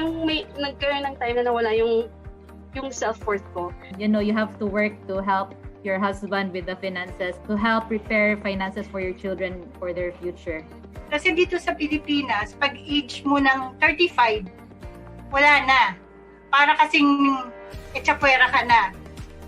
parang may nagkaroon ng time na nawala yung self-worth ko. You know, you have to work to help your husband with the finances, to help prepare finances for your children for their future. Kasi dito sa Pilipinas, pag age mo ng 35, wala na. Para kasing etsapuera ka na.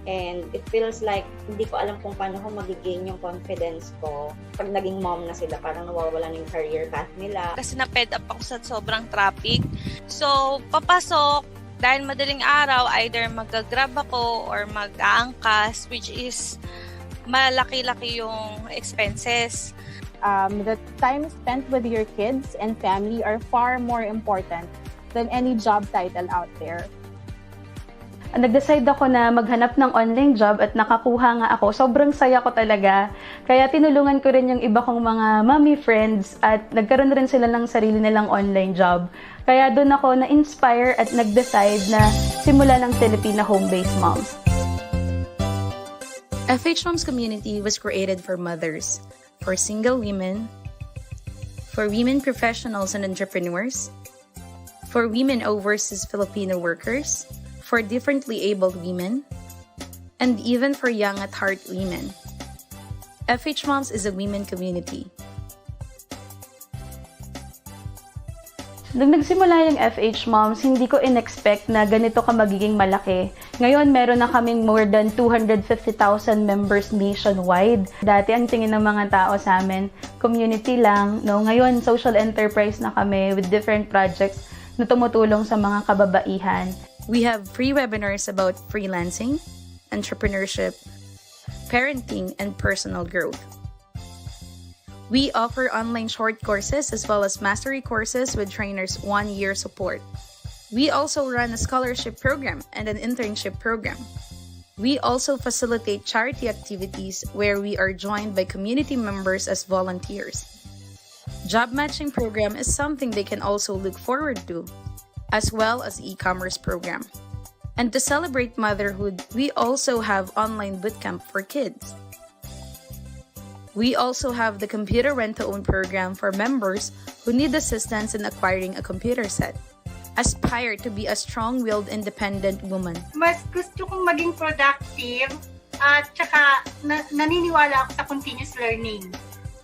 And it feels like hindi ko alam kung paano ko mag-gain yung confidence ko pag naging mom na sila. Parang nawawala na yung career path nila. Kasi na-fed up ako sa sobrang traffic. So, papasok, dahil madaling araw, either mag-grab ako or mag-aangkas, which is malaki-laki yung expenses. The time spent with your kids and family are far more important than any job title out there. Nag-decide ako na maghanap ng online job at nakakuha nga ako. Sobrang saya ko talaga. Kaya tinulungan ko rin yung iba kong mga mommy friends at nagkaroon rin sila ng sarili nilang online job. Kaya doon ako na-inspire at nag-decide na simula ng Filipina home-based moms. Fhmoms community was created for mothers, for single women, for women professionals and entrepreneurs, for women overseas Filipino workers, for differently abled women, and even for young at heart women. Fhmoms is a women community. Nung nagsimula yung Fhmoms, hindi ko in-expect na ganito ka magiging malaki. Ngayon, meron na kaming more than 250,000 members nationwide. Dati, ang tingin ng mga tao sa amin, community lang. No? Ngayon, social enterprise na kami with different projects na tumutulong sa mga kababaihan. We have free webinars about freelancing, entrepreneurship, parenting, and personal growth. We offer online short courses as well as mastery courses with trainers' 1-year support. We also run a scholarship program and an internship program. We also facilitate charity activities where we are joined by community members as volunteers. Job matching program is something they can also look forward to, as well as e-commerce program. And to celebrate motherhood, we also have online bootcamp for kids. We also have the computer rent-to-own program for members who need assistance in acquiring a computer set. Aspire to be a strong-willed, independent woman. Mas gusto kong maging productive at saka naniniwala ako sa continuous learning.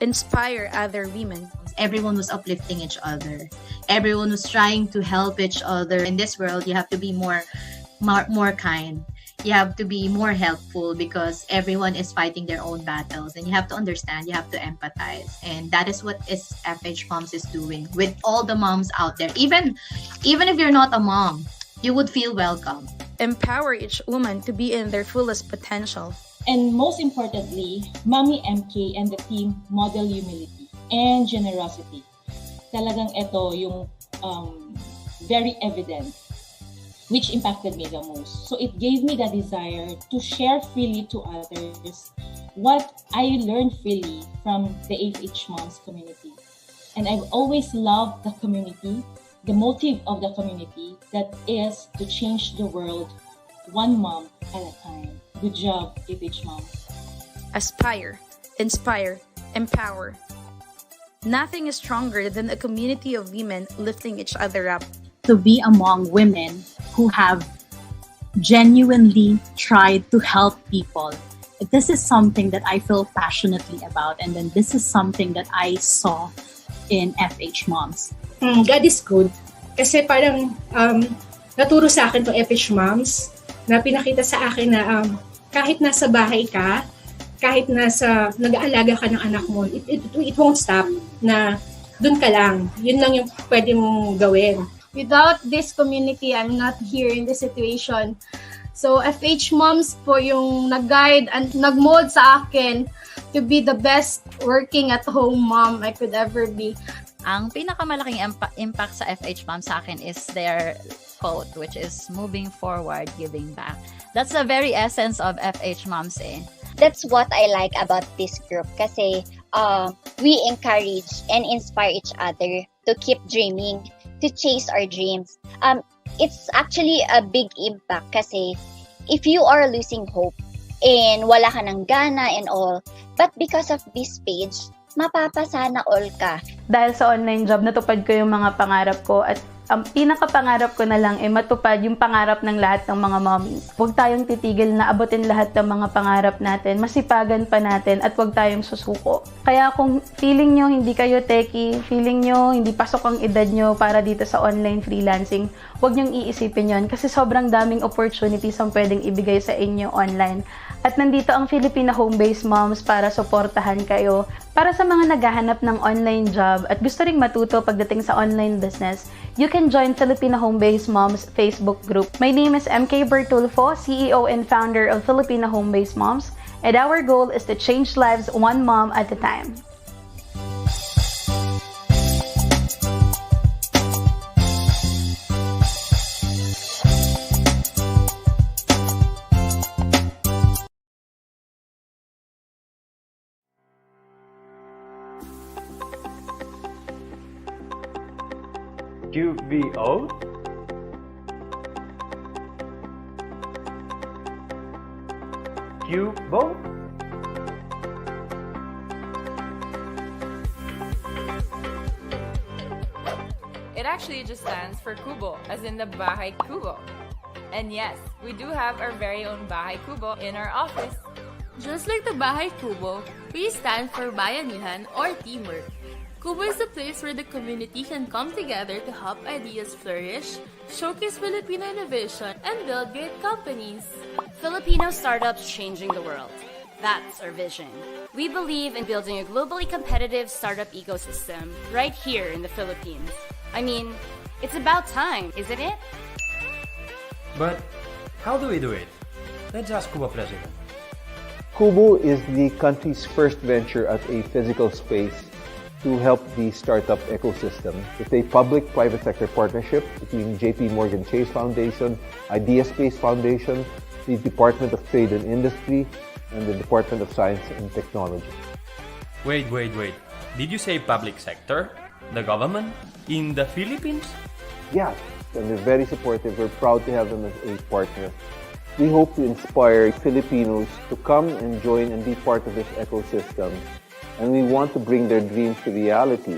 Inspire other women. Everyone was uplifting each other. Everyone was trying to help each other. In this world, you have to be more kind. You have to be more helpful because everyone is fighting their own battles, and you have to understand, you have to empathize, and that is what Fhmoms is doing with all the moms out there. Even if you're not a mom, you would feel welcome. Empower each woman to be in their fullest potential. And most importantly, Mommy MK and the team model humility and generosity. Talagang ito yung very evident, which impacted me the most. So it gave me the desire to share freely to others what I learned freely from the Fhmoms community. And I've always loved the community, the motive of the community, that is to change the world one mom at a time. Good job, Fhmoms. Aspire, inspire, empower. Nothing is stronger than a community of women lifting each other up. To be among women who have genuinely tried to help people. This is something that I feel passionately about, and then this is something that I saw in Fhmoms. God is good. Kasi parang naturo sa akin itong Fhmoms na pinakita sa akin na kahit nasa bahay ka, kahit nag-aalaga ka ng anak mo, it won't stop na dun ka lang. Yun lang yung pwede mong gawin. Without this community, I'm not here in this situation. So, Fhmoms po yung nag-guide and nag-mold sa akin to be the best working at home mom I could ever be. Ang pinakamalaking impact sa Fhmoms sa akin is their quote, which is moving forward, giving back. That's the very essence of Fhmoms eh. That's what I like about this group kasi we encourage and inspire each other to keep dreaming, to chase our dreams. It's actually a big impact kasi if you are losing hope and wala ka ng gana and all, but because of this page, mapapasana all ka. Dahil sa online job, natupad ko yung mga pangarap ko at ang pinakapangarap ko na lang ay matupad yung pangarap ng lahat ng mga mommies. Huwag tayong titigil na abutin lahat ng mga pangarap natin, masipagan pa natin at huwag tayong susuko. Kaya kung feeling nyo hindi kayo techie, feeling nyo hindi pasok ang edad nyo para dito sa online freelancing, huwag nyong iisipin yon kasi sobrang daming opportunities ang pwedeng ibigay sa inyo online. At nandito ang Filipina home-based moms para suportahan kayo. Para sa mga naghahanap ng online job at gusto ring matuto pagdating sa online business, you can join Filipina Home-Based Moms Facebook group. My name is MK Bertulfo, CEO and founder of Filipina Home-Based Moms, and our goal is to change lives one mom at a time. QVO? Cubo? It actually just stands for Kubo, as in the Bahay Kubo. And yes, we do have our very own Bahay Kubo in our office. Just like the Bahay Kubo, we stand for Bayanihan or teamwork. Kubo is a place where the community can come together to help ideas flourish, showcase Filipino innovation, and build great companies. Filipino startups changing the world. That's our vision. We believe in building a globally competitive startup ecosystem right here in the Philippines. I mean, it's about time, isn't it? But how do we do it? Let's ask Kubo President. Kubo is the country's first venture at a physical space to help the startup ecosystem. It's a public-private sector partnership between JP Morgan Chase Foundation, IdeaSpace Foundation, the Department of Trade and Industry, and the Department of Science and Technology. Wait. Did you say public sector? The government? In the Philippines? Yeah, and they're very supportive. We're proud to have them as a partner. We hope to inspire Filipinos to come and join and be part of this ecosystem. And we want to bring their dreams to reality.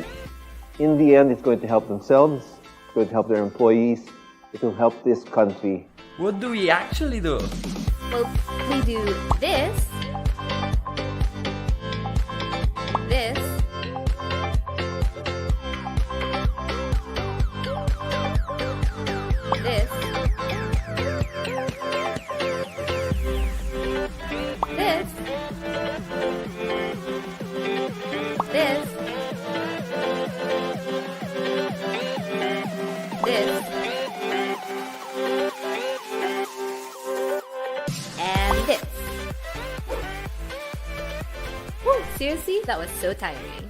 In the end, it's going to help themselves, it's going to help their employees, it will help this country. What do we actually do? Well, we do this, this, this, this, this, this, and this. Whew, seriously? That was so tiring.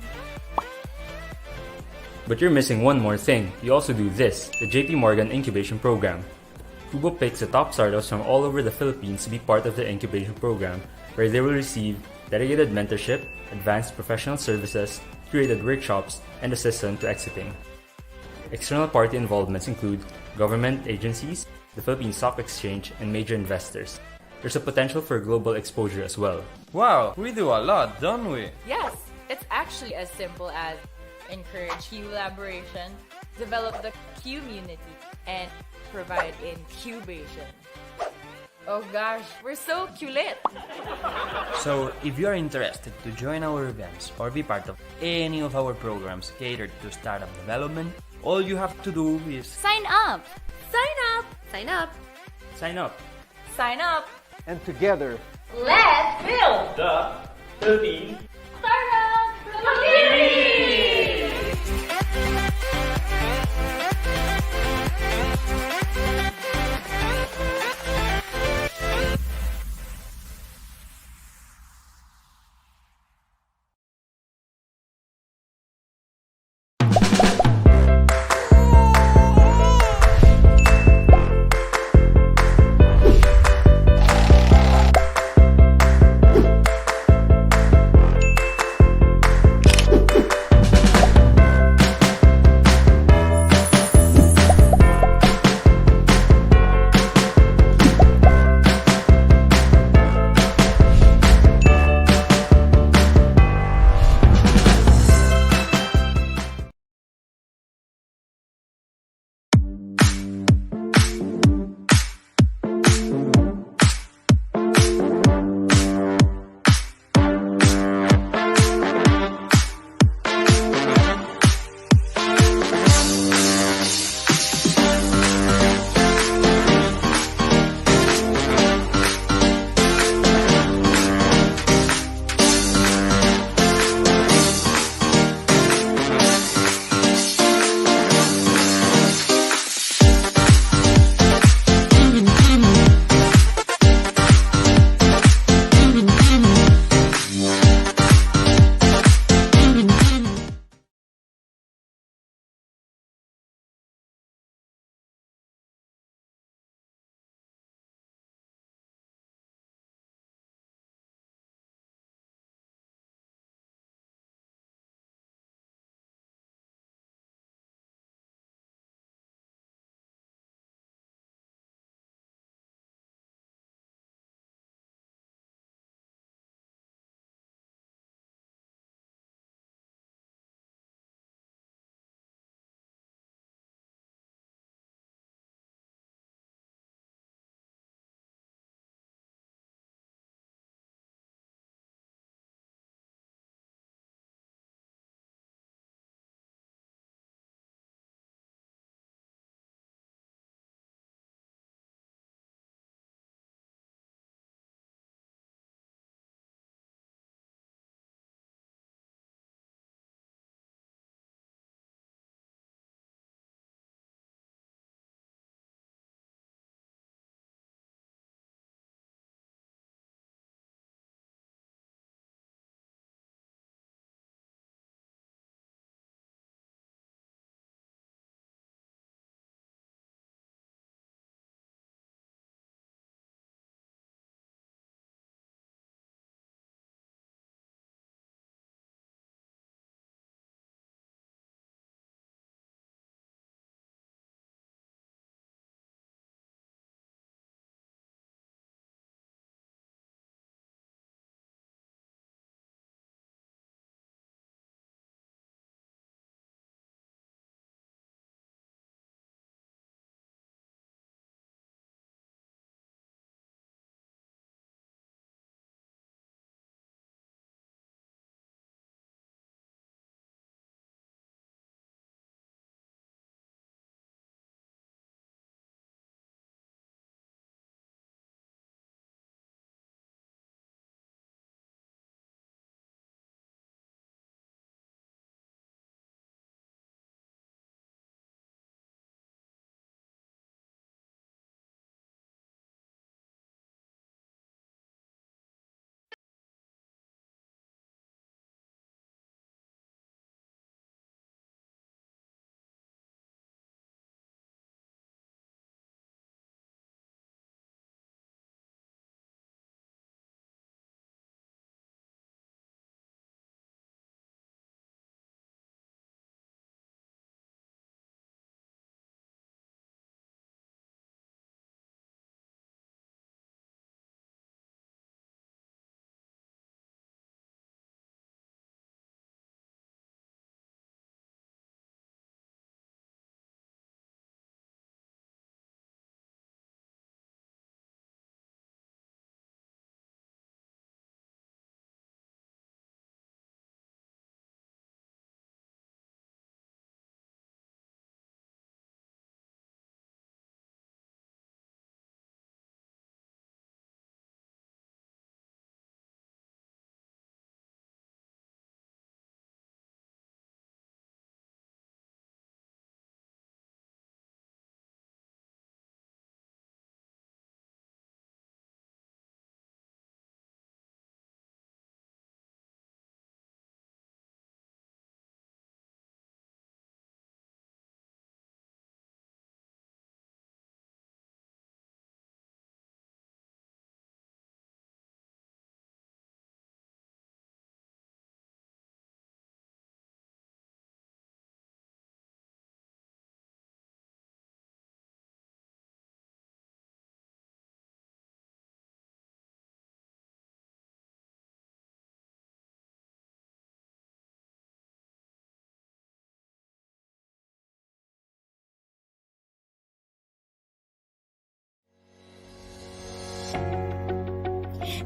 But you're missing one more thing. You also do this, the JP Morgan Incubation Program. Kubo picks the top startups from all over the Philippines to be part of the incubation program, where they will receive dedicated mentorship, advanced professional services, curated workshops, and assist them to exiting. External party involvements include government agencies, the Philippine Stock Exchange, and major investors. There's a potential for global exposure as well. Wow, we do a lot, don't we? Yes, it's actually as simple as encourage collaboration, develop the community, and provide incubation. Oh gosh, we're so cute! So, if you are interested to join our events or be part of any of our programs catered to startup development, all you have to do is Sign up! Sign up! Sign up! Sign up! Sign up! And together, Let's build the Philippine Startup Community!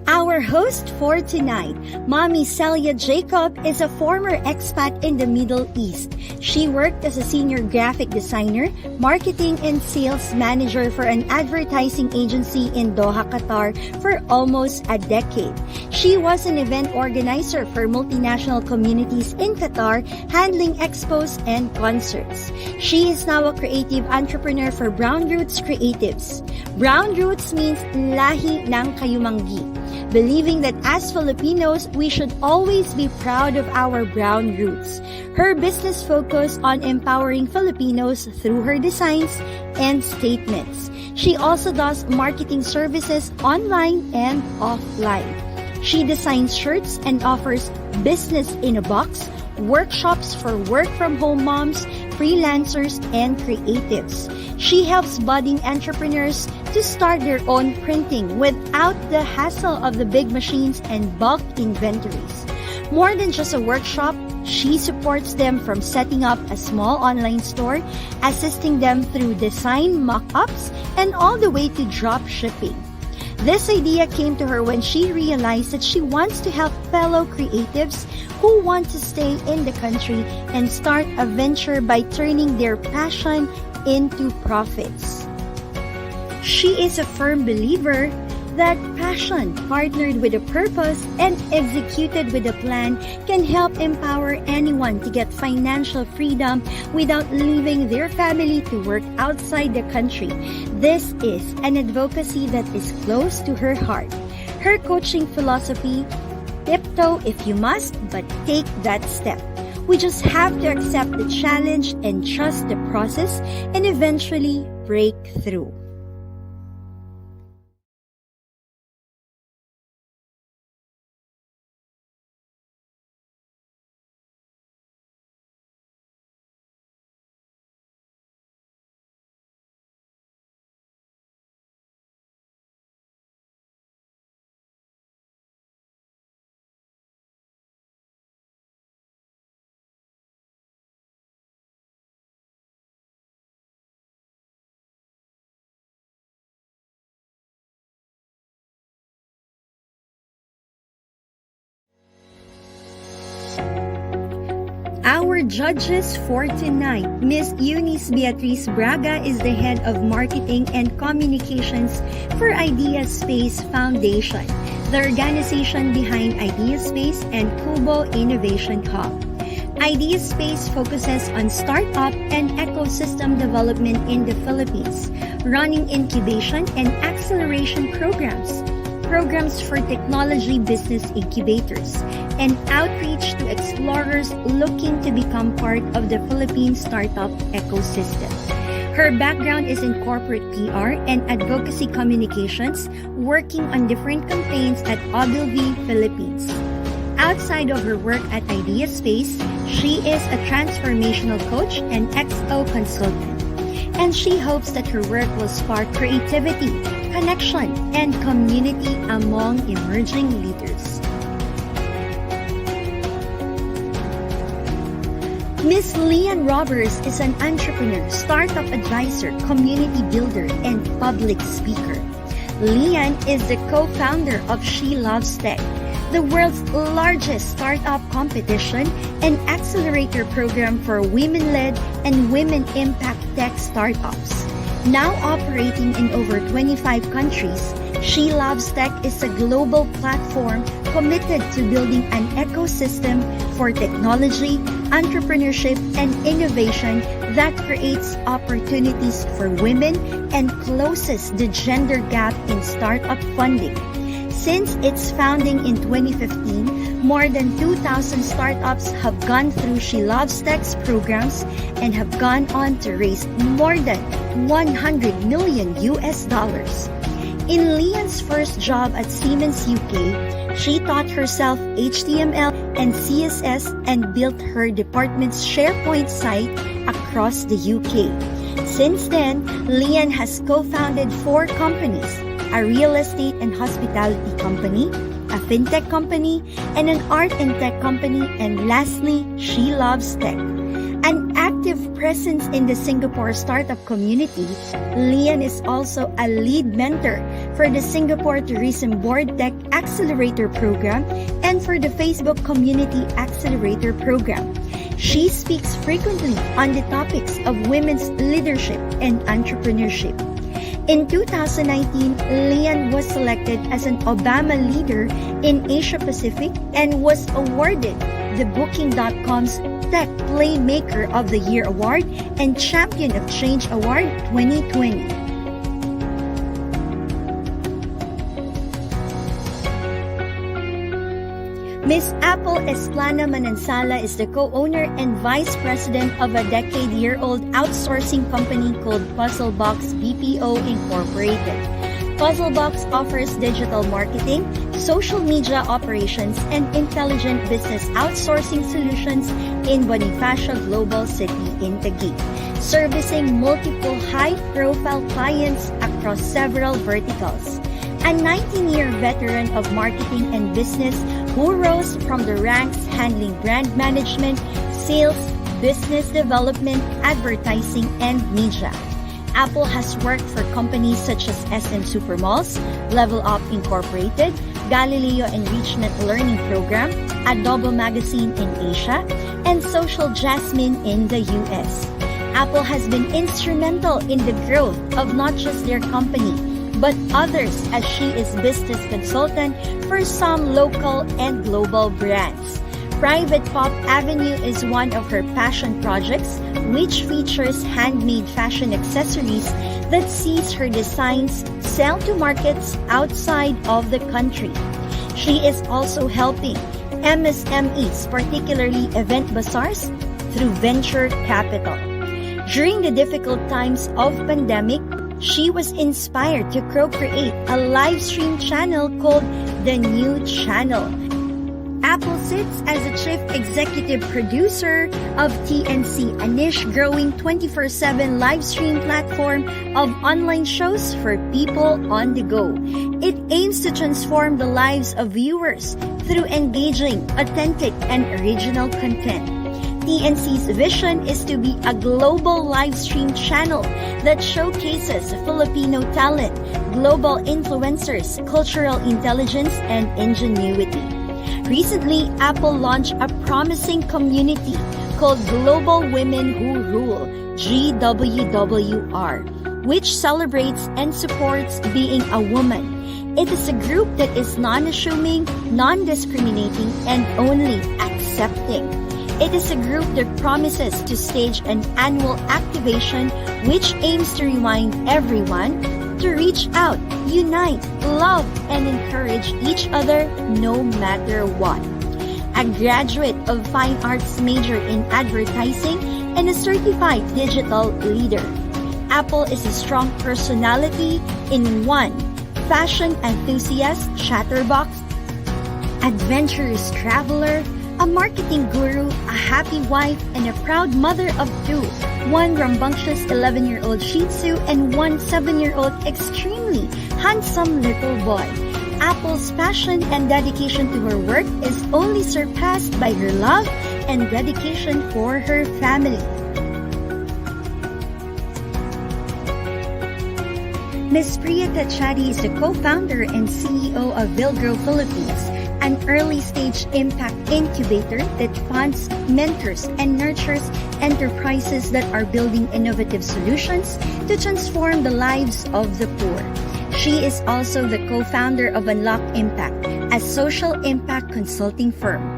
Our host for tonight, Mommy Celia Jacob, is a former expat in the Middle East. She worked as a senior graphic designer, marketing and sales manager for an advertising agency in Doha, Qatar for almost a decade. She was an event organizer for multinational communities in Qatar, handling expos and concerts. She is now a creative entrepreneur for Brown Roots Creatives. Brown Roots means lahi ng kayumanggi, believing that as Filipinos, we should always be proud of our brown roots. Her business focused on empowering Filipinos through her designs and statements. She also does marketing services online and offline. She designs shirts and offers business in a box, workshops for work-from-home moms, freelancers, and creatives. She helps budding entrepreneurs to start their own printing without the hassle of the big machines and bulk inventories. More than just a workshop, she supports them from setting up a small online store, assisting them through design mock-ups, and all the way to drop shipping. This idea came to her when she realized that she wants to help fellow creatives who want to stay in the country and start a venture by turning their passion into profits. She is a firm believer that passion partnered with a purpose and executed with a plan can help empower anyone to get financial freedom without leaving their family to work outside the country. This is an advocacy that is close to her heart. Her coaching philosophy, tiptoe if you must, but take that step. We just have to accept the challenge and trust the process and eventually break through. Our judges for tonight, Miss Eunice Beatriz Braga is the head of marketing and communications for IdeaSpace Foundation, the organization behind IdeaSpace and Kubo Innovation Hub. IdeaSpace focuses on startup and ecosystem development in the Philippines, running incubation and acceleration programs for technology business incubators, and outreach to explorers looking to become part of the Philippine startup ecosystem. Her background is in corporate PR and advocacy communications, working on different campaigns at Ogilvy, Philippines. Outside of her work at IdeaSpace, she is a transformational coach and XO consultant, and she hopes that her work will spark creativity, connection, and community among emerging leaders. Miss Leane Roberts is an entrepreneur, startup advisor, community builder, and public speaker. Leane is the co-founder of She Loves Tech, the world's largest startup competition and accelerator program for women-led and women-impact tech startups. Now operating in over 25 countries, She Loves Tech is a global platform committed to building an ecosystem for technology, entrepreneurship, and innovation that creates opportunities for women and closes the gender gap in startup funding. Since its founding in 2015, more than 2,000 startups have gone through She Loves Tech's programs and have gone on to raise more than $100 million. In Leane's first job at Siemens UK, she taught herself HTML and CSS and built her department's SharePoint site across the UK. Since then, Leane has co-founded 4 companies: a real estate and hospitality company, a fintech company, and an art and tech company, and lastly, She Loves Tech. An active presence in the Singapore startup community, Leane is also a lead mentor for the Singapore Tourism Board Tech Accelerator Program and for the Facebook Community Accelerator Program. She speaks frequently on the topics of women's leadership and entrepreneurship. In 2019, Leane was selected as an Obama leader in Asia Pacific and was awarded the Booking.com's Tech Playmaker of the Year Award and Champion of Change Award 2020. Ms. Apple Esplana Manansala is the co-owner and vice president of a decade-year-old outsourcing company called PuzzleBox BPO Incorporated. PuzzleBox offers digital marketing, social media operations, and intelligent business outsourcing solutions in Bonifacio Global City in Taguig, servicing multiple high-profile clients across several verticals. A 19-year veteran of marketing and business who rose from the ranks handling brand management, sales, business development, advertising, and media. Apple has worked for companies such as SM Supermalls, Level Up Incorporated, Galileo Enrichment Learning Program, Adobo Magazine in Asia, and Social Jasmine in the US. Apple has been instrumental in the growth of not just their company, but others, as she is business consultant for some local and global brands. Private Pop Avenue is one of her passion projects, which features handmade fashion accessories that sees her designs sell to markets outside of the country. She is also helping MSMEs, particularly event bazaars, through venture capital. During the difficult times of pandemic, she was inspired to co-create a live stream channel called The New Channel. Apple sits as a chief executive producer of TNC, a niche-growing 24/7 live stream platform of online shows for people on the go. It aims to transform the lives of viewers through engaging, authentic, and original content. TNC's vision is to be a global live stream channel that showcases Filipino talent, global influencers, cultural intelligence, and ingenuity. Recently, Apple launched a promising community called Global Women Who Rule, GWWR, which celebrates and supports being a woman. It is a group that is non-assuming, non-discriminating, and only accepting. It is a group that promises to stage an annual activation which aims to remind everyone to reach out, unite, love, and encourage each other no matter what. A graduate of Fine Arts major in advertising and a certified digital leader, Apple is a strong personality in one, fashion enthusiast, chatterbox, adventurous traveler, a marketing guru, a happy wife, and a proud mother of two, one rambunctious 11-year-old Shih Tzu and one 7-year-old extremely handsome little boy. Apple's passion and dedication to her work is only surpassed by her love and dedication for her family. Ms. Priyah Thachadi is the co-founder and CEO of Villagro Philippines, an early-stage impact incubator that funds, mentors, and nurtures enterprises that are building innovative solutions to transform the lives of the poor. She is also the co-founder of Unlock Impact, a social impact consulting firm.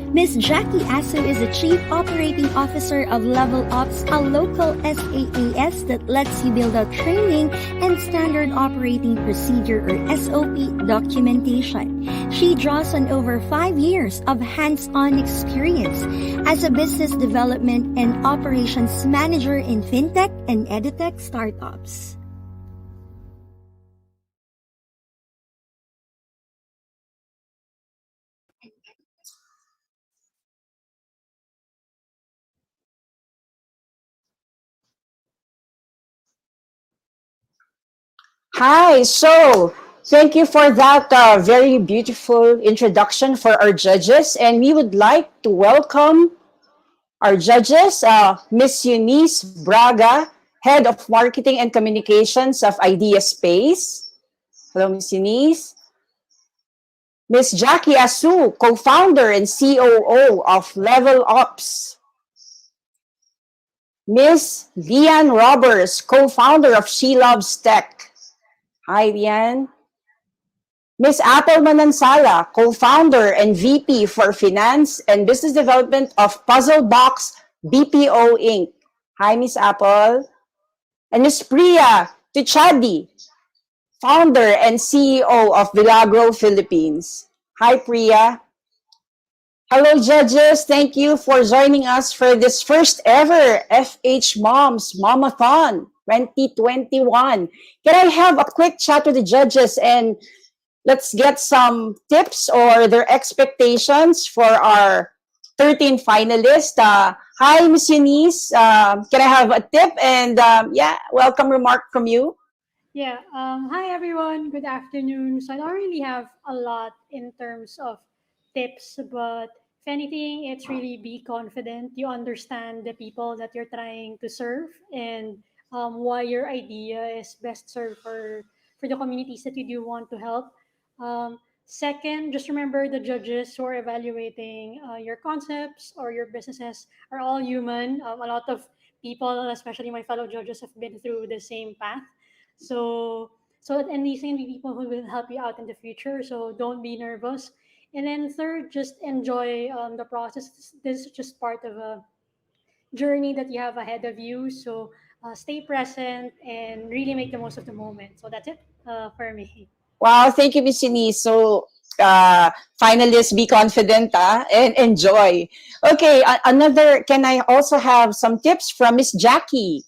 Ms. Jacqui Asseu is the Chief Operating Officer of Level Ops, a local SaaS that lets you build out training and standard operating procedure or SOP documentation. She draws on over 5 years of hands-on experience as a business development and operations manager in fintech and edutech startups. Hi, so Thank you for that very beautiful introduction for our judges. And we would like to welcome our judges, Miss Eunice Braga, Head of Marketing and Communications of IdeaSpace. Hello, Miss Eunice. Miss Jacqui Asseu, Co-founder and COO of Level Ops. Miss Leane Roberts, Co-founder of She Loves Tech. Hi, Leane. Miss Apple Manansala, Co-founder and VP for Finance and Business Development of PuzzleBox BPO Inc. Hi, Miss Apple. And Miss Priyah Thachadi, founder and CEO of Villagro Philippines. Hi, Priyah. Hello, judges. Thank you for joining us for this first ever Fhmoms Momathon 2021. Can I have a quick chat with the judges and let's get some tips or their expectations for our 13 finalists. Hi, Miss Eunice. Can I have a tip and welcome remark from you? Yeah. Hi, everyone. Good afternoon. So I don't really have a lot in terms of tips, but if anything, it's really be confident. You understand the people that you're trying to serve and why your idea is best served for the communities that you do want to help. Second, just remember the judges who are evaluating your concepts or your businesses are all human. A lot of people, especially my fellow judges, have been through the same path. And these can be people who will help you out in the future. So don't be nervous. And then third, just enjoy the process. This is just part of a journey that you have ahead of you. So stay present and really make the most of the moment. So that's it for me. Wow, thank you, Miss Eunice. So, finalists, be confident and enjoy. Okay, another, can I also have some tips from Miss Jacqui?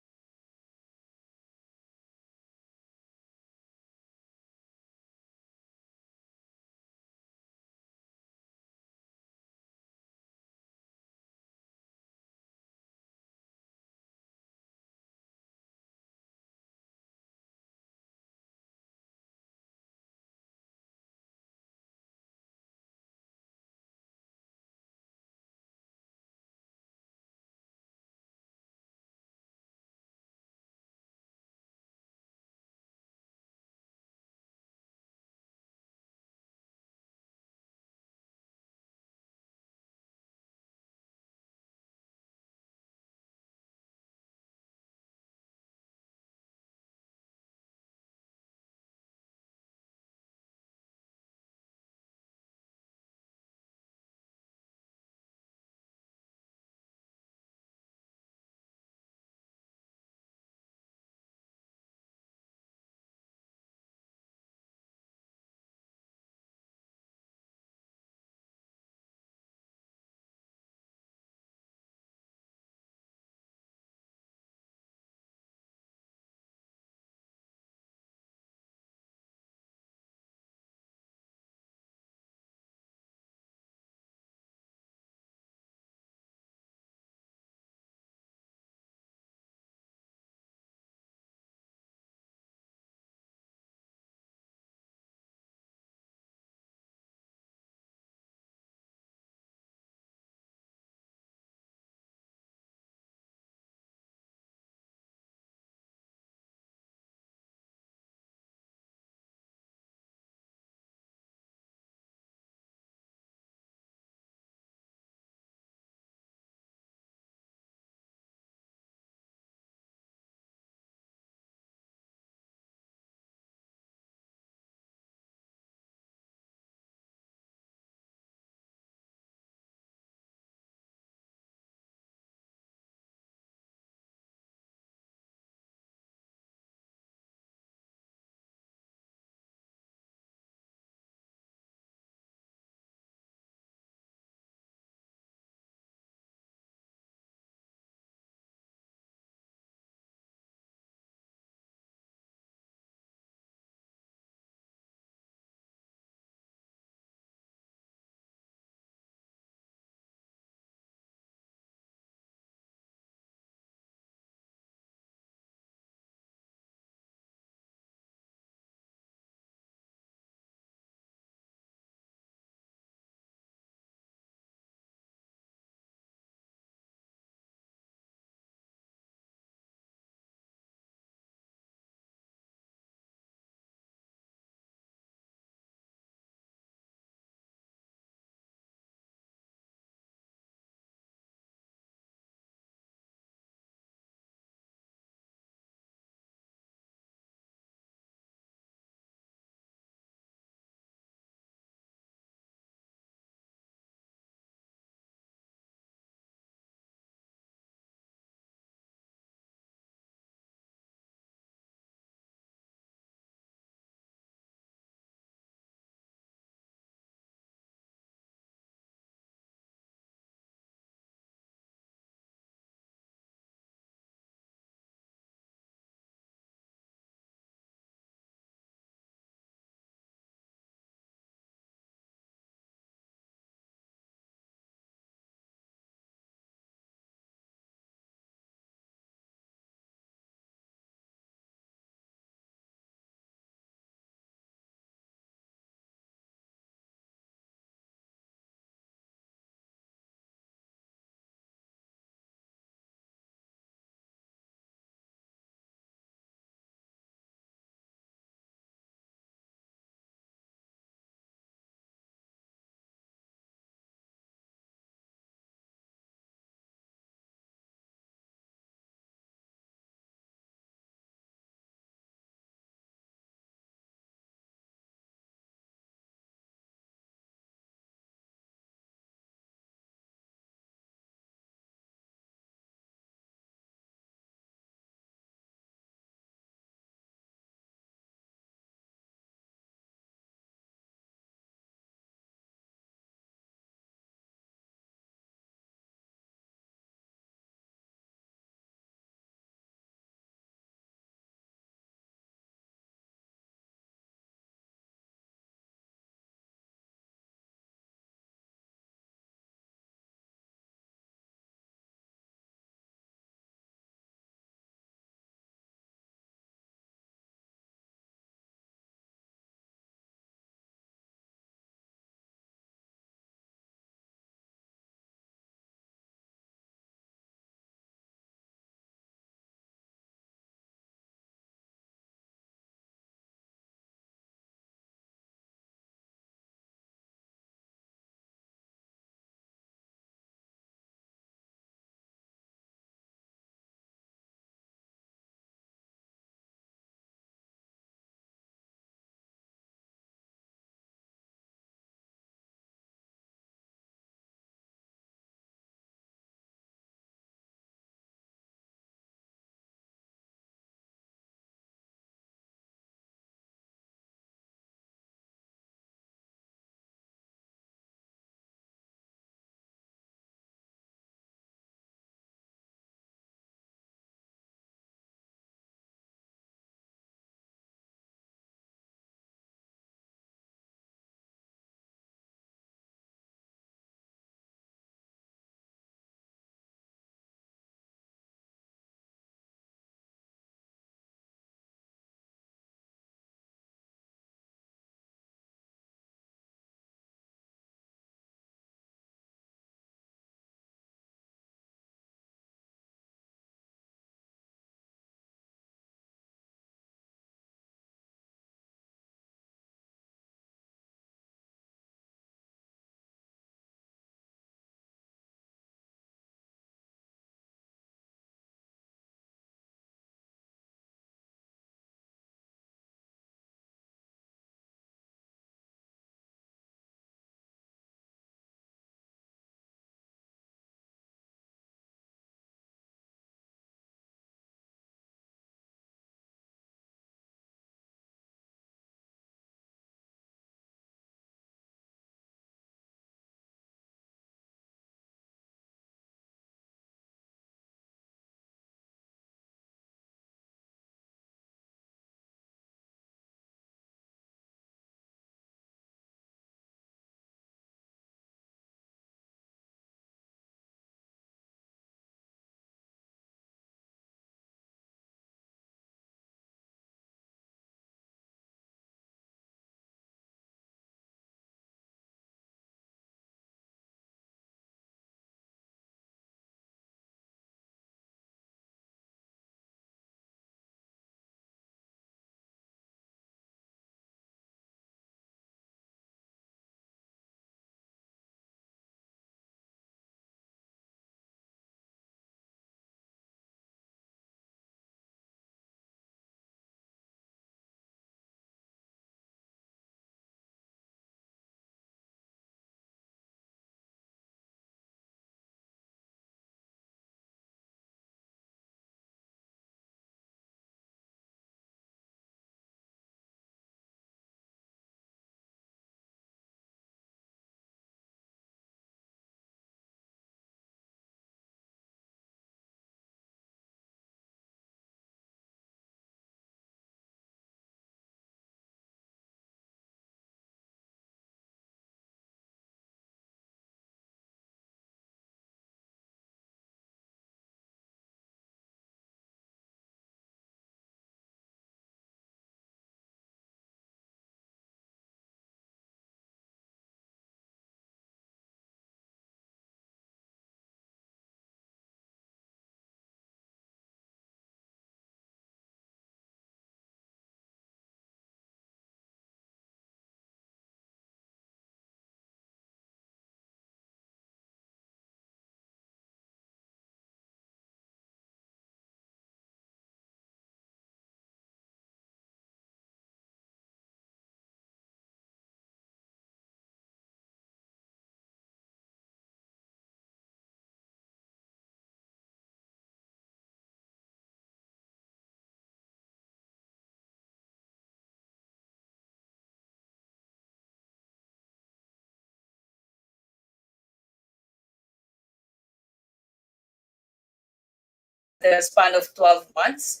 the span of 12 months.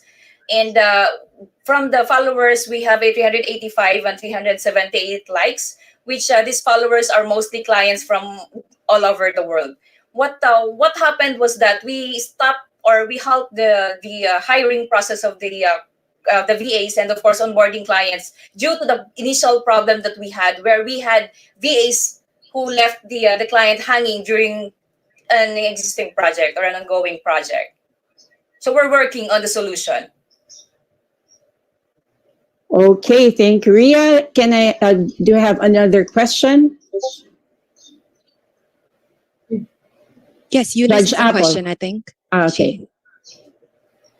And from the followers, we have a 385 and 378 likes, which these followers are mostly clients from all over the world. What happened was that we stopped or we halt the hiring process of the VAs and of course onboarding clients due to the initial problem that we had, where we had VAs who left the client hanging during an existing project or an ongoing project. So we're working on the solution. Okay, thank you, Ria. Can I do I have another question? Yes, Eunice Judge has a Apple. question, I think. Okay.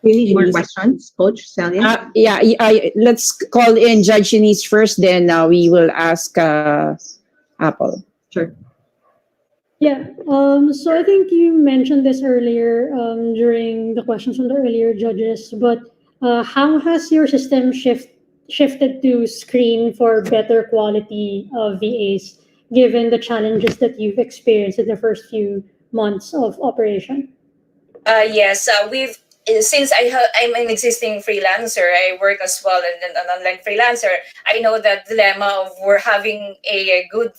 We need more questions, Coach Celia. Let's call in Judge Eunice first, then we will ask Apple. Sure. Yeah, so I think you mentioned this earlier during the questions from the earlier judges, but how has your system shifted to screen for better quality of VAs, given the challenges that you've experienced in the first few months of operation? Yes, we've since I'm an existing freelancer, I work as well as an online freelancer. I know that dilemma of we're having a good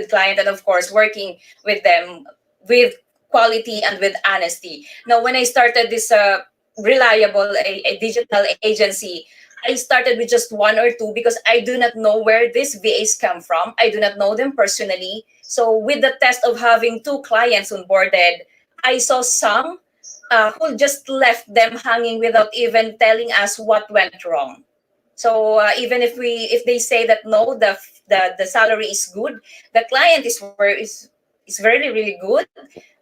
client and of course working with them with quality and with honesty. Now, when I started this Rhealiable, a digital agency, I started with just one or two because I do not know where these VAs come from. I do not know them personally. So with the test of having 2 clients onboarded, I saw some who just left them hanging without even telling us what went wrong. So even if they say that no, the salary is good, the client is really really good,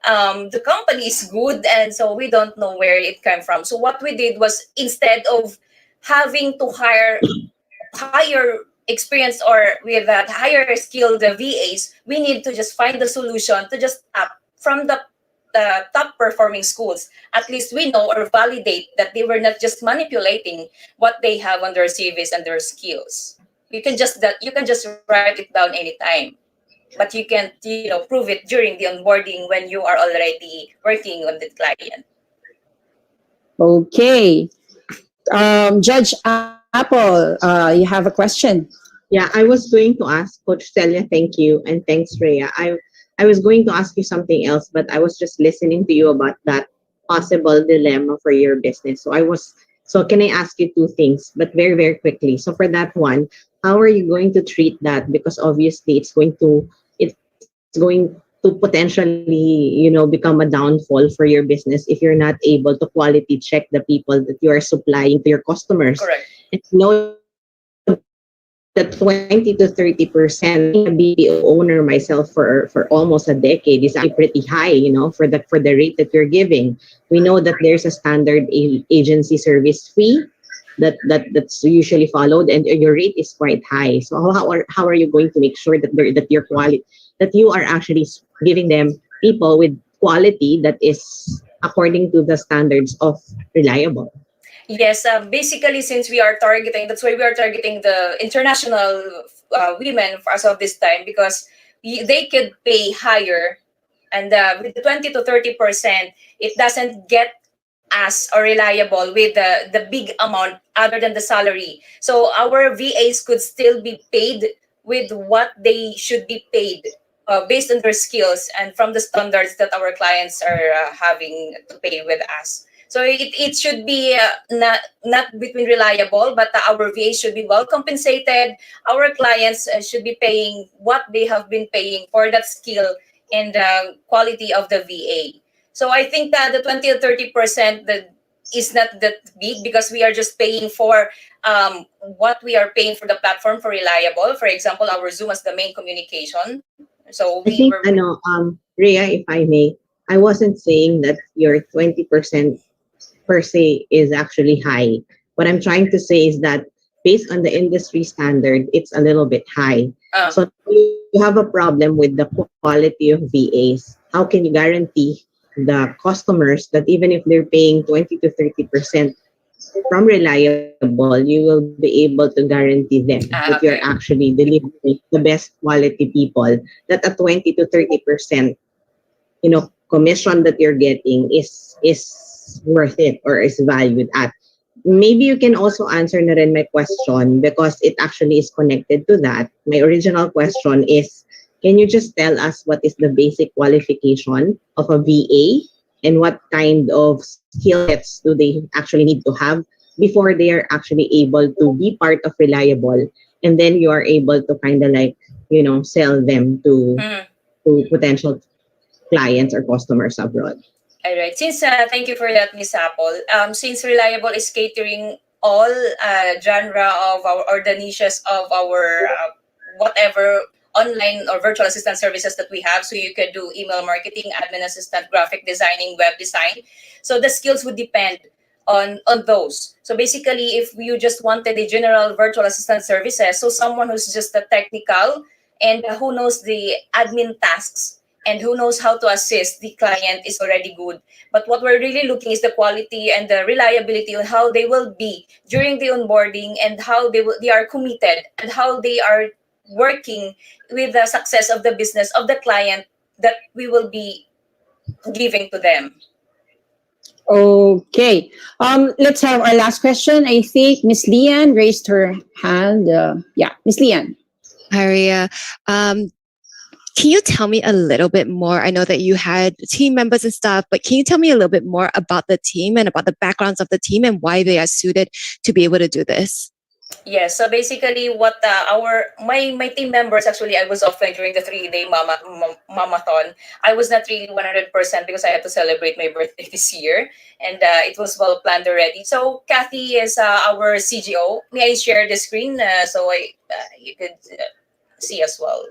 the company is good, and so we don't know where it came from. So what we did was, instead of having to hire higher experienced or with that higher skilled VAs, we need to just find the solution to just from the top performing schools. At least we know or validate that they were not just manipulating what they have on their CVs and their skills. You can just write it down anytime, but you can't prove it during the onboarding when you are already working on the client. Okay, Judge Apple, you have a question. Yeah, I was going to ask Coach Celia, thank you, and thanks, Rhea. I was going to ask you something else, but I was just listening to you about that possible dilemma for your business. So can I ask you 2 things, but very, very quickly. So for that one, how are you going to treat that? Because obviously it's going to potentially, become a downfall for your business if you're not able to quality check the people that you are supplying to your customers. Correct. And that 20 to 30%, being a BPO owner myself for almost a decade, is actually pretty high, for the rate that you're giving. We know that there's a standard agency service fee that's usually followed, and your rate is quite high. So how are you going to make sure that your quality, that you are actually giving them people with quality that is according to the standards of Rhealiable? Yes, basically, since we are targeting, that's why we are targeting the international women as of this time, because they could pay higher, and with the 20 to 30%, it doesn't get us or Rhealiable with the big amount other than the salary. So our VAs could still be paid with what they should be paid based on their skills and from the standards that our clients are having to pay with us. So it should be not between Rhealiable, but our VA should be well compensated. Our clients should be paying what they have been paying for that skill and quality of the VA. So I think that the 20 to 30% is not that big, because we are just paying for what we are paying for the platform for Rhealiable. For example, our Zoom as the main communication. So I think, Rhea, if I may, I wasn't saying that your 20% per se is actually high. What I'm trying to say is that based on the industry standard, it's a little bit high. So you have a problem with the quality of VAs. How can you guarantee the customers that even if they're paying 20 to 30% from Rhealiable, you will be able to guarantee them that you're actually delivering the best quality people, that a 20 to 30%, commission that you're getting is is worth it or is valued at. Maybe you can also answer na rin my question because it actually is connected to that. My original question is, can you just tell us what is the basic qualification of a VA and what kind of skill sets do they actually need to have before they are actually able to be part of Rhealiable, and then you are able to kind of like, sell them to potential clients or customers abroad. All right. Since thank you for that, Miss Apple. Since Rhealiable is catering all genre of our or the niches of our whatever online or virtual assistant services that we have, so you could do email marketing, admin assistant, graphic designing, web design. So the skills would depend on those. So basically, if you just wanted a general virtual assistant services, so someone who's just a technical and who knows the admin tasks and who knows how to assist the client is already good. But what we're really looking is the quality and the reliability on how they will be during the onboarding and how they are committed and how they are working with the success of the business of the client that we will be giving to them. Okay. Let's have our last question. I think Miss Leane raised her hand. Miss Leane. Hi, Rhea. Can you tell me a little bit more? I know that you had team members and stuff, but can you tell me a little bit more about the team and about the backgrounds of the team and why they are suited to be able to do this? Yes, so basically what my team members, actually I was offline during the 3-day Momathon. I was not really 100% because I had to celebrate my birthday this year and it was well planned already. So Kathy is our CGO. May I share the screen so you could see as well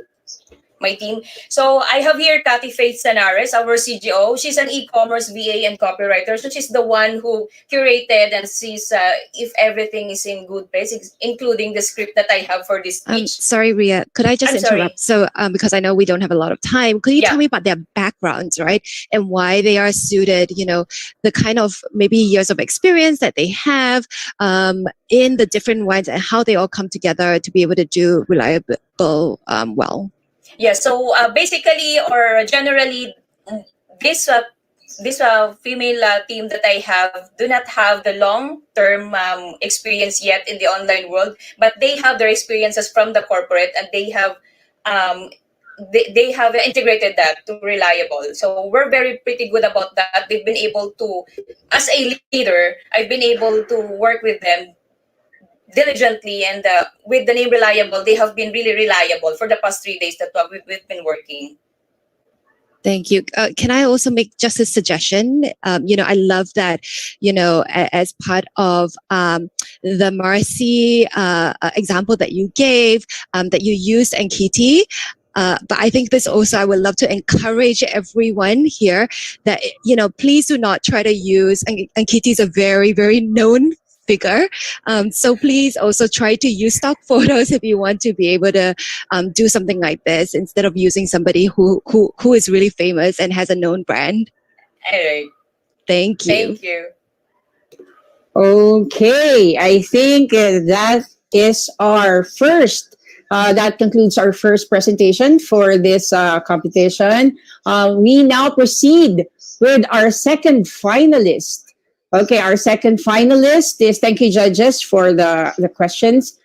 my team. So I have here Kathy Faith Sanares, our CGO. She's an e-commerce VA and copywriter. So she's the one who curated and sees if everything is in good place, including the script that I have for this speech. Sorry, Rhea, could I just interrupt? So because I know we don't have a lot of time, could you tell me about their backgrounds, right? And why they are suited, the kind of maybe years of experience that they have in the different ones and how they all come together to be able to do Rhealiable well. Yeah, so basically or generally, this female team that I have do not have the long-term experience yet in the online world, but they have their experiences from the corporate and they have integrated that to Rhealiable. So we're very pretty good about that. They've been able to, as a leader, I've been able to work with them diligently, and with the name Rhealiable, they have been really reliable for the past 3 days that we've been working. Thank you. Can I also make just a suggestion? I love that, as part of the Marcy example that you gave, that you used Ankiti. But I think this also, I would love to encourage everyone here that, please do not try to use, Ankiti is a very, very known figure. So please also try to use stock photos if you want to be able to do something like this instead of using somebody who is really famous and has a known brand. All right. Thank you. Thank you. Okay, I think that is our first. That concludes our first presentation for this competition. We now proceed with our second finalist. Okay, our second finalist is, thank you judges for the questions.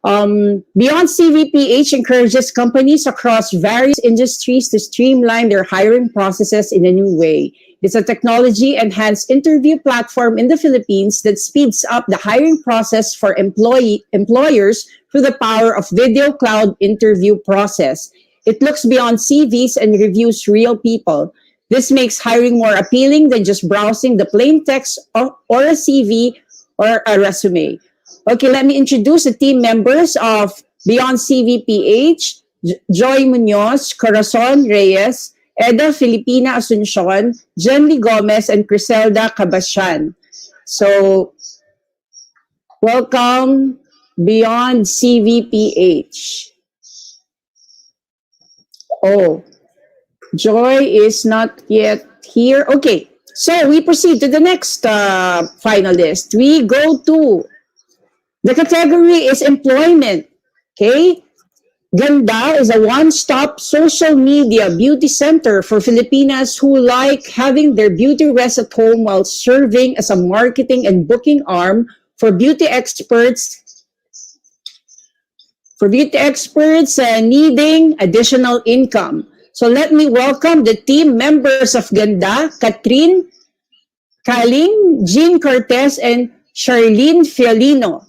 BeyondCVPh encourages companies across various industries to streamline their hiring processes in a new way. It's a technology-enhanced interview platform in the Philippines that speeds up the hiring process for employers through the power of video cloud interview process. It looks beyond CVs and reviews real people. This makes hiring more appealing than just browsing the plain text or a CV or a resume. Okay, let me introduce the team members of BeyondCVPh: Joy Munoz, Corazon Reyes, Eda Filipina Asuncion, Jenly Gomez, and Criselda Cabasyan. So, welcome BeyondCVPh. Oh, Joy is not yet here. Okay, so we proceed to the next finalist. We go to, the category is employment. Okay, Ganda is a one-stop social media beauty center for Filipinas who like having their beauty rest at home while serving as a marketing and booking arm for beauty experts needing additional income. So let me welcome the team members of Ganda, Catherine, Kaling, Jean Cortez, and Charlene Fialino.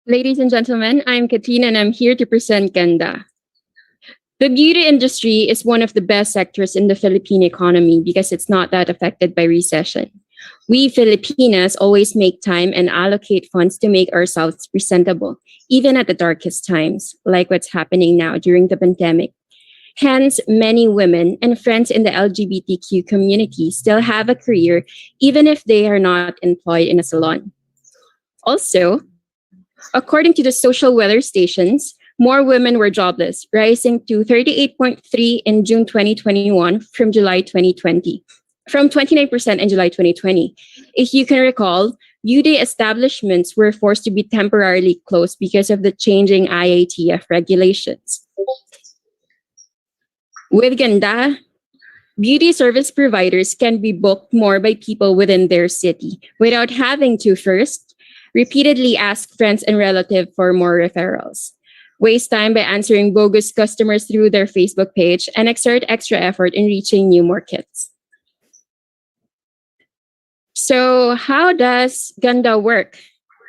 Ladies and gentlemen, I'm Katrina and I'm here to present Ganda. The beauty industry is one of the best sectors in the Philippine economy because it's not that affected by recession. We Filipinas always make time and allocate funds to make ourselves presentable, even at the darkest times, like what's happening now during the pandemic. Hence, many women and friends in the LGBTQ community still have a career, even if they are not employed in a salon. Also, according to the social weather stations, more women were jobless, rising to 38.3% in June 2021 from 29% in July 2020. If you can recall, beauty establishments were forced to be temporarily closed because of the changing IATF regulations. With Ganda, beauty service providers can be booked more by people within their city without having to first repeatedly ask friends and relatives for more referrals, waste time by answering bogus customers through their Facebook page, and exert extra effort in reaching new markets. So how does Ganda work?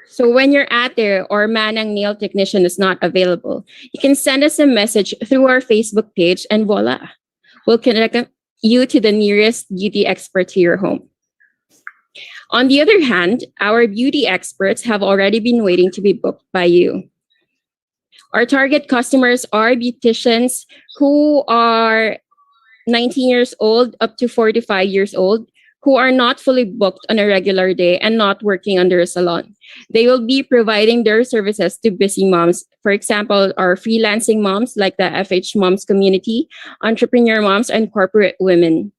So when your ate or manang nail technician is not available, you can send us a message through our Facebook page and voila, we'll connect you to the nearest beauty expert to your home. On the other hand, our beauty experts have already been waiting to be booked by you. Our target customers are beauticians who are 19 years old up to 45 years old, who are not fully booked on a regular day and not working under a salon. They will be providing their services to busy moms. For example, our freelancing moms like the Fhmoms community, entrepreneur moms, and corporate women.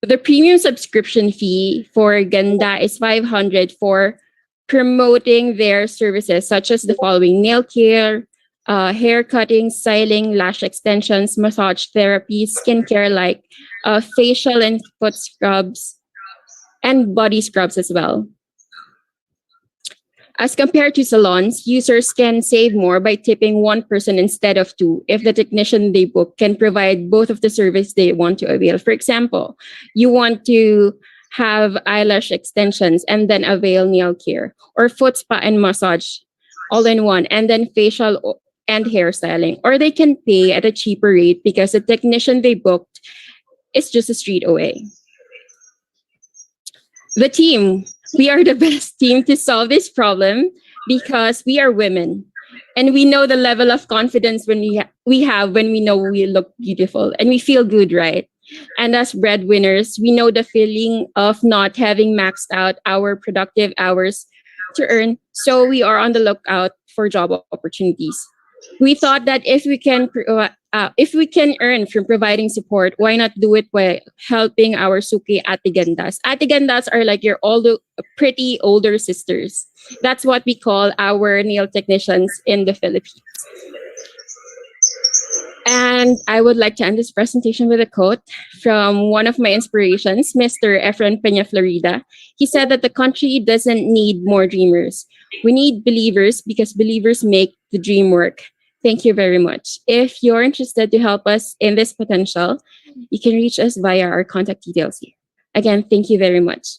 The premium subscription fee for Ganda is 500 for promoting their services such as the following: nail care, hair cutting, styling, lash extensions, massage therapy, skincare like facial and foot scrubs, and body scrubs as well. As compared to salons, users can save more by tipping one person instead of two if the technician they book can provide both of the service they want to avail. For example, you want to have eyelash extensions and then avail nail care, or foot spa and massage all in one, and then facial and hairstyling. Or they can pay at a cheaper rate because the technician they booked is just a street away. The team. We are the best team to solve this problem because we are women. And we know the level of confidence we have when we know we look beautiful and we feel good, right? And as breadwinners, we know the feeling of not having maxed out our productive hours to earn. So we are on the lookout for job opportunities. We thought that if we can earn from providing support, why not do it by helping our suki ate gandas? Ate gandas are like your pretty older sisters. That's what we call our nail technicians in the Philippines. And I would like to end this presentation with a quote from one of my inspirations, Mr. Efren Peña Florida. He said that the country doesn't need more dreamers. We need believers because believers make the dream work. Thank you very much. If you're interested to help us in this potential, you can reach us via our contact details here. Again, thank you very much.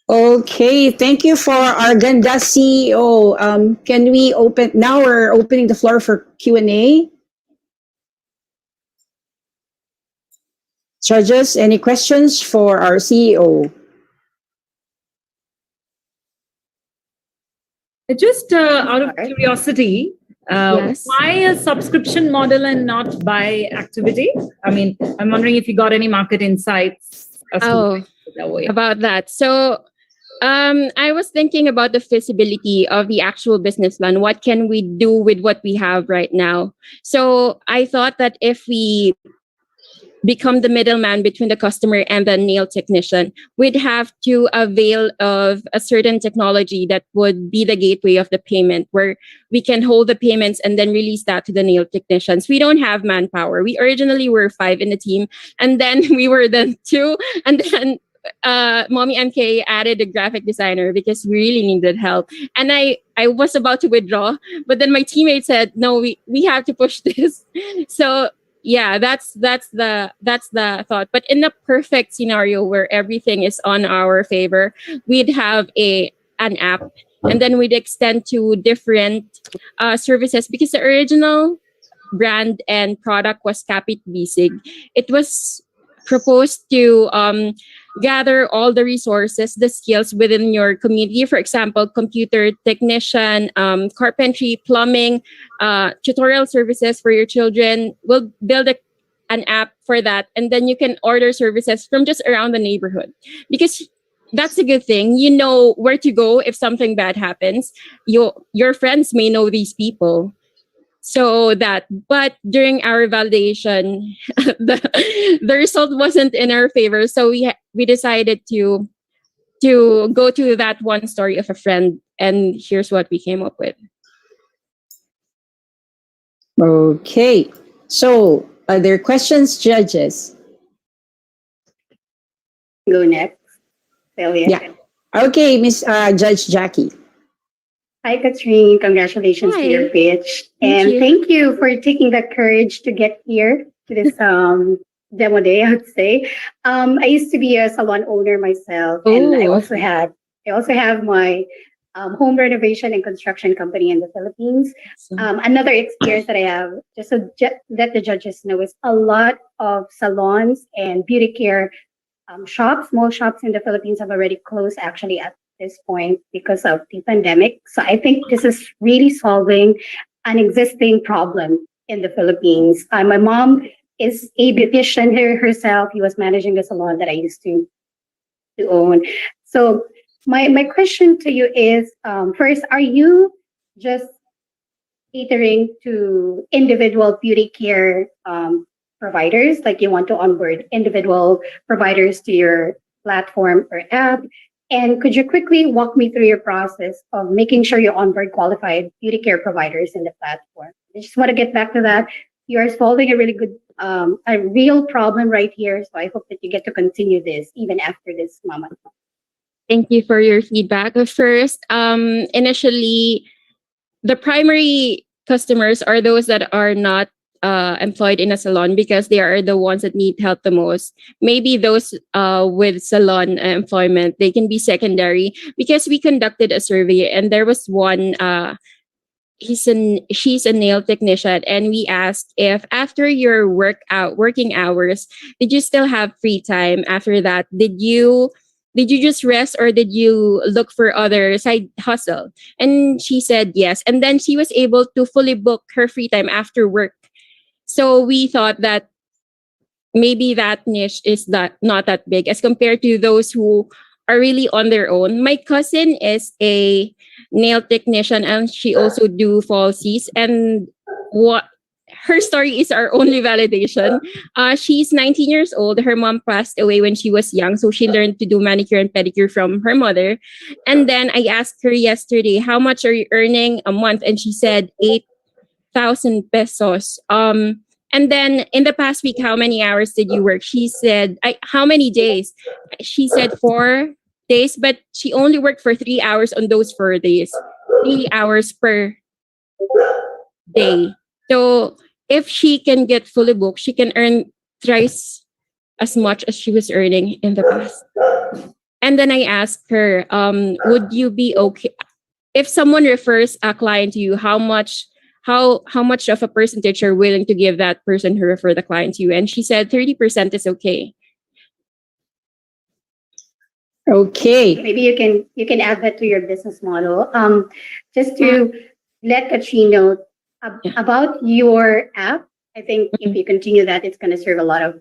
Okay, thank you for our Ganda CEO. Can we open, now we're opening the floor for Q&A. Judges, any questions for our CEO? Just out of curiosity, Yes. why a subscription model and not by activity? I mean, I'm wondering if you got any market insights as to that way. About that. So I was thinking about the feasibility of the actual business plan. What can we do with what we have right now? So I thought that if we become the middleman between the customer and the nail technician. We'd have to avail of a certain technology that would be the gateway of the payment, where we can hold the payments and then release that to the nail technicians. We don't have manpower. We originally were 5 in the team, and then we were then 2, and then Mommy MK added a graphic designer because we really needed help. And I was about to withdraw, but then my teammate said, no, we have to push this. So yeah, that's the thought. But in a perfect scenario where everything is on our favor, we'd have an app, and then we'd extend to different services, because the original brand and product was Kapit Bisig. It was proposed to gather all the resources, the skills within your community. For example, computer technician, carpentry, plumbing, tutorial services for your children. We'll build an app for that, and then you can order services from just around the neighborhood, because that's a good thing. You know where to go if something bad happens. Your friends may know these people. But during our validation, the result wasn't in our favor. So we decided to go to that one story of a friend, and here's what we came up with. Okay. So, are there questions, judges? Go next, Celia. Yeah. Okay, Miss Judge Jacqui. Hi, Katrine. Congratulations to your pitch. Thank you for taking the courage to get here to this demo day, I would say. I used to be a salon owner myself, and I also have my home renovation and construction company in the Philippines. Another experience that I have, just so that the judges know, is a lot of salons and beauty care shops, small shops in the Philippines have already closed actually at this point because of the pandemic. So I think this is really solving an existing problem in the Philippines. My mom is a beautician herself. He was managing the salon that I used to own. So my question to you is, first, are you just catering to individual beauty care providers? Like you want to onboard individual providers to your platform or app? And could you quickly walk me through your process of making sure you onboard qualified beauty care providers in the platform? I just want to get back to that. You are solving a really good, a real problem right here. So I hope that you get to continue this even after this moment. Thank you for your feedback. First, initially, the primary customers are those that are not employed in a salon, because they are the ones that need help the most. Maybe those with salon employment, they can be secondary, because we conducted a survey and there was one, she's a nail technician, and we asked if after your working hours, did you still have free time after that? Did you just rest, or did you look for other side hustle? And she said yes. And then she was able to fully book her free time after work. So we thought that maybe that niche is not that big as compared to those who are really on their own. My cousin is a nail technician, and she also do falsies. And what her story is our only validation. She's 19 years old. Her mom passed away when she was young, so she learned to do manicure and pedicure from her mother. And then I asked her yesterday, how much are you earning a month? And she said 8,000 pesos. And then in the past week, how many hours did you work? She said, how many days? She said 4 days, but she only worked for 3 hours on those 4 days. 3 hours per day. So if she can get fully booked, she can earn thrice as much as she was earning in the past. And then I asked her, would you be okay if someone refers a client to you? How much of a percentage are willing to give that person who referred the client to you? And she said 30% is okay. Okay. Maybe you can add that to your business model. Just to let Katrina know about your app. I think if you continue that, it's going to serve a lot of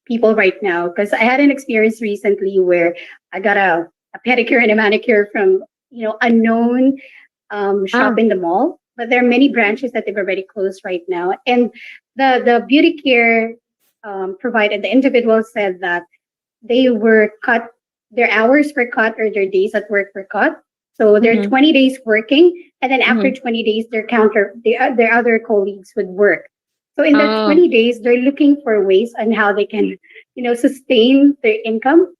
people right now. Because I had an experience recently where I got a pedicure and a manicure from a known shop in the mall. But there are many branches that they've already closed right now. And the beauty care provided, the individual said that they were cut, their hours were cut or their days at work were cut. So they're 20 days working, and then after 20 days, their other colleagues would work. So in that 20 days, they're looking for ways on how they can, sustain their income.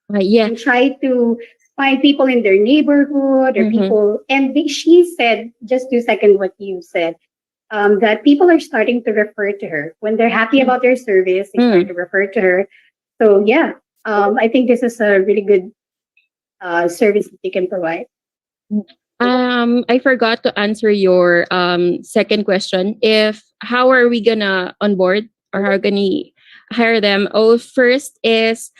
And try to find people in their neighborhood or people. And she said, just to second what you said, that people are starting to refer to her when they're happy about their service. They start to refer to her. So yeah, I think this is a really good service that they can provide. I forgot to answer your second question. How are we gonna onboard or how can we hire them? First is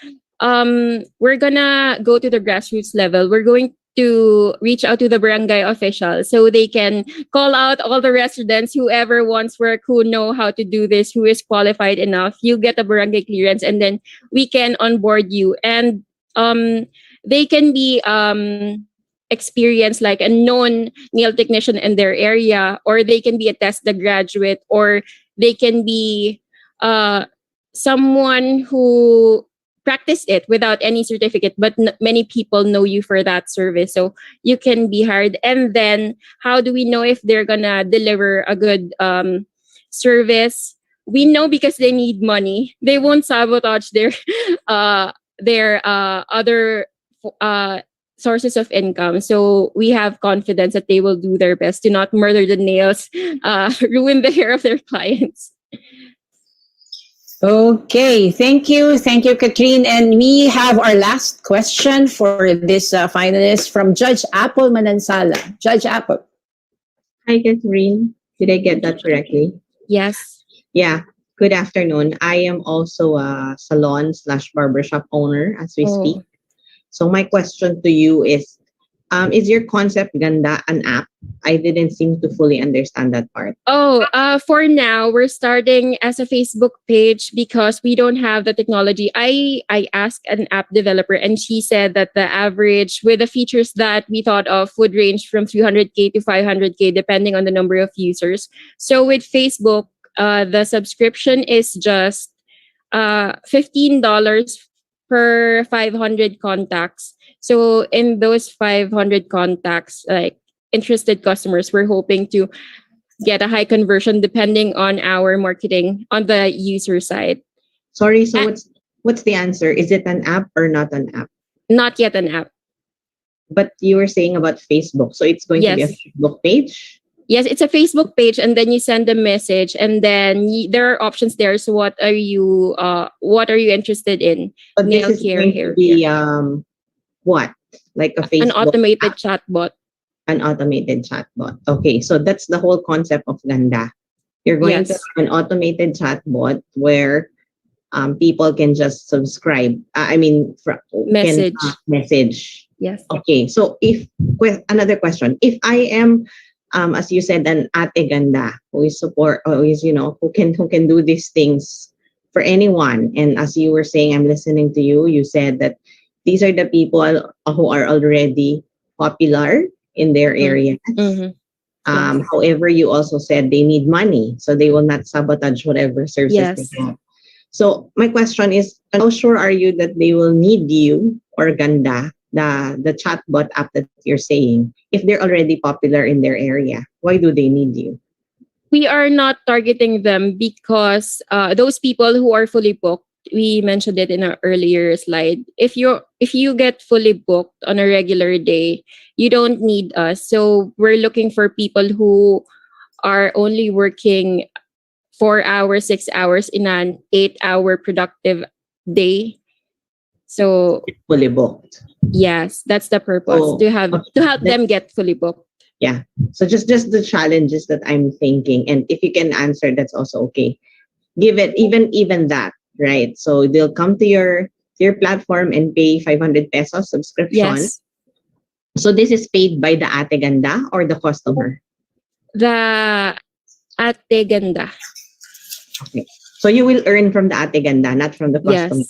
we're gonna go to the grassroots level. We're going to reach out to the barangay officials so they can call out all the residents, whoever wants work, who know how to do this, who is qualified enough. You get a barangay clearance and then we can onboard you. And they can be experienced like a known nail technician in their area, or they can be a TESDA graduate, or they can be someone who practiced it without any certificate, but many people know you for that service. So you can be hired. And then how do we know if they're gonna deliver a good service? We know because they need money. They won't sabotage their other sources of income. So we have confidence that they will do their best to not murder the nails, ruin the hair of their clients. Okay, thank you, Katrine. And we have our last question for this finalist from Judge Apple Manansala. Judge Apple. Hi, Katrine. Did I get that correctly? Yes. Yeah. Good afternoon. I am also a salon/barbershop owner as we speak. So my question to you is your concept Ganda an app? I didn't seem to fully understand that part. For now, we're starting as a Facebook page because we don't have the technology. I asked an app developer and she said that the average with the features that we thought of would range from 300K to 500K depending on the number of users. So with Facebook, the subscription is just $15 per 500 contacts. So in those 500 contacts, like interested customers, we're hoping to get a high conversion depending on our marketing on the user side. Sorry, so what's the answer? Is it an app or not an app? Not yet an app. But you were saying about Facebook, so it's going to be a Facebook page? Yes, it's a Facebook page, and then you send a message, and then there are options there. So what are you interested in? But this is going to be what? Like a Facebook an automated chatbot. An automated chatbot. Okay, so that's the whole concept of Ganda. You're going to have an automated chatbot where people can just subscribe. Message. Message. Yes. Okay, so another question. If I am as you said, an ate ganda who is who can do these things for anyone. And as you were saying, I'm listening to you. You said that these are the people who are already popular in their area. However, you also said they need money, so they will not sabotage whatever services they have. So my question is, how sure are you that they will need you or Ganda, the chatbot app that you're saying, if they're already popular in their area? Why do they need you? We are not targeting them because those people who are fully booked, we mentioned it in our earlier slide. If you get fully booked on a regular day, you don't need us. So we're looking for people who are only working 4 hours, 6 hours in an 8-hour productive day. So fully booked. Yes, that's the purpose, to help them get fully booked. Yeah. So just the challenges that I'm thinking, and if you can answer, that's also okay. Give it even that, right? So they'll come to your platform and pay 500 pesos subscription. Yes. So this is paid by the ate ganda or the customer? The ate ganda. Okay. So you will earn from the ate ganda, not from the customer.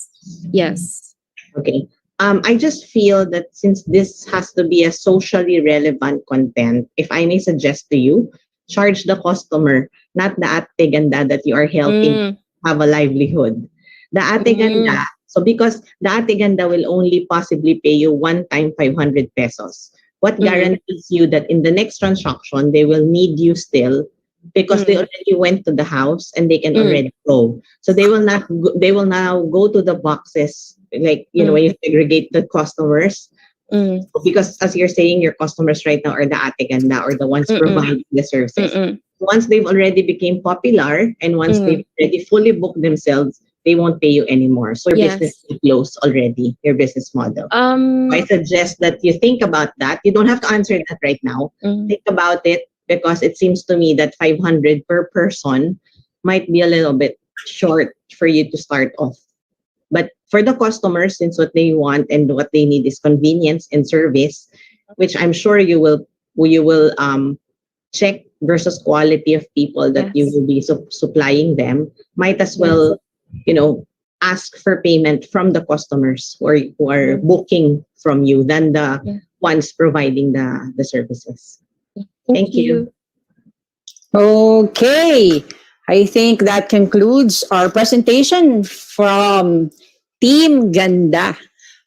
Yes. Okay. I just feel that since this has to be a socially relevant content, if I may suggest to you, charge the customer, not the ate ganda that you are helping have a livelihood. The Ate Ganda, so because the Ate Ganda will only possibly pay you one time 500 pesos, what guarantees you that in the next transaction, they will need you still because they already went to the house and they can already go. So they will not. They will now go to the boxes, like when you segregate the customers. Because as you're saying, your customers right now are the Ate Ganda or the ones providing the services. Once they've already became popular and once they've already fully booked themselves, they won't pay you anymore. So your business is closed already, your business model. I suggest that you think about that. You don't have to answer that right now. Think about it because it seems to me that 500 per person might be a little bit short for you to start off. But for the customers, since what they want and what they need is convenience and service, which I'm sure you will check versus quality of people that you will be supplying them, might as well, ask for payment from the customers who are booking from you than the ones providing the services. Thank you. Okay. I think that concludes our presentation from Team Ganda.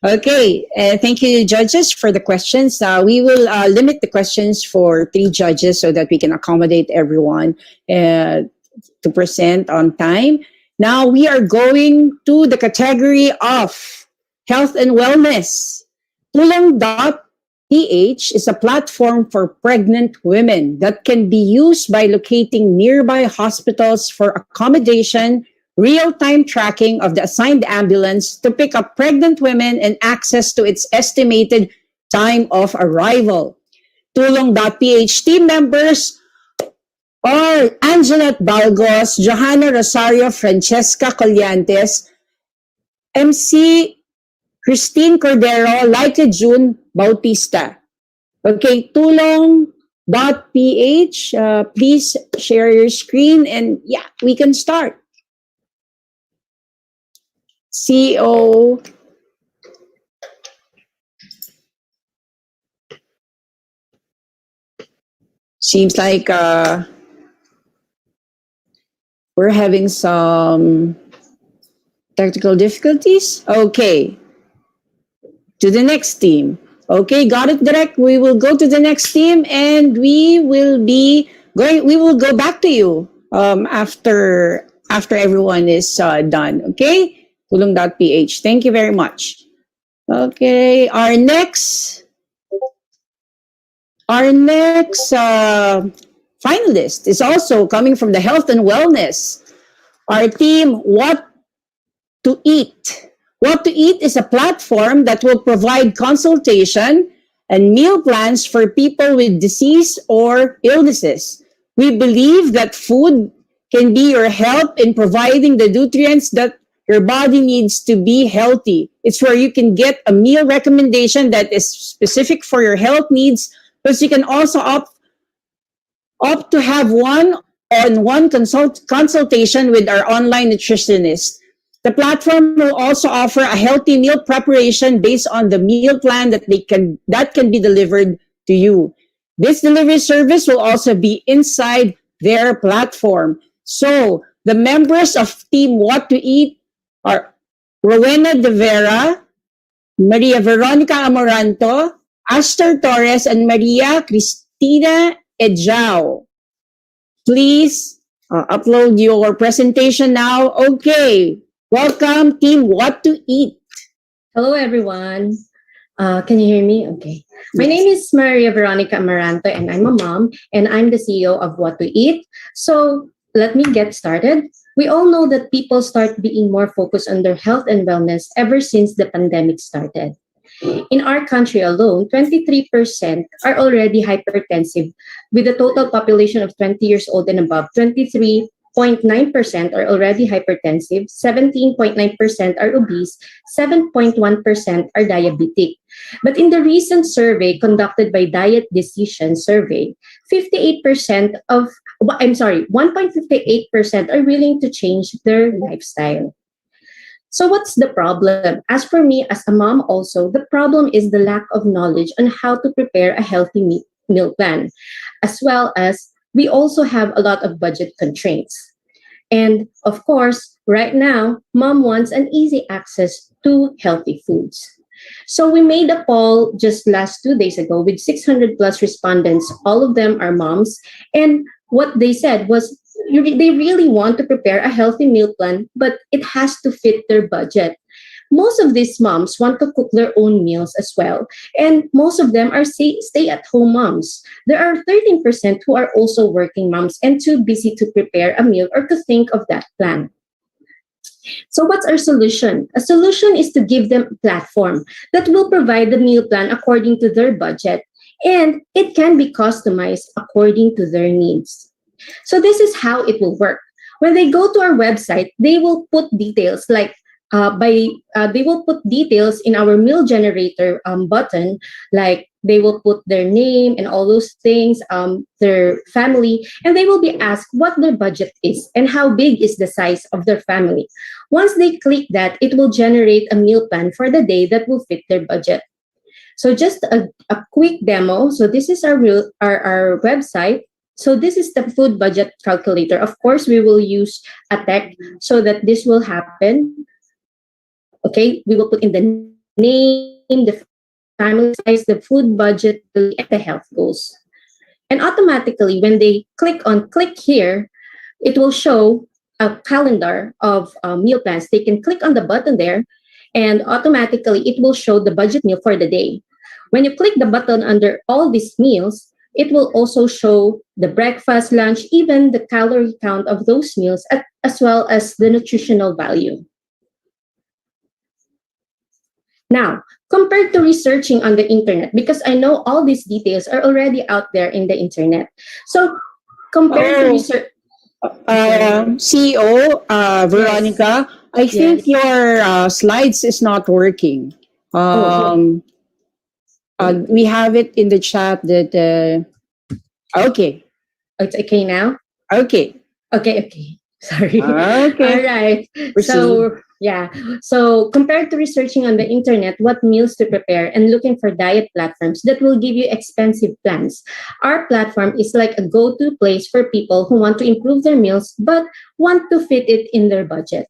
Okay, thank you, judges, for the questions. We will limit the questions for 3 judges so that we can accommodate everyone to present on time. Now we are going to the category of health and wellness. Tulong.ph is a platform for pregnant women that can be used by locating nearby hospitals for accommodation, real-time tracking of the assigned ambulance to pick up pregnant women and access to its estimated time of arrival. Tulong.ph team members are Anjanette Balgos, Johanna Rosario, Francesca Colliantes, MC Christine Cordero, Laika June Bautista. Okay, Tulong.ph, please share your screen and we can start. CEO. Seems like we're having some technical difficulties. Okay. To the next team. Okay, got it, Direct. We will go to the next team and we will go back to you after everyone is done. Okay? Tulong.ph. Thank you very much. Okay, our next finalist is also coming from the health and wellness. Our team, What to Eat. What to Eat is a platform that will provide consultation and meal plans for people with disease or illnesses. We believe that food can be your help in providing the nutrients that your body needs to be healthy. It's where you can get a meal recommendation that is specific for your health needs, but you can also opt to have one-on-one consultation with our online nutritionist. The platform will also offer a healthy meal preparation based on the meal plan that can be delivered to you. This delivery service will also be inside their platform. So the members of Team What to Eat are Rowena De Vera, Maria Veronica Amoranto, Aster Torres, and Maria Cristina Ejao. Please upload your presentation now. Okay. Welcome, Team What to Eat. Hello, everyone. Can you hear me? Okay. My name is Maria Veronica Amaranto, and I'm a mom, and I'm the CEO of What to Eat. So let me get started. We all know that people start being more focused on their health and wellness ever since the pandemic started. In our country alone, 23% are already hypertensive, with a total population of 20 years old and above. 23.9% are already hypertensive, 17.9% are obese, 7.1% are diabetic. But in the recent survey conducted by Diet Decision Survey, 1.58% are willing to change their lifestyle. So what's the problem? As for me, as a mom also, the problem is the lack of knowledge on how to prepare a healthy meal plan, as well as we also have a lot of budget constraints. And of course, right now, mom wants an easy access to healthy foods. So we made a poll just last 2 days ago with 600 plus respondents. All of them are moms. And what they said was they really want to prepare a healthy meal plan, but it has to fit their budget. Most of these moms want to cook their own meals as well. And most of them are stay-at-home moms. There are 13% who are also working moms and too busy to prepare a meal or to think of that plan. So what's our solution? A solution is to give them a platform that will provide the meal plan according to their budget, and it can be customized according to their needs. So this is how it will work. When they go to our website, they will put details like they will put details in our meal generator button, like they will put their name and all those things, their family, and they will be asked what their budget is and how big is the size of their family. Once they click that, it will generate a meal plan for the day that will fit their budget. So just a quick demo. So this is our website. So this is the food budget calculator. Of course, we will use a tech so that this will happen. Okay, we will put in the name, the family size, the food budget, and the health goals. And automatically, when they click here, it will show a calendar of meal plans. They can click on the button there, and automatically it will show the budget meal for the day. When you click the button under all these meals, it will also show the breakfast, lunch, even the calorie count of those meals, as well as the nutritional value. Now, compared to researching on the internet, because I know all these details are already out there in the internet. So, compared to research... CEO, Veronica, yes. I think your slides is not working. We have it in the chat that... okay. It's okay now? Okay. Okay. Sorry. Okay. All right. Proceed. So compared to researching on the internet what meals to prepare and looking for diet platforms that will give you expensive plans, our platform is like a go-to place for people who want to improve their meals but want to fit it in their budget.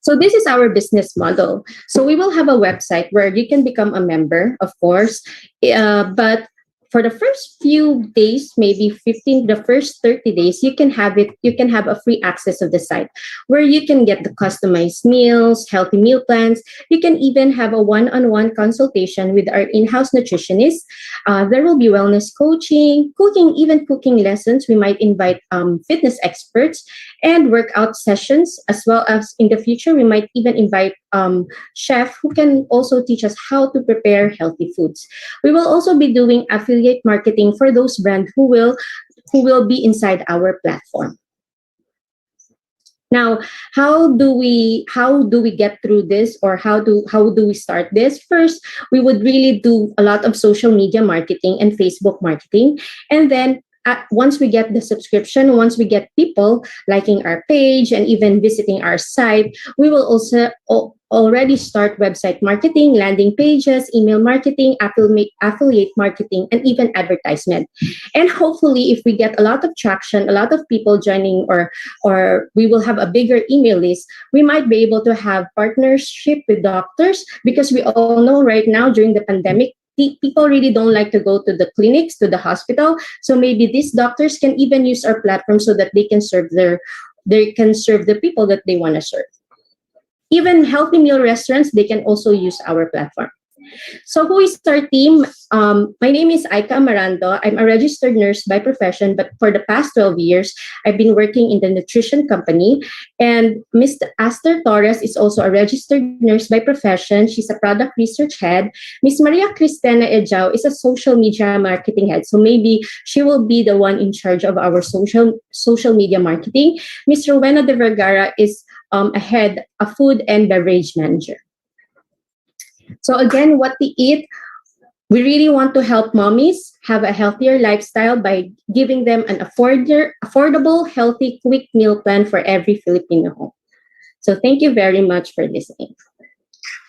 So this is our business model. So we will have a website where you can become a member, of course, but for the first few days, maybe the first 30 days, you can have a free access of the site where you can get the customized meals, healthy meal plans. You can even have a one-on-one consultation with our in-house nutritionist. There will be wellness coaching, cooking lessons. We might invite fitness experts and workout sessions, as well as in the future, we might even invite chef who can also teach us how to prepare healthy foods. We will also be doing affiliate marketing for those brands who will be inside our platform. Now, how do we get through this, or how do we start this? First, we would really do a lot of social media marketing and Facebook marketing, and then once we get the subscription, once we get people liking our page and even visiting our site, we will also already start website marketing, landing pages, email marketing, affiliate marketing, and even advertisement. And hopefully, if we get a lot of traction, a lot of people joining, or we will have a bigger email list, we might be able to have partnership with doctors, because we all know right now during the pandemic, people really don't like to go to the clinics, to the hospital. So maybe these doctors can even use our platform so that they can serve the people that they want to serve. Even healthy meal restaurants, they can also use our platform. So who is our team? My name is Aika Amarando. I'm a registered nurse by profession, but for the past 12 years, I've been working in the nutrition company. And Ms. Aster Torres is also a registered nurse by profession. She's a product research head. Ms. Maria Cristina Ejao is a social media marketing head. So maybe she will be the one in charge of our social media marketing. Ms. Rowena de Vergara is a food and beverage manager. So again, what we eat, we really want to help mommies have a healthier lifestyle by giving them an affordable, healthy, quick meal plan for every Filipino home. So thank you very much for listening.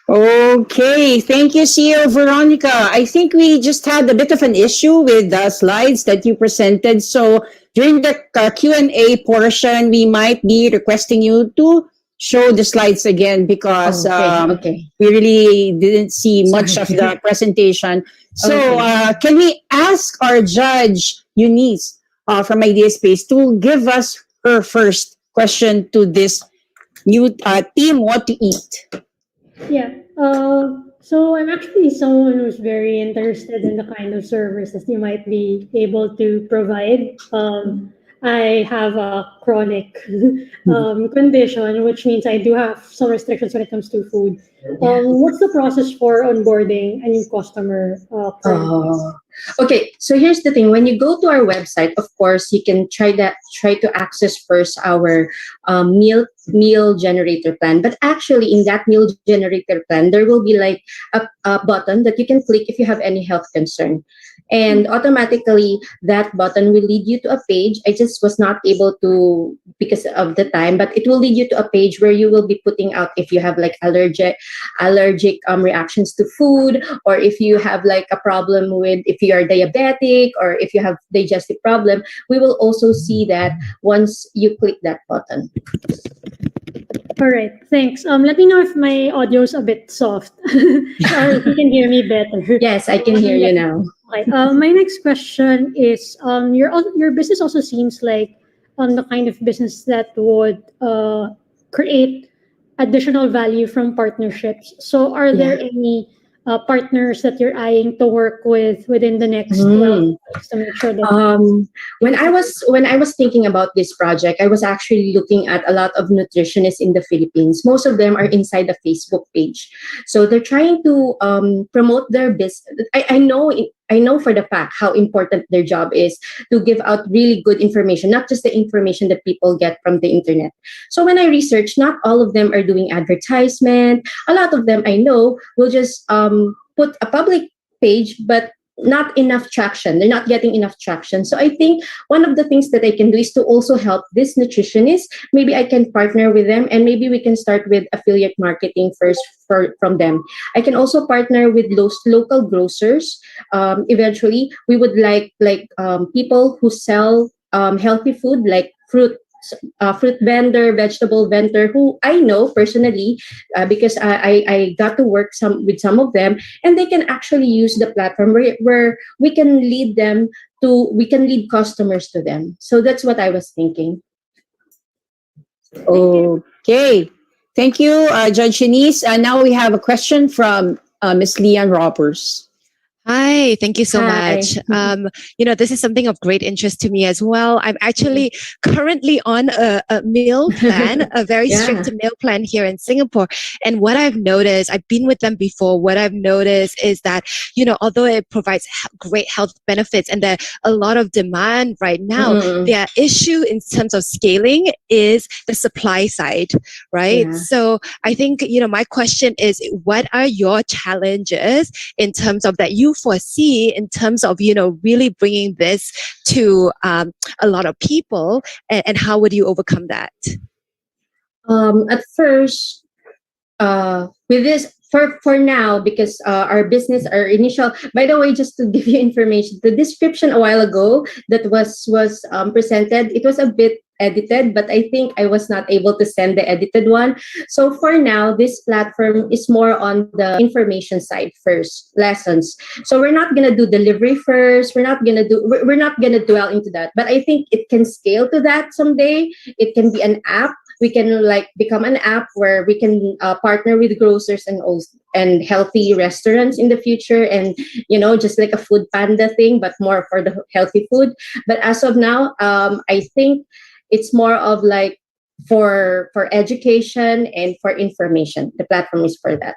Okay, thank you, CEO Veronica. I think we just had a bit of an issue with the slides that you presented. So during the Q&A portion, we might be requesting you to show the slides again because we really didn't see much of the presentation. So can we ask our judge, Eunice, from IdeaSpace, to give us her first question to this new team, What to Eat? Yeah. So I'm actually someone who's very interested in the kind of services you might be able to provide. I have a chronic condition, which means I do have some restrictions when it comes to food. What's the process for onboarding a new customer? Okay, so here's the thing. When you go to our website, of course, you can try to access first our meal generator plan. But actually, in that meal generator plan, there will be like a button that you can click if you have any health concern. And automatically, that button will lead you to a page. I just was not able to because of the time, but it will lead you to a page where you will be putting out if you have like allergic reactions to food, or if you have like a problem with, if you are diabetic, or if you have digestive problem. We will also see that once you click that button. All right, thanks. Let me know if my audio is a bit soft or if you can hear me better. Yes, I can hear you now. Okay. My next question is, your business also seems like the kind of business that would create additional value from partnerships. So, are there any partners that you're eyeing to work with within the next 12 months to make sure that when I was thinking about this project, I was actually looking at a lot of nutritionists in the Philippines. Most of them are inside the Facebook page, so they're trying to promote their business. I know for the fact how important their job is to give out really good information, not just the information that people get from the internet. So when I researched, not all of them are doing advertisement. A lot of them I know will just put a public page, but not enough traction. They're not getting enough traction. So I think one of the things that I can do is to also help this nutritionist. Maybe I can partner with them, and maybe we can start with affiliate marketing first from them. I can also partner with those local grocers. Eventually, we would like people who sell healthy food like fruit vendor, vegetable vendor, who I know personally because I got to work with some of them, and they can actually use the platform where we can lead customers to them. So that's what I was thinking. Okay. Thank you, Judge Eunice. Now we have a question from Miss Leane Roberts. Hi, thank you so much. This is something of great interest to me as well. I'm actually currently on a meal plan, a very strict meal plan here in Singapore. And what I've noticed, I've been with them before, what I've noticed is that, although it provides great health benefits and there's a lot of demand right now, their issue in terms of scaling is the supply side, right? Yeah. So I think, my question is, what are your challenges in terms of that you foresee in terms of really bringing this to a lot of people, and how would you overcome that? At first, with this for now, because our business, our initial, by the way, just to give you information, the description a while ago that was presented, it was a bit edited, but I think I was not able to send the edited one. So for now, this platform is more on the information side first, lessons. So we're not gonna do delivery first. We're not gonna dwell into that. But I think it can scale to that someday. It can be an app. We can become an app where we can partner with grocers and healthy restaurants in the future, and just like a food panda thing, but more for the healthy food. But as of now, I think it's more of for education and for information. The platform is for that.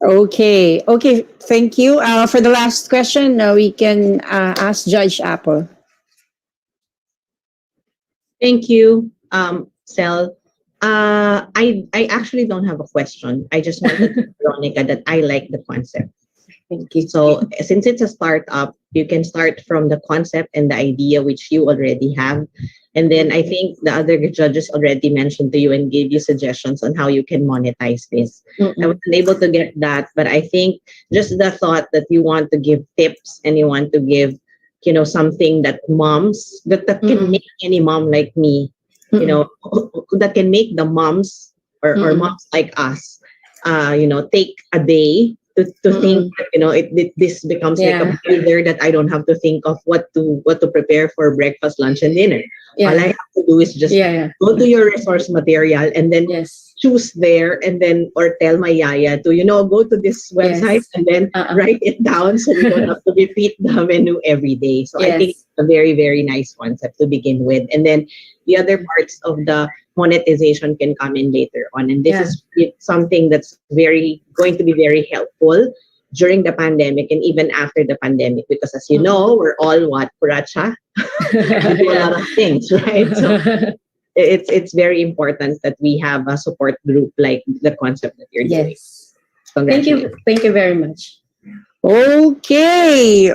Okay. Thank you. For the last question, we can ask Judge Apple. Thank you, Sel. I actually don't have a question. I just wanted to tell Veronica that I like the concept. Thank you. So since it's a startup, you can start from the concept and the idea which you already have, And then I think the other judges already mentioned to you and gave you suggestions on how you can monetize this. I wasn't able to get that, but I think just the thought that you want to give tips and you want to give, something that moms that can make any mom like me, that can make the moms or moms like us, take a day to think that, this becomes like a builder that I don't have to think of what to prepare for breakfast, lunch, and dinner. All I have to do is just go to your resource material and then choose there, and then or tell my yaya to go to this website and then write it down so we don't have to repeat the menu every day. So I think it's a very, very nice concept to begin with, and then the other parts of the monetization can come in later on, and this is something that's going to be very helpful during the pandemic and even after the pandemic, because as you know, we're all puracha. We do a lot of things, right? So it's very important that we have a support group like the concept that you're doing. Thank you very much. Okay.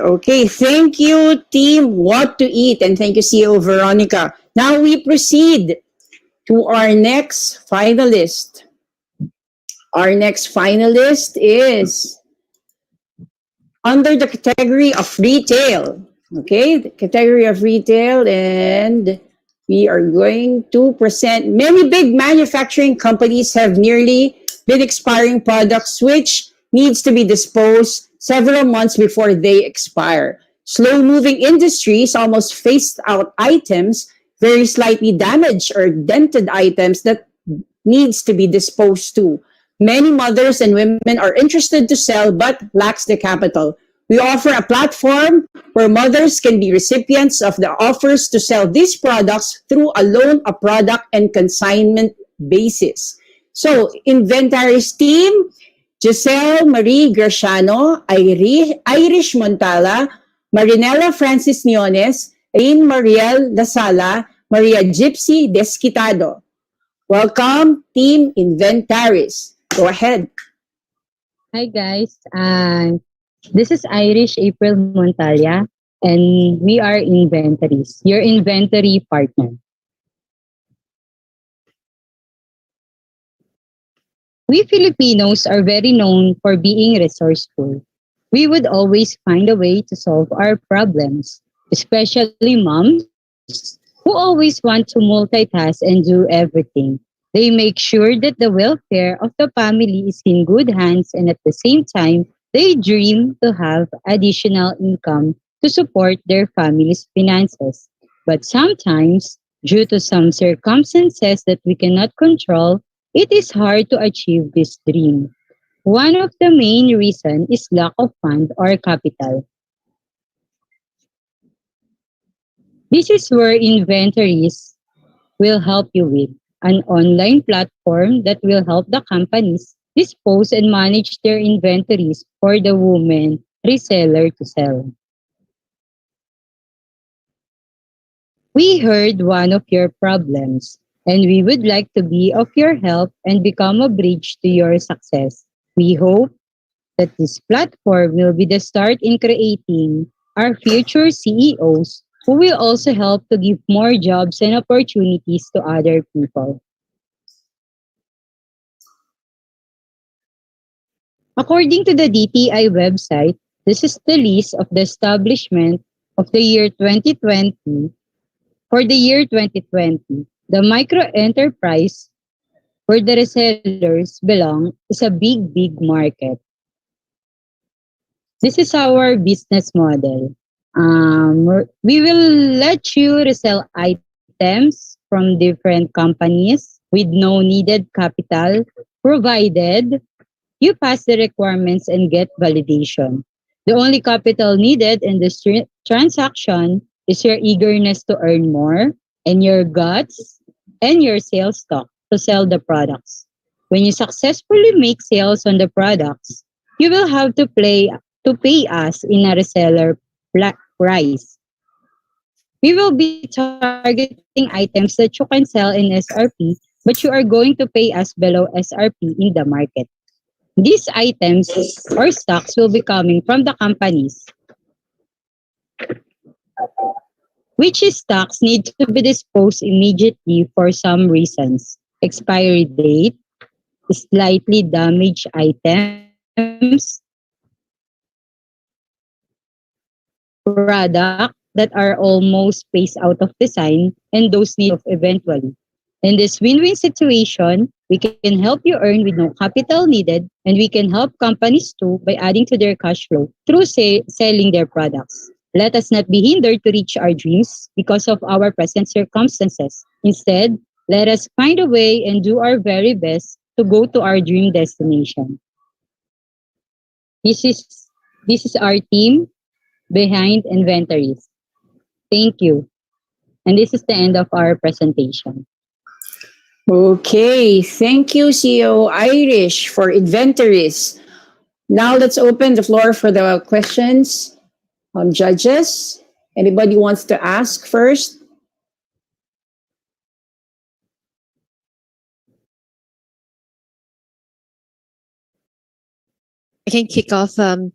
Thank you, team What to Eat, and thank you, CEO Veronica. Now we proceed to our next finalist. Our next finalist is under the category of retail. Okay, the category of retail, and we are going to present many big manufacturing companies have nearly been expiring products which needs to be disposed several months before they expire. Slow-moving industries almost phased out items, very slightly damaged or dented items that needs to be disposed to. Many mothers and women are interested to sell but lacks the capital. We offer a platform where mothers can be recipients of the offers to sell these products through a loan, a product, and consignment basis. So, Inventaris team, Giselle Marie Graciano, Irish Montala, Marinella Francis Niones, Ain Mariel Lasala, Maria Gypsy Desquitado. Welcome, Team Inventaris. Go ahead. Hi, guys. This is Irish April Montalia, and we are Inventaris, your inventory partner. We Filipinos are very known for being resourceful. We would always find a way to solve our problems, especially moms who always want to multitask and do everything. They make sure that the welfare of the family is in good hands, and at the same time, they dream to have additional income to support their family's finances. But sometimes, due to some circumstances that we cannot control, it is hard to achieve this dream. One of the main reasons is lack of fund or capital. This is where Inventaris will help you with an online platform that will help the companies dispose and manage their inventories for the woman reseller to sell. We heard one of your problems, and we would like to be of your help and become a bridge to your success. We hope that this platform will be the start in creating our future CEOs who will also help to give more jobs and opportunities to other people. According to the DTI website, this is the list of the establishment of the year 2020. For the year 2020, the micro enterprise where the resellers belong is a big, big market. This is our business model. We will let you resell items from different companies with no needed capital, provided you pass the requirements and get validation. The only capital needed in this transaction is your eagerness to earn more and your guts and your sales stock to sell the products. When you successfully make sales on the products, you will have to pay us in a reseller price. We will be targeting items that you can sell in SRP, but you are going to pay us below SRP in the market. These items or stocks will be coming from the companies. which stocks need to be disposed immediately for some reasons. Expiry date, slightly damaged items, product that are almost phased out of design, and those need of eventually. In this win-win situation, we can help you earn with no capital needed, and we can help companies too by adding to their cash flow through selling their products. Let us not be hindered to reach our dreams because of our present circumstances. Instead, let us find a way and do our very best to go to our dream destination. This is our team behind Inventaris. Thank you. And this is the end of our presentation. Okay, thank you, CEO Irish, for Inventaris. Now let's open the floor for the questions. Judges, anybody wants to ask first? I can kick off. Can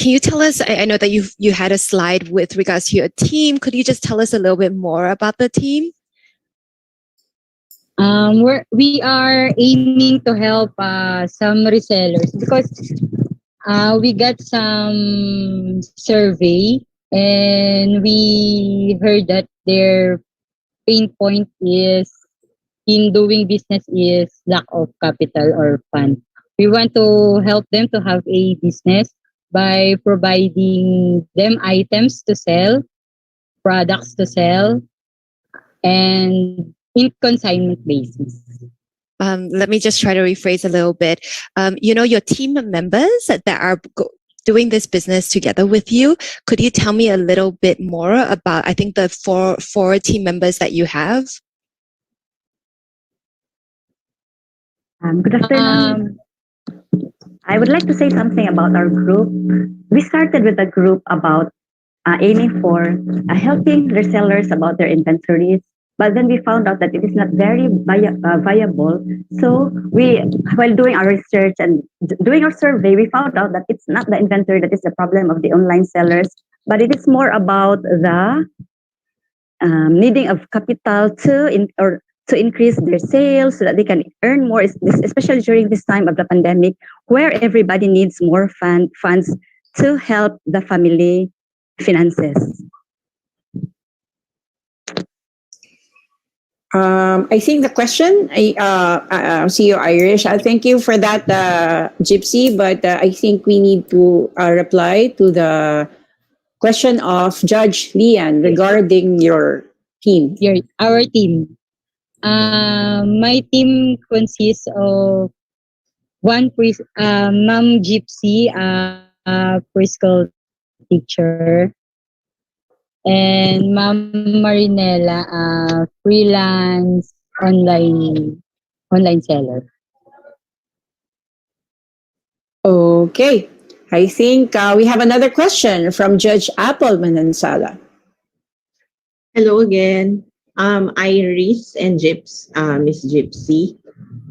you tell us? I know that you had a slide with regards to your team. Could you just tell us a little bit more about the team? We are aiming to help some resellers because we got some survey and we heard that their pain point is in doing business is lack of capital or fund. We want to help them to have a business by providing them items to sell, products to sell, and in consignment basis. Let me just try to rephrase a little bit. Your team members that are doing this business together with you, could you tell me a little bit more about, I think, the four team members that you have? Good afternoon. I would like to say something about our group. We started with a group about aiming for helping resellers about their inventories, but then we found out that it is not very viable. So while doing our research and doing our survey, we found out that it's not the inventory that is the problem of the online sellers, but it is more about the needing of capital to increase their sales so that they can earn more, especially during this time of the pandemic, where everybody needs more funds to help the family finances. I think the question, CEO Irish, thank you for that, Gypsy, but I think we need to reply to the question of Judge Leane regarding your team. Our team. My team consists of one Ma'am Gypsy, preschool teacher, and Ma'am Marinella, freelance online seller. Okay. I think we have another question from Judge Apple Manansala. Hello again. Iris and Miss Gypsy.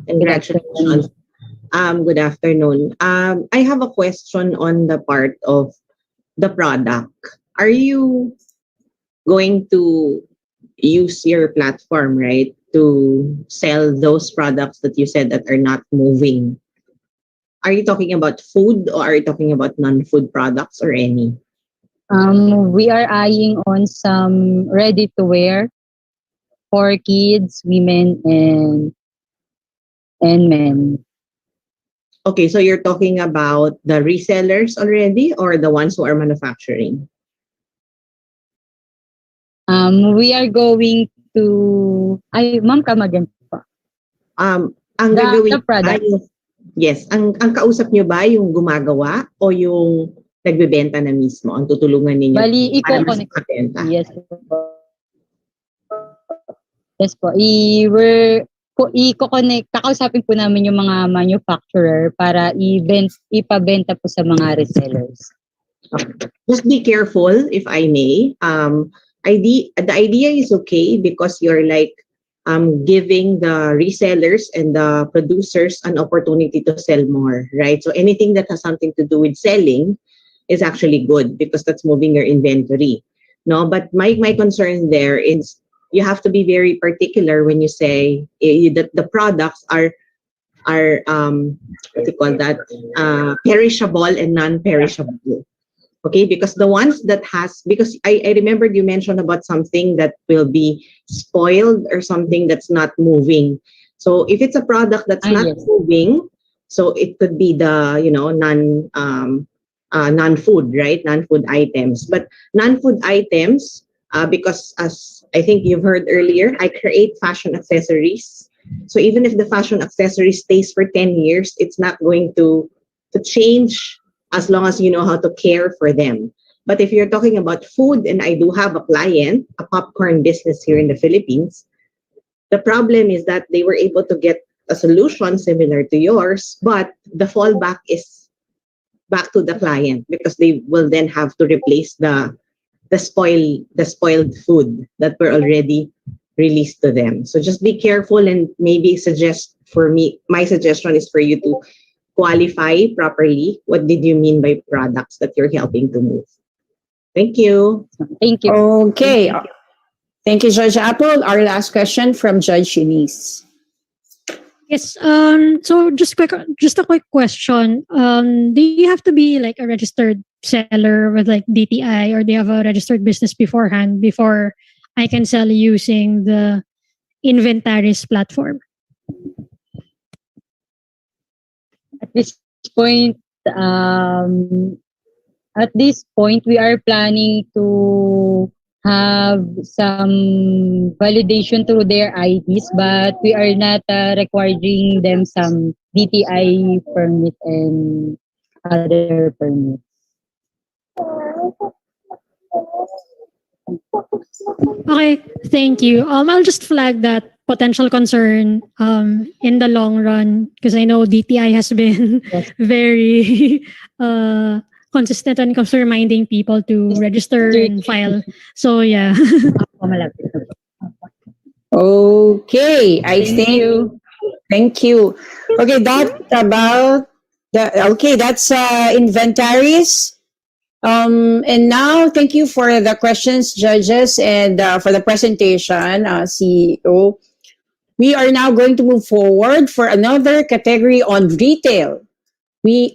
Congratulations. Good afternoon. I have a question on the part of the product. Are you going to use your platform, right, to sell those products that you said that are not moving? Are you talking about food or are you talking about non-food products or any? We are eyeing on some ready-to-wear for kids, women, and men. Okay, so you're talking about the resellers already or the ones who are manufacturing? We are going to... Ma'am, come again po. Ang gagawin yes, ang kausap nyo ba yung gumagawa o yung nagbebenta na mismo? Ang tutulungan ninyo? Bali, i-connect. Yes po. Yes po. I-connect. Kakausapin po namin yung mga manufacturer para ipabenta po sa mga resellers. Okay. Just be careful, if I may. The idea is okay because you're like giving the resellers and the producers an opportunity to sell more, right? So anything that has something to do with selling is actually good because that's moving your inventory. No, but my concern there is you have to be very particular when you say that the products are what do you call that, perishable and non-perishable. Okay, because the ones that because I remembered you mentioned about something that will be spoiled or something that's not moving. So if it's a product that's not moving, so it could be the non-food, right? Non-food items. But non-food items, because as I think you've heard earlier, I create fashion accessories. So even if the fashion accessory stays for 10 years, it's not going to change as long as you know how to care for them. But if you're talking about food, and I do have a client, a popcorn business here in the Philippines, the problem is that they were able to get a solution similar to yours, but the fallback is back to the client because they will then have to replace the spoiled food that were already released to them. So just be careful, and maybe my suggestion is for you to qualify properly. What did you mean by products that you're helping to move? Thank you. Thank you. Okay. Thank you, Judge Apple. Our last question from Judge Eunice. Yes. So just a quick question. Do you have to be like a registered seller with like DTI, or do you have a registered business beforehand before I can sell using the Inventaris platform? At this point, we are planning to have some validation through their IDs, but we are not requiring them some DTI permit and other permits. Okay, thank you. I'll just flag that potential concern in the long run, because I know DTI has been very consistent when it comes to reminding people to register and file. So yeah. Okay, thank you. Okay, that's Inventaris. And now, thank you for the questions, judges, and for the presentation, CEO. We are now going to move forward for another category on retail.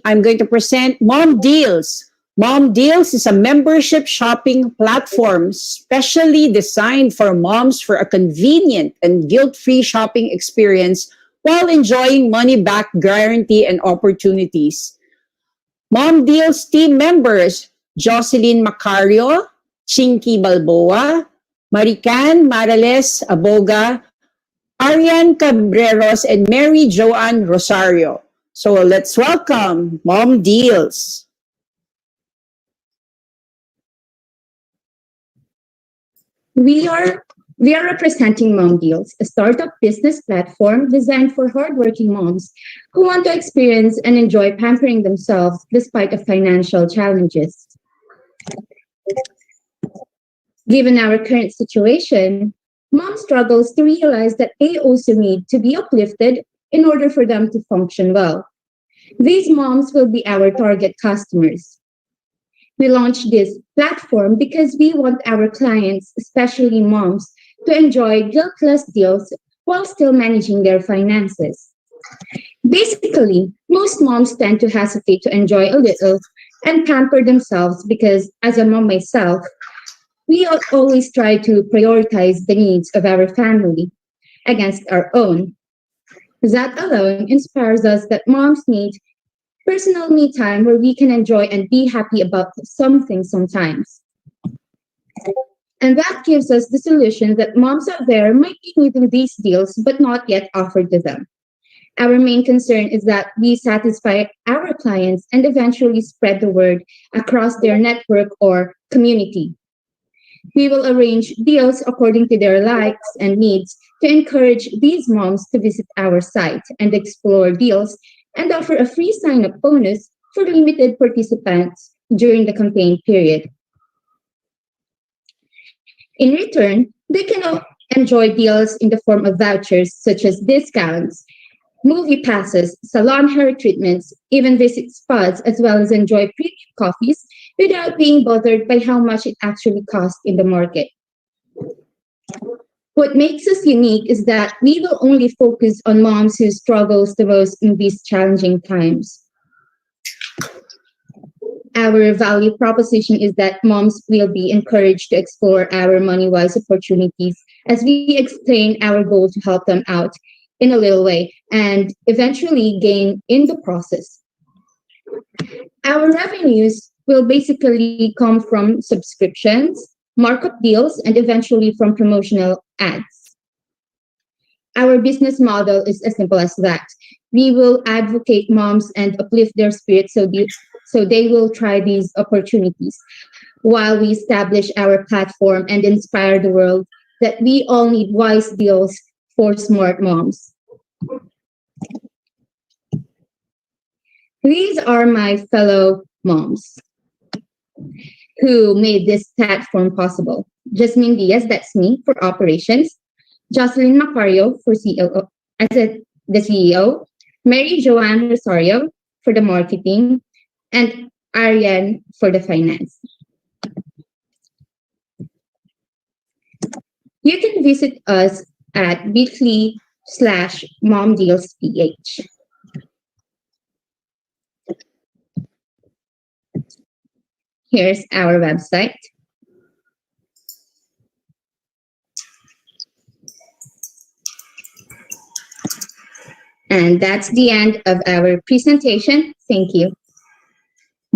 I'm going to present Mom Deals. Mom Deals is a membership shopping platform specially designed for moms for a convenient and guilt-free shopping experience while enjoying money-back guarantee and opportunities. Mom Deals team members Jocelyn Macario, Chinky Balboa, Marican Marales Aboga, Arian Cabreros, and Mary Joanne Rosario. So let's welcome Mom Deals. We are representing Mom Deals, a startup business platform designed for hardworking moms who want to experience and enjoy pampering themselves despite of financial challenges. Given our current situation, mom struggles to realize that they also need to be uplifted in order for them to function well. These moms will be our target customers. We launched this platform because we want our clients, especially moms, to enjoy guiltless deals while still managing their finances. Basically, most moms tend to hesitate to enjoy a little and pamper themselves because, as a mom myself, we always try to prioritize the needs of our family against our own. That alone inspires us that moms need personal me time where we can enjoy and be happy about something sometimes. And that gives us the solution that moms out there might be needing these deals but not yet offered to them. Our main concern is that we satisfy our clients and eventually spread the word across their network or community. We will arrange deals according to their likes and needs to encourage these moms to visit our site and explore deals and offer a free sign-up bonus for limited participants during the campaign period. In return, they can enjoy deals in the form of vouchers such as discounts, movie passes, salon hair treatments, even visit spas, as well as enjoy premium coffees without being bothered by how much it actually costs in the market. What makes us unique is that we will only focus on moms who struggles the most in these challenging times. Our value proposition is that moms will be encouraged to explore our money-wise opportunities as we explain our goal to help them out in a little way and eventually gain in the process. Our revenues will basically come from subscriptions, markup deals, and eventually from promotional ads. Our business model is as simple as that. We will advocate moms and uplift their spirits so they will try these opportunities while we establish our platform and inspire the world that we all need wise deals for smart moms. These are my fellow moms who made this platform possible. Jasmine Diaz, that's me, for operations. Jocelyn Macario for CEO, the CEO. Mary Joanne Rosario for the marketing. And Ariane for the finance. You can visit us at bit.ly/momdealsph. Here's our website. And that's the end of our presentation. Thank you.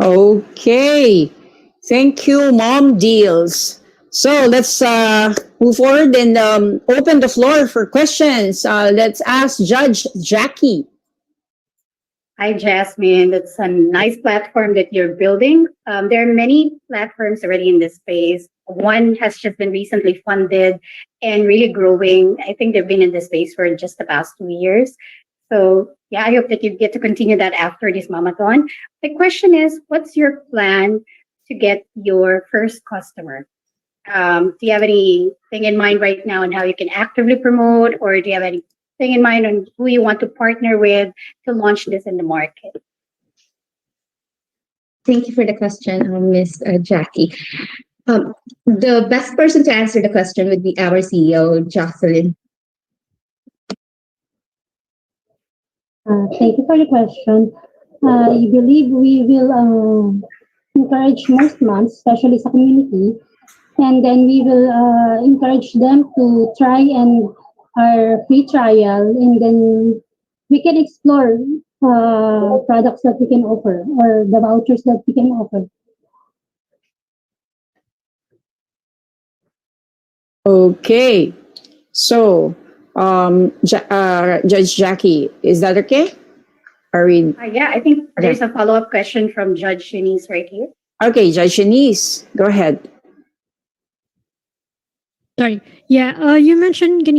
Okay. Thank you, Mom Deals. So let's move forward and open the floor for questions. Let's ask Judge Jacqui. Hi, Jasmine. That's a nice platform that you're building. There are many platforms already in this space. One has just been recently funded and really growing. I think they've been in this space for just the past 2 years. So yeah, I hope that you get to continue that after this Momathon. The question is, what's your plan to get your first customer? Do you have anything in mind right now on how you can actively promote, or do you have anything in mind on who you want to partner with to launch this in the market? Thank you for the question, Ms. Jacqui. The best person to answer the question would be our CEO, Jocelyn. Thank you for the question. I believe we will encourage most moms, especially sa community, and then we will encourage them to try and our free trial, and then we can explore products that we can offer or the vouchers that we can offer. Okay. So, Judge Jacqui, is that okay? Are we? Yeah, I think there's a follow-up question from Judge Eunice right here. Okay, Judge Eunice, go ahead. Sorry. Yeah, you mentioned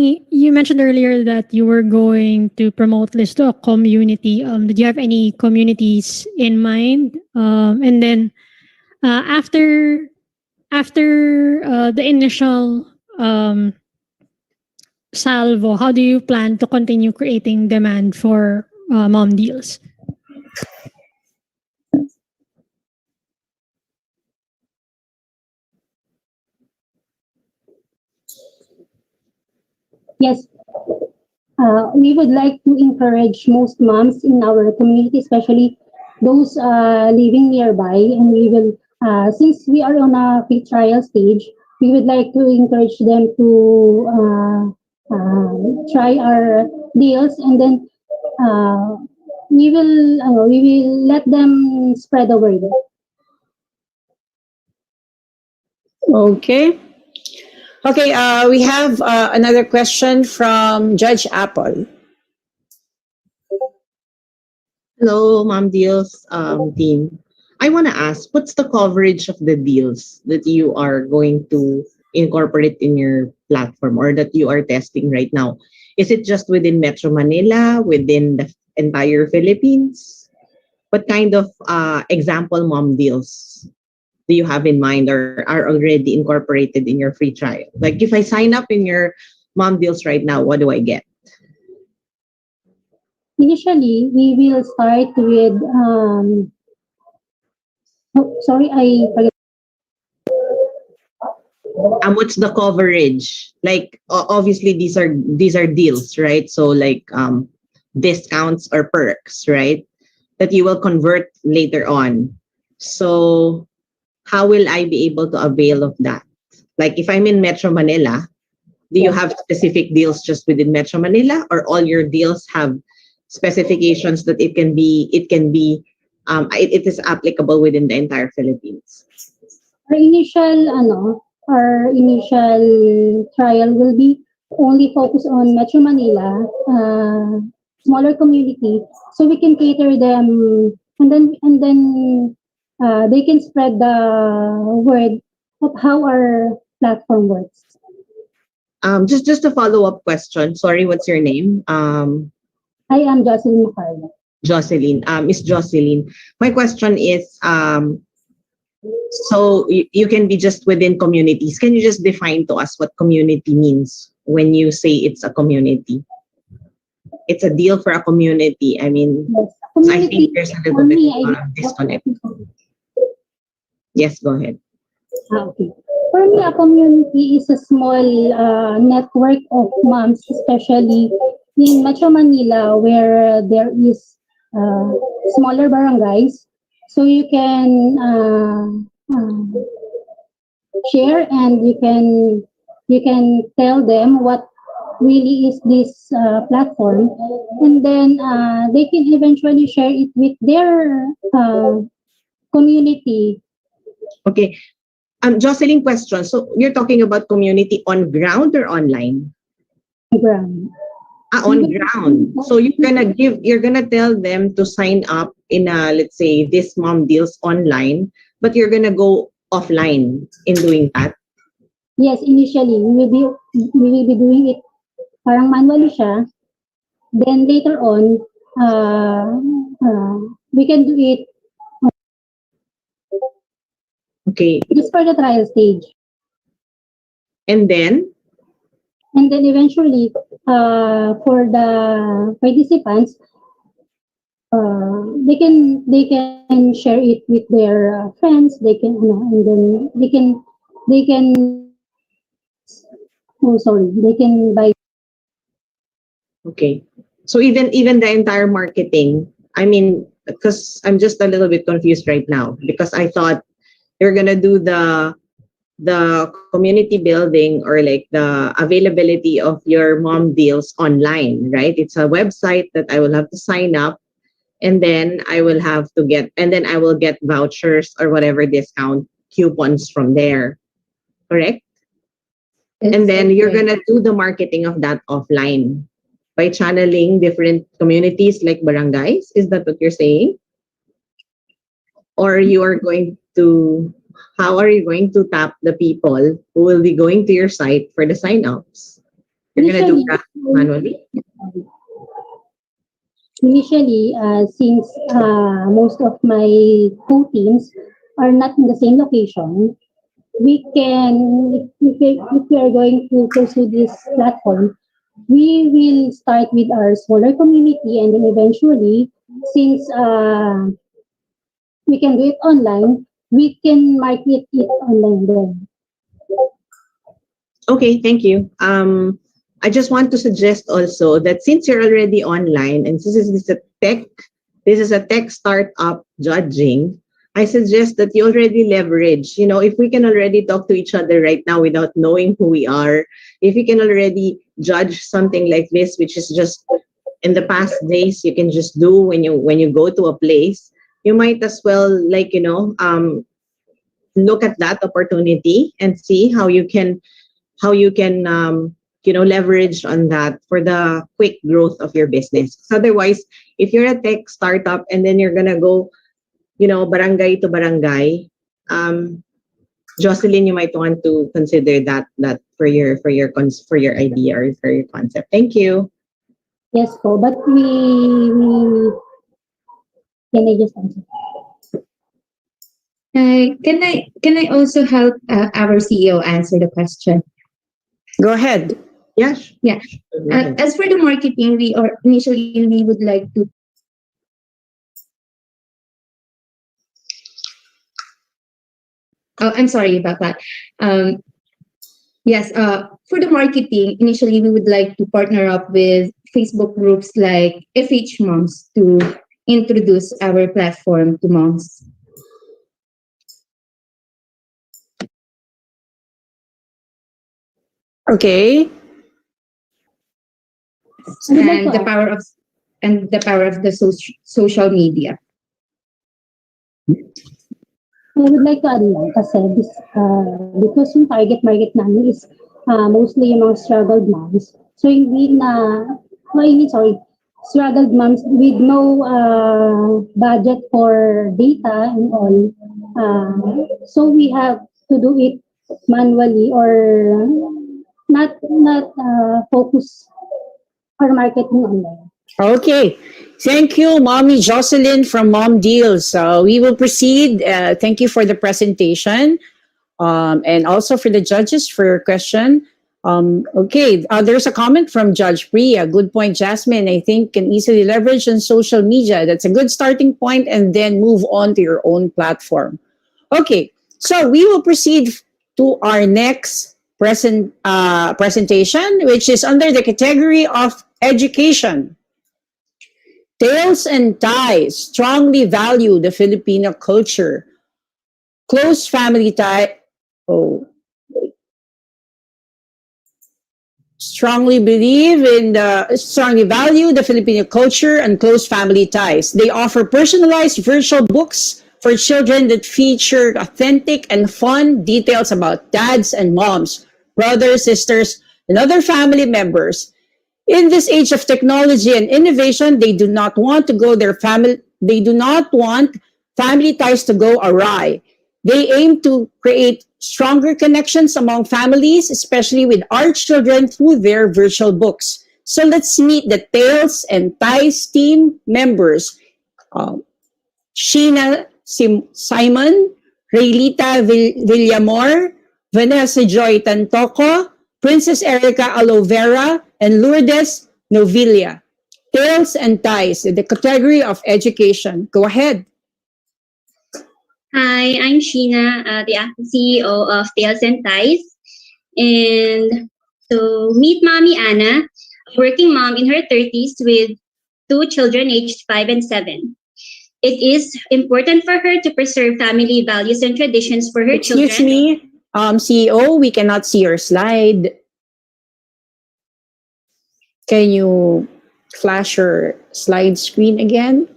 earlier that you were going to promote this to a community. Did you have any communities in mind? And then after the initial salvo, how do you plan to continue creating demand for mom deals? Yes, we would like to encourage most moms in our community, especially those living nearby. And we will, since we are on a free trial stage, we would like to encourage them to try our deals, and then we will let them spread the word. Okay. Okay, we have another question from Judge Apple. Hello, Mom Deals team. I want to ask, what's the coverage of the deals that you are going to incorporate in your platform or that you are testing right now? Is it just within Metro Manila, within the entire Philippines? What kind of example mom deals do you have in mind or are already incorporated in your free trial? Like if I sign up in your mom deals right now, what do I get? Initially, we will start with Oh, sorry, I forget. What's the coverage? Like obviously these are deals, right? So like discounts or perks, right? That you will convert later on. So how will I be able to avail of that? Like if I'm in Metro Manila, do you have specific deals just within Metro Manila, or all your deals have specifications that it is applicable within the entire Philippines? Our initial trial will be only focused on Metro Manila, smaller community, so we can cater them, and then they can spread the word of how our platform works. Just a follow-up question. Sorry, what's your name? I am Jocelyn Macarlo. Jocelyn. Miss Jocelyn. My question is, so you can be just within communities. Can you just define to us what community means when you say it's a community? It's a deal for a community. I mean, yes, I think there's a little bit of disconnect. Yes, go ahead. Okay. For me, a community is a small network of moms, especially in Metro Manila, where there is smaller barangays. So you can share, and you can tell them what really is this platform, and then they can eventually share it with their community. Okay. Jocelyn, question. So you're talking about community on ground or online? Ground. On ground. So you're gonna tell them to sign up in let's say this mom deals online, but you're gonna go offline in doing that. Yes, initially we will be doing it parang manually siya. Then later on, we can do it. Okay. Just for the trial stage. And then eventually, for the participants, they can share it with their friends. They can, and then they can they can buy. Okay. So even the entire marketing, I mean, because I'm just a little bit confused right now, because I thought you're gonna do the community building or like the availability of your mom deals online, right? It's a website that I will have to sign up, and then I will get vouchers or whatever discount coupons from there. Correct? And then you're gonna do the marketing of that offline by channeling different communities like barangays. Is that what you're saying? Or you are going to, how are you going to tap the people who will be going to your site for the sign-ups? You're going to do that manually? Initially, since most of my co-teams are not in the same location, we can, if we are going to pursue this platform, we will start with our smaller community, and then eventually, since we can do it online, we can market it online then. Okay, thank you. I just want to suggest also that since you're already online and this is a tech startup judging, I suggest that you already leverage, if we can already talk to each other right now without knowing who we are, if we can already judge something like this, which is just in the past days, you can just do when you go to a place, you might as well look at that opportunity and see how you can leverage on that for the quick growth of your business. Otherwise, if you're a tech startup and then you're gonna go, barangay to barangay, Jocelyn, you might want to consider that for your idea or for your concept. Thank you. Yes, po, but we can I just answer? Can I also help our CEO answer the question? Go ahead. Yes. Yeah. As for the marketing, we would like to. Oh, I'm sorry about that. Yes, for the marketing, initially we would like to partner up with Facebook groups like Fhmoms to introduce our platform to moms. Okay. And the power of the social media. I would like to add lang kasi because yung target market namin is mostly yung mga struggled moms. So struggled moms with no budget for data and all. So we have to do it manually or not focus our marketing online. Okay. Thank you, Mommy Jocelyn from Mom Deals. We will proceed. Thank you for the presentation and also for the judges for your question. Okay, there's a comment from Judge Priyah. Good point, Jasmine. I think can easily leverage on social media. That's a good starting point, and then move on to your own platform. Okay, so we will proceed to our next presentation, which is under the category of education. Tales&Ties strongly value the Filipino culture. Close family tie. Strongly value the Filipino culture and close family ties. They offer personalized virtual books for children that feature authentic and fun details about dads and moms, brothers, sisters, and other family members. In this age of technology and innovation, they do not want family ties to go awry. They aim to create stronger connections among families, especially with our children through their virtual books. So let's meet the Tales&Ties team members. Sheena Simon, Raylita Villamor, Vanessa Joy Tantoco, Princess Erica Alovera, and Lourdes Novilla. Tales&Ties, in the category of education. Go ahead. Hi, I'm Sheena, the acting CEO of Tales&Ties. And so meet Mommy Anna, a working mom in her 30s with 2 children aged 5 and 7. It is important for her to preserve family values and traditions for her children. Excuse me, CEO, we cannot see your slide. Can you flash your slide screen again?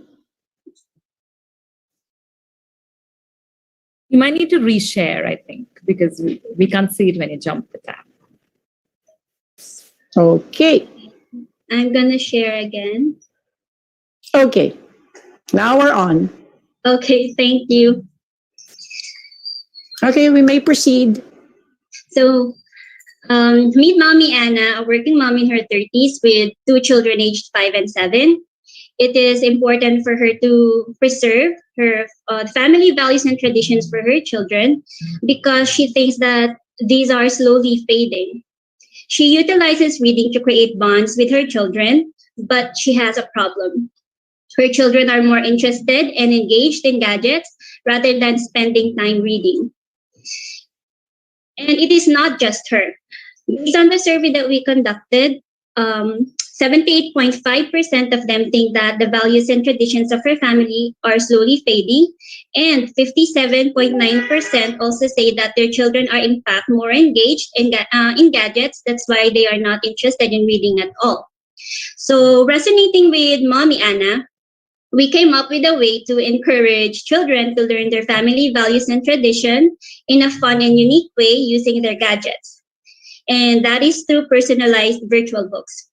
You might need to reshare, I think, because we can't see it when you jump the tab. Okay. I'm going to share again. Okay. Now we're on. Okay, thank you. Okay, we may proceed. So, meet Mommy Anna, a working mom in her 30s with 2 children aged 5 and 7. It is important for her to preserve her family values and traditions for her children because she thinks that these are slowly fading. She utilizes reading to create bonds with her children, but she has a problem. Her children are more interested and engaged in gadgets rather than spending time reading. And it is not just her. Based on the survey that we conducted, 78.5% of them think that the values and traditions of her family are slowly fading, and 57.9% also say that their children are in fact more engaged in gadgets. That's why they are not interested in reading at all. So, resonating with Mommy Anna, we came up with a way to encourage children to learn their family values and tradition in a fun and unique way using their gadgets. And that is through personalized virtual books.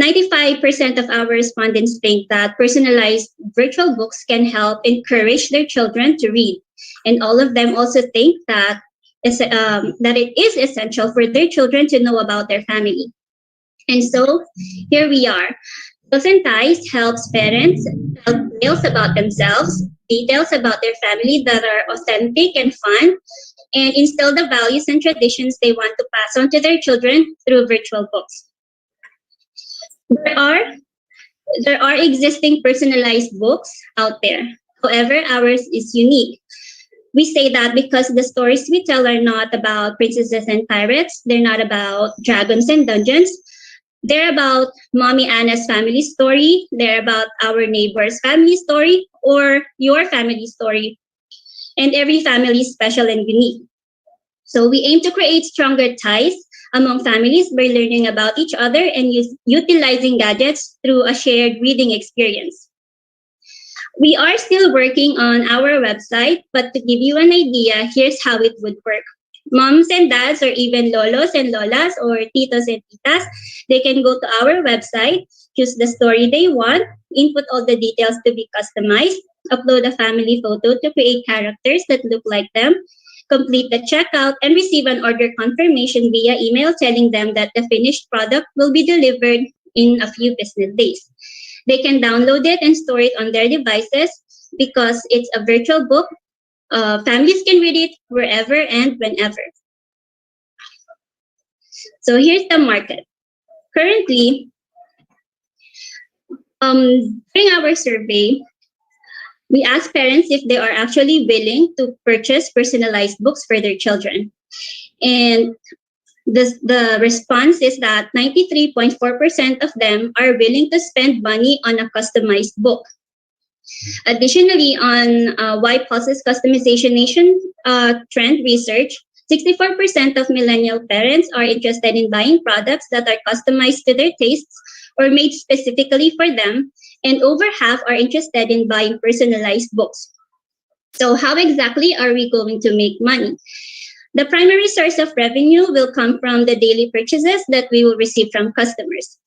95% of our respondents think that personalized virtual books can help encourage their children to read. And all of them also think that it is essential for their children to know about their family. And so here we are. Tales&Ties helps parents tell tales about themselves, details about their family that are authentic and fun, and instill the values and traditions they want to pass on to their children through virtual books. There are existing personalized books out there. However, ours is unique. We say that because the stories we tell are not about princesses and pirates, they're not about dragons and dungeons. They're about Mommy Anna's family story, they're about our neighbor's family story, or your family story. And every family is special and unique. So we aim to create stronger ties among families by learning about each other and utilizing gadgets through a shared reading experience. We are still working on our website, but to give you an idea, here's how it would work. Moms and dads, or even lolos and lolas, or titos and titas, they can go to our website, choose the story they want, input all the details to be customized, upload a family photo to create characters that look like them, complete the checkout, and receive an order confirmation via email telling them that the finished product will be delivered in a few business days. They can download it and store it on their devices because it's a virtual book. Families can read it wherever and whenever. So here's the market. Currently, during our survey, we asked parents if they are actually willing to purchase personalized books for their children. And the response is that 93.4% of them are willing to spend money on a customized book. Additionally, on why pauses customization nation trend research, 64% of millennial parents are interested in buying products that are customized to their tastes or made specifically for them, and over half are interested in buying personalized books. So how exactly are we going to make money? The primary source of revenue will come from the daily purchases that we will receive from customers.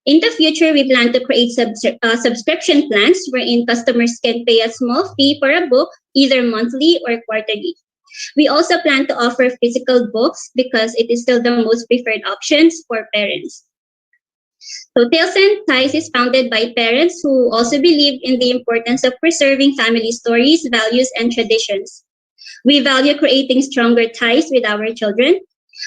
In the future, we plan to create subscription plans wherein customers can pay a small fee for a book, either monthly or quarterly. We also plan to offer physical books because it is still the most preferred options for parents. So Tales&Ties is founded by parents who also believe in the importance of preserving family stories, values, and traditions. We value creating stronger ties with our children.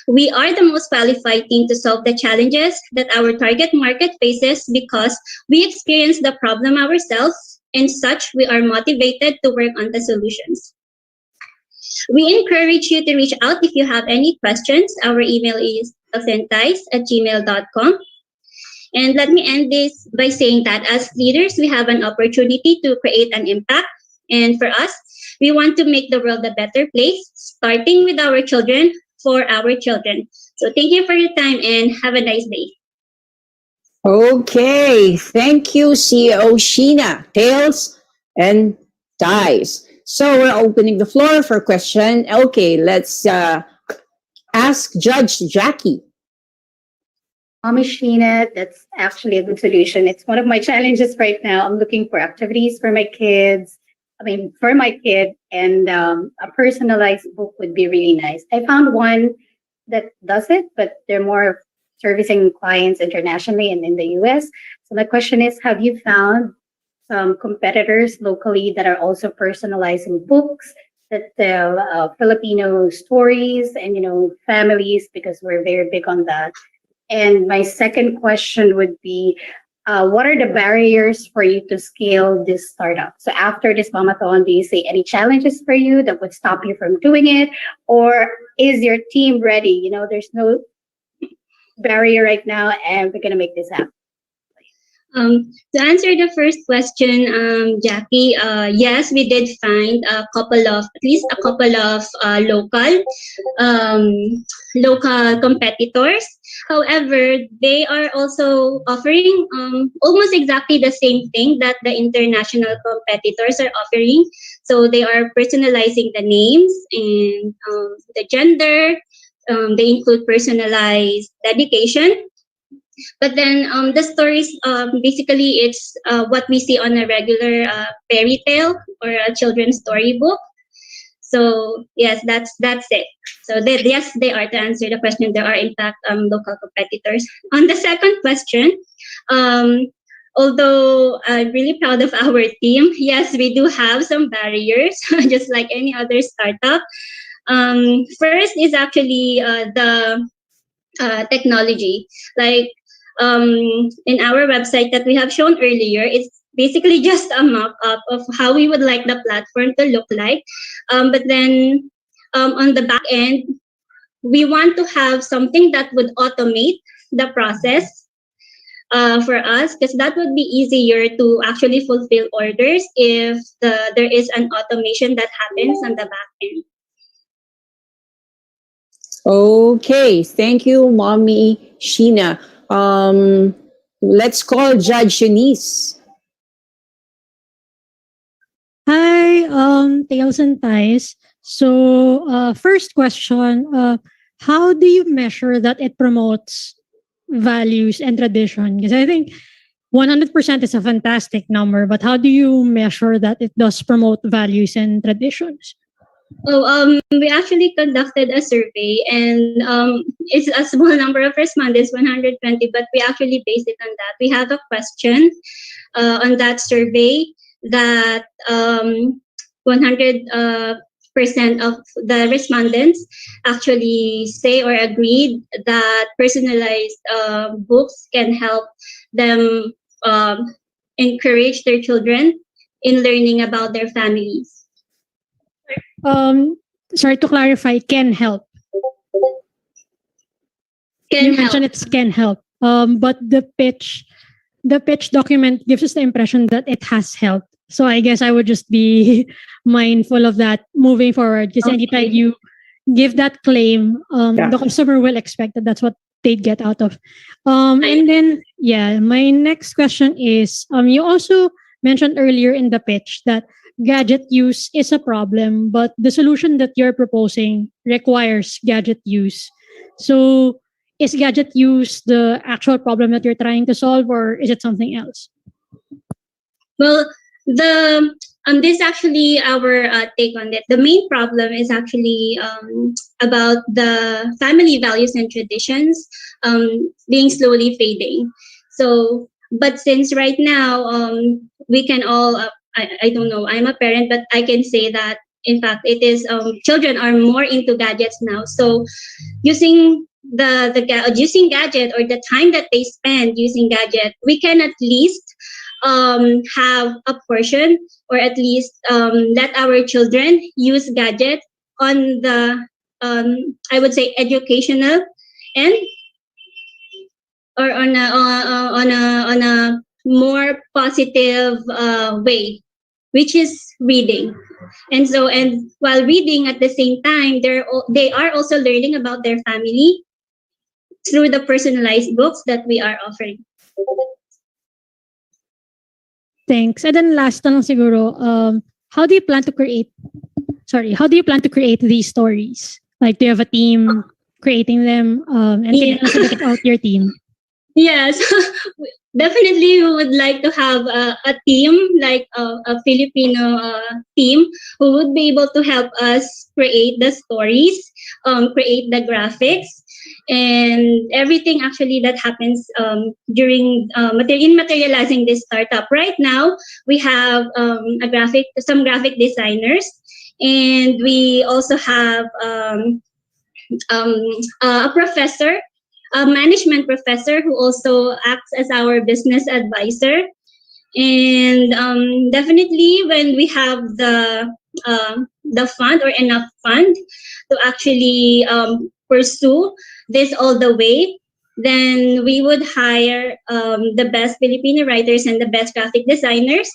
We are the most qualified team to solve the challenges that our target market faces because we experience the problem ourselves, and such we are motivated to work on the solutions. We encourage you to reach out if you have any questions. Our email is tales&ties@gmail.com. And let me end this by saying that as leaders, we have an opportunity to create an impact. And for us, we want to make the world a better place, starting with our children, for our children. So thank you for your time and have a nice day. Okay, thank you, CEO Sheena, Tales and Ties. So we're opening the floor for question. Okay, let's ask Judge Jacqui. Sheena, that's actually a good solution. It's one of my challenges right now. I'm looking for activities for my kids. For my kid, and a personalized book would be really nice. I found one that does it, but they're more servicing clients internationally and in the US. So my question is, have you found some competitors locally that are also personalizing books that tell Filipino stories and, families, because we're very big on that. And my second question would be, what are the barriers for you to scale this startup? So after this Momathon, do you see any challenges for you that would stop you from doing it? Or is your team ready? There's no barrier right now, and we're going to make this happen. To answer the first question, Jacqui, yes, we did find at least a couple of local competitors. However, they are also offering almost exactly the same thing that the international competitors are offering. So they are personalizing the names and the gender. They include personalized dedication. But then the stories, basically it's what we see on a regular fairy tale or a children's storybook. So yes, that's it. So yes, they are, to answer the question, there are in fact local competitors. On the second question, although I'm really proud of our team, yes, we do have some barriers, just like any other startup. First is actually the technology. Like in our website that we have shown earlier, basically just a mock-up of how we would like the platform to look like. But then on the back end, we want to have something that would automate the process for us, because that would be easier to actually fulfill orders if there is an automation that happens on the back end. Okay, thank you, Mommy Sheena. Let's call Judge Eunice. Hi, Tales&Ties. So, first question, how do you measure that it promotes values and tradition? Because I think 100% is a fantastic number, but how do you measure that it does promote values and traditions? We actually conducted a survey, and it's a small number of respondents, 120, but we actually based it on that. We have a question on that survey that 100% of the respondents actually say or agreed that personalized books can help them encourage their children in learning about their families. Sorry to clarify, can help. You mentioned it can help. But the pitch document gives us the impression that it has helped. So I guess I would just be mindful of that moving forward. Because anytime you give that claim, the customer will expect that that's what they'd get out of. And then, my next question is, you also mentioned earlier in the pitch that gadget use is a problem, but the solution that you're proposing requires gadget use. So is gadget use the actual problem that you're trying to solve, or is it something else? Well, this actually our take on it. The main problem is actually about the family values and traditions being slowly fading. So, but since right now we can all, I don't know, I'm a parent, but I can say that in fact it is children are more into gadgets now. So using using gadget, or the time that they spend using gadget, we can at least have a portion, or at least let our children use gadget on the I would say educational end, or on a more positive way, which is reading. And while reading, at the same time they are also learning about their family through the personalized books that we are offering. Thanks. And then last na lang siguro, how do you plan to create these stories? Like, do you have a team creating them? And can you also get out your team? Yes, definitely we would like to have a team, like a Filipino team who would be able to help us create the stories, create the graphics, and everything actually that happens during in materializing this startup. Right now, we have some graphic designers, and we also have a professor, a management professor who also acts as our business advisor. And definitely when we have the fund, or enough fund to actually pursue this all the way, then we would hire the best Filipino writers and the best graphic designers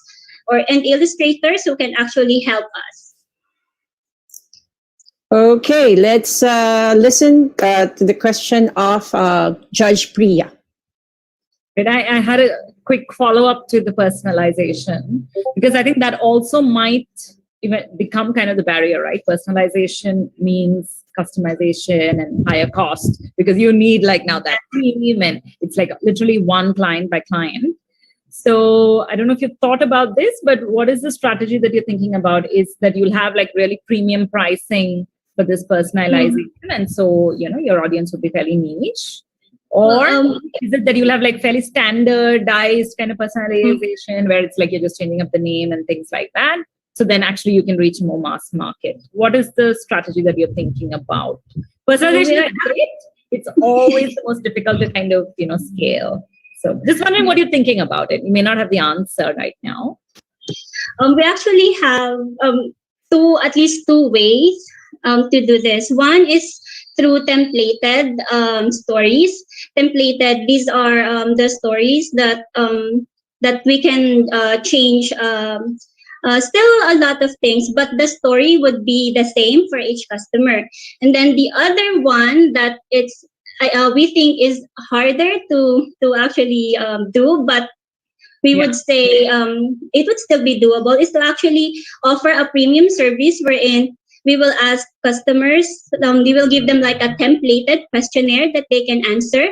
and illustrators who can actually help us. Okay, let's listen to the question of Judge Priyah. I had a quick follow-up to the personalization, because I think that also might even become kind of the barrier, right? Personalization means customization and higher cost, because you need like now that team, and it's like literally one client by client. So I don't know if you've thought about this, but what is the strategy that you're thinking about? Is that you'll have like really premium pricing for this personalization, and so your audience will be fairly niche, or is it that you'll have like fairly standardized kind of personalization where it's like you're just changing up the name and things like that, so then actually you can reach more mass market? What is the strategy that you're thinking about? Personalization is great, it's always the most difficult to kind of scale. So just wondering what you're thinking about it. You may not have the answer right now. We actually have at least two ways to do this. One is through templated stories. Templated, these are the stories that we can change. Still a lot of things, but the story would be the same for each customer. And then the other one that we think is harder to actually do, but we would say it would still be doable, is to actually offer a premium service wherein we will ask customers, we will give them like a templated questionnaire that they can answer.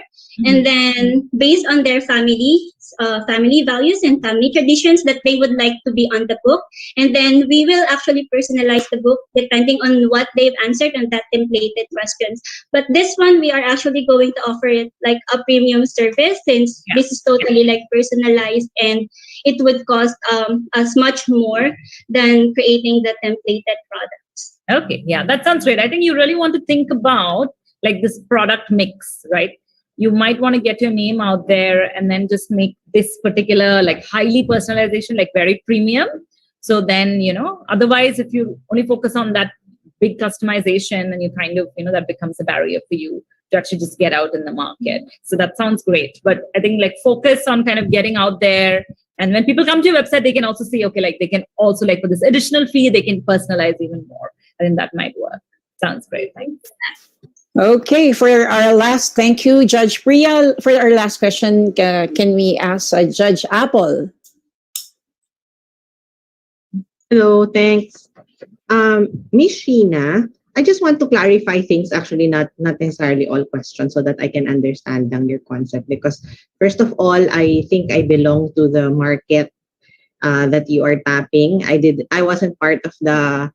And then based on their family values and family traditions that they would like to be on the book. And then we will actually personalize the book depending on what they've answered on that templated questions. But this one, we are actually going to offer it like a premium service, since this is totally like personalized, and it would cost us much more than creating the templated products. Okay, yeah, that sounds great. I think you really want to think about like this product mix, right? You might want to get your name out there and then just make this particular like highly personalization, like very premium. So then, otherwise, if you only focus on that big customization, and you kind of, that becomes a barrier for you to actually just get out in the market. So that sounds great. But I think like focus on kind of getting out there. And when people come to your website, they can also see, okay, like they can also like for this additional fee, they can personalize even more. I think that might work. Sounds great. Thanks. Okay, for our last, thank you, Judge Priyah. For our last question, can we ask Judge Apple? Hello, thanks. Miss Sheena, I just want to clarify things, actually not necessarily all questions, so that I can understand your concept. Because first of all, I think I belong to the market that you are tapping. I wasn't part of the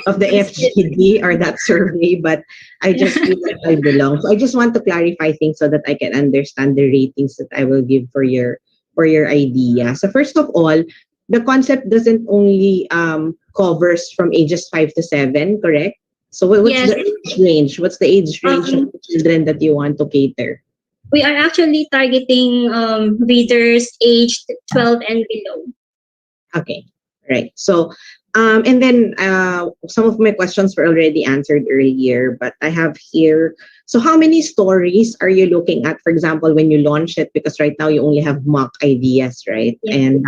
FGD or that survey, but I just feel like I belong. So I just want to clarify things so that I can understand the ratings that I will give for your idea. So first of all, the concept doesn't only covers from ages 5 to 7, correct? So what's the age range? What's the age range of the children that you want to cater? We are actually targeting readers aged 12 and below. Okay. Right. So, and then some of my questions were already answered earlier, but I have here. So how many stories are you looking at, for example, when you launch it? Because right now you only have mock ideas, right? Yeah. And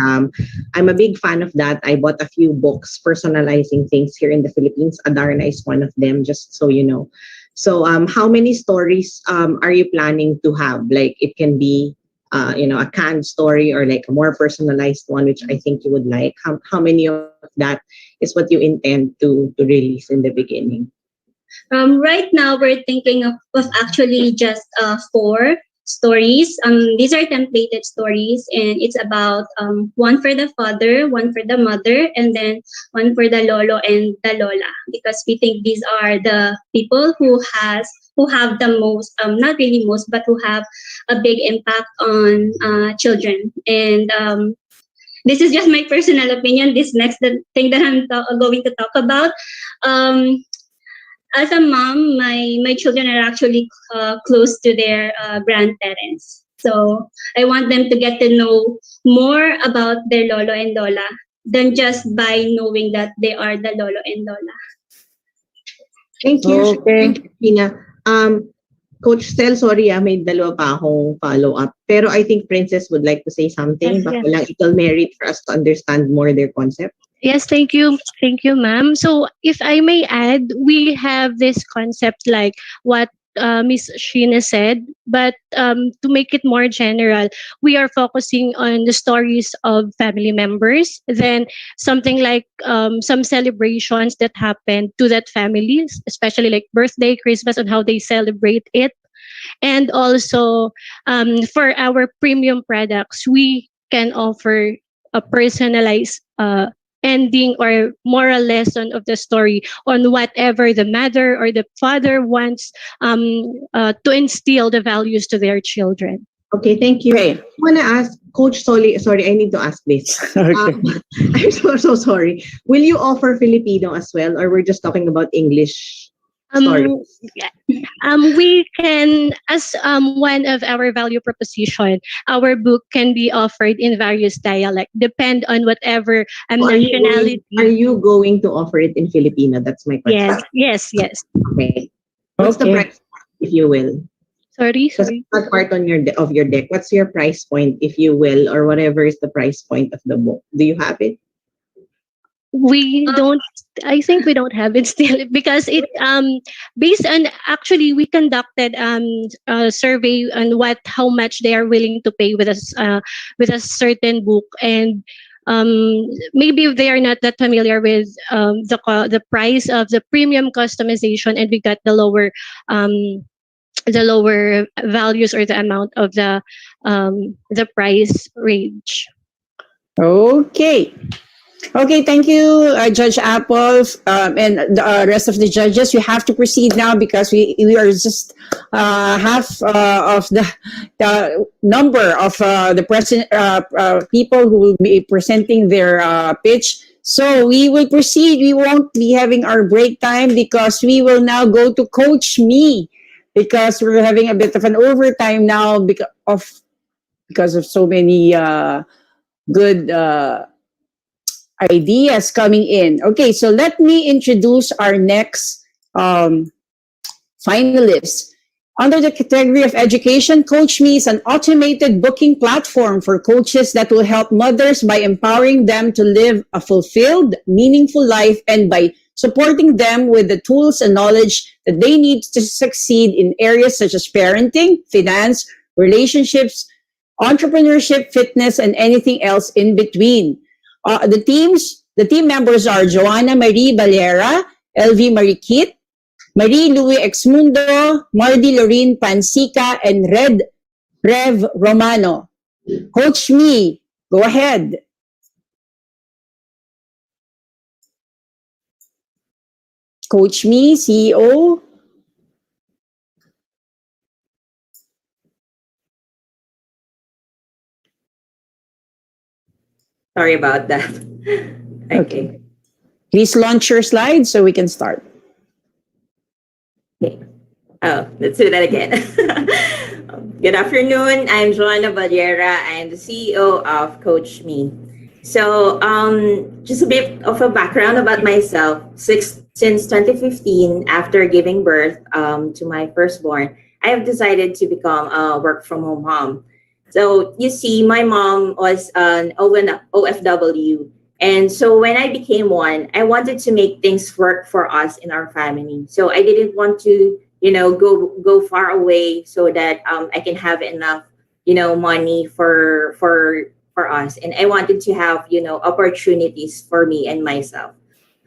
I'm a big fan of that. I bought a few books personalizing things here in the Philippines. Adarna is one of them, just so you know. So how many stories are you planning to have? Like it can be a canned story or like a more personalized one, which I think you would like. How many of that is what you intend to release in the beginning? Right now, we're thinking of actually just 4 stories. These are templated stories, and it's about one for the father, one for the mother, and then one for the lolo and the lola, because we think these are the people who have the most, not really most, but who have a big impact on children. And this is just my personal opinion. This next thing that I'm going to talk about. As a mom, my children are actually close to their grandparents. So I want them to get to know more about their lolo and lola than just by knowing that they are the lolo and lola. Thank you. Okay. Tina. Coach Stel, sorry, may dalawa pa akong follow-up. Pero I think Princess would like to say something. Baka lang it will merit for us to understand more their concept. Yes, thank you. Thank you, ma'am. So if I may add, we have this concept like what Miss Sheena said, but to make it more general, we are focusing on the stories of family members, then something like some celebrations that happen to that family, especially like birthday, Christmas, and how they celebrate it. And also for our premium products, we can offer a personalized ending or moral lesson of the story on whatever the mother or the father wants to instill the values to their children. Okay, thank you. I want to ask Coach Soli. Sorry, I need to ask this. I'm so sorry. Will you offer Filipino as well, or we're just talking about English Yeah. We can, as one of our value proposition, our book can be offered in various dialect, depend on whatever nationality. Are you going to offer it in Filipino? That's my question. Yes. Okay. What's the price, if you will? Sorry. That's not part on of your deck. What's your price point, if you will, or whatever is the price point of the book? Do you have it? We don't. I think we don't have it still because it based on, actually we conducted a survey on how much they are willing to pay with a certain book, and maybe they are not that familiar with the price of the premium customization, and we got the lower values or the amount of the price range. Okay, thank you, Judge Apple, and the rest of the judges. You have to proceed now because we are just half of the number of the present people who will be presenting their pitch. So we will proceed. We won't be having our break time because we will now go to CoachMy because we're having a bit of an overtime now because of so many good ideas coming in. Okay, so let me introduce our next finalists. Under the category of education, CoachMy is an automated booking platform for coaches that will help mothers by empowering them to live a fulfilled, meaningful life and by supporting them with the tools and knowledge that they need to succeed in areas such as parenting, finance, relationships, entrepreneurship, fitness, and anything else in between. The team members are Joanna Marie Valera, LV Marikit, Marie Louie Exmundo, Mardy Lorene Pansica, and Rev Romano. CoachMy, go ahead. CoachMy, CEO. Sorry about that. Okay. Please launch your slides so we can start. Okay. Oh, let's do that again. Good afternoon. I'm Joanna Valera. I'm the CEO of CoachMy. So, just a bit of a background about myself. Since 2015, after giving birth to my firstborn, I have decided to become a work-from-home mom. So you see, my mom was an OFW. And so when I became one, I wanted to make things work for us in our family. So I didn't want to, go far away so that I can have enough, money for us. And I wanted to have, opportunities for me and myself.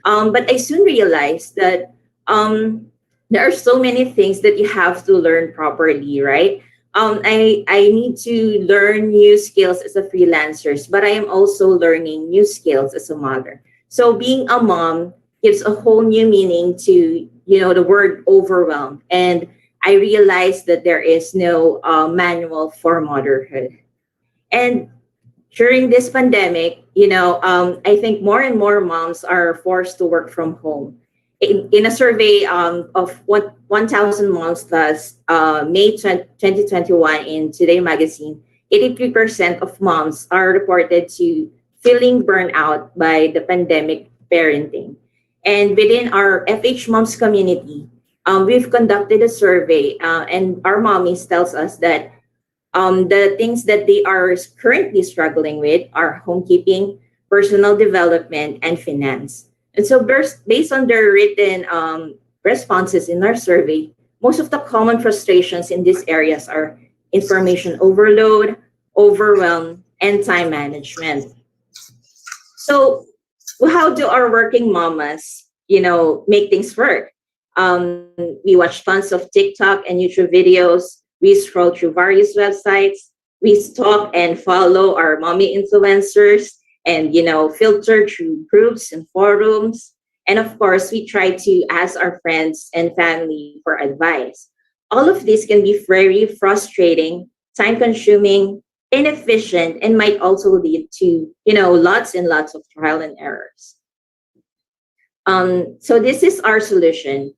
But I soon realized that there are so many things that you have to learn properly, right? I need to learn new skills as a freelancer, but I am also learning new skills as a mother. So being a mom gives a whole new meaning to, the word overwhelm. And I realized that there is no manual for motherhood. And during this pandemic, I think more and more moms are forced to work from home. In a survey of 1,000 moms plus May 2021 in Today magazine, 83% of moms are reported to feeling burnout by the pandemic parenting. And within our Fhmoms community, we've conducted a survey and our mommies tells us that the things that they are currently struggling with are homekeeping, personal development, and finance. And so based on their written responses in our survey, most of the common frustrations in these areas are information overload, overwhelm, and time management. So how do our working mamas, make things work? We watch tons of TikTok and YouTube videos. We scroll through various websites. We stalk and follow our mommy influencers and, filter through groups and forums. And of course, we try to ask our friends and family for advice. All of this can be very frustrating, time-consuming, inefficient, and might also lead to, lots and lots of trial and errors. So this is our solution.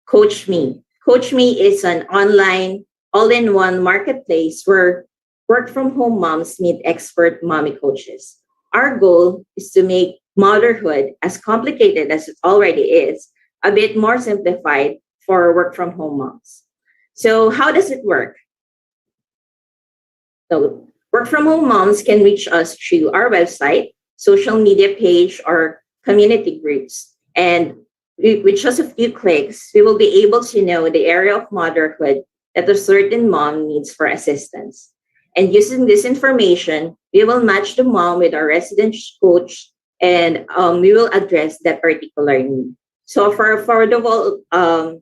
CoachMy. CoachMy is an online all-in-one marketplace where work-from-home moms meet expert mommy coaches. Our goal is to make motherhood, as complicated as it already is, a bit more simplified for work-from-home moms. So how does it work? So work-from-home moms can reach us through our website, social media page, or community groups. And with just a few clicks, we will be able to know the area of motherhood that a certain mom needs for assistance. And using this information, we will match the mom with our resident coach, and we will address that particular need. So for affordable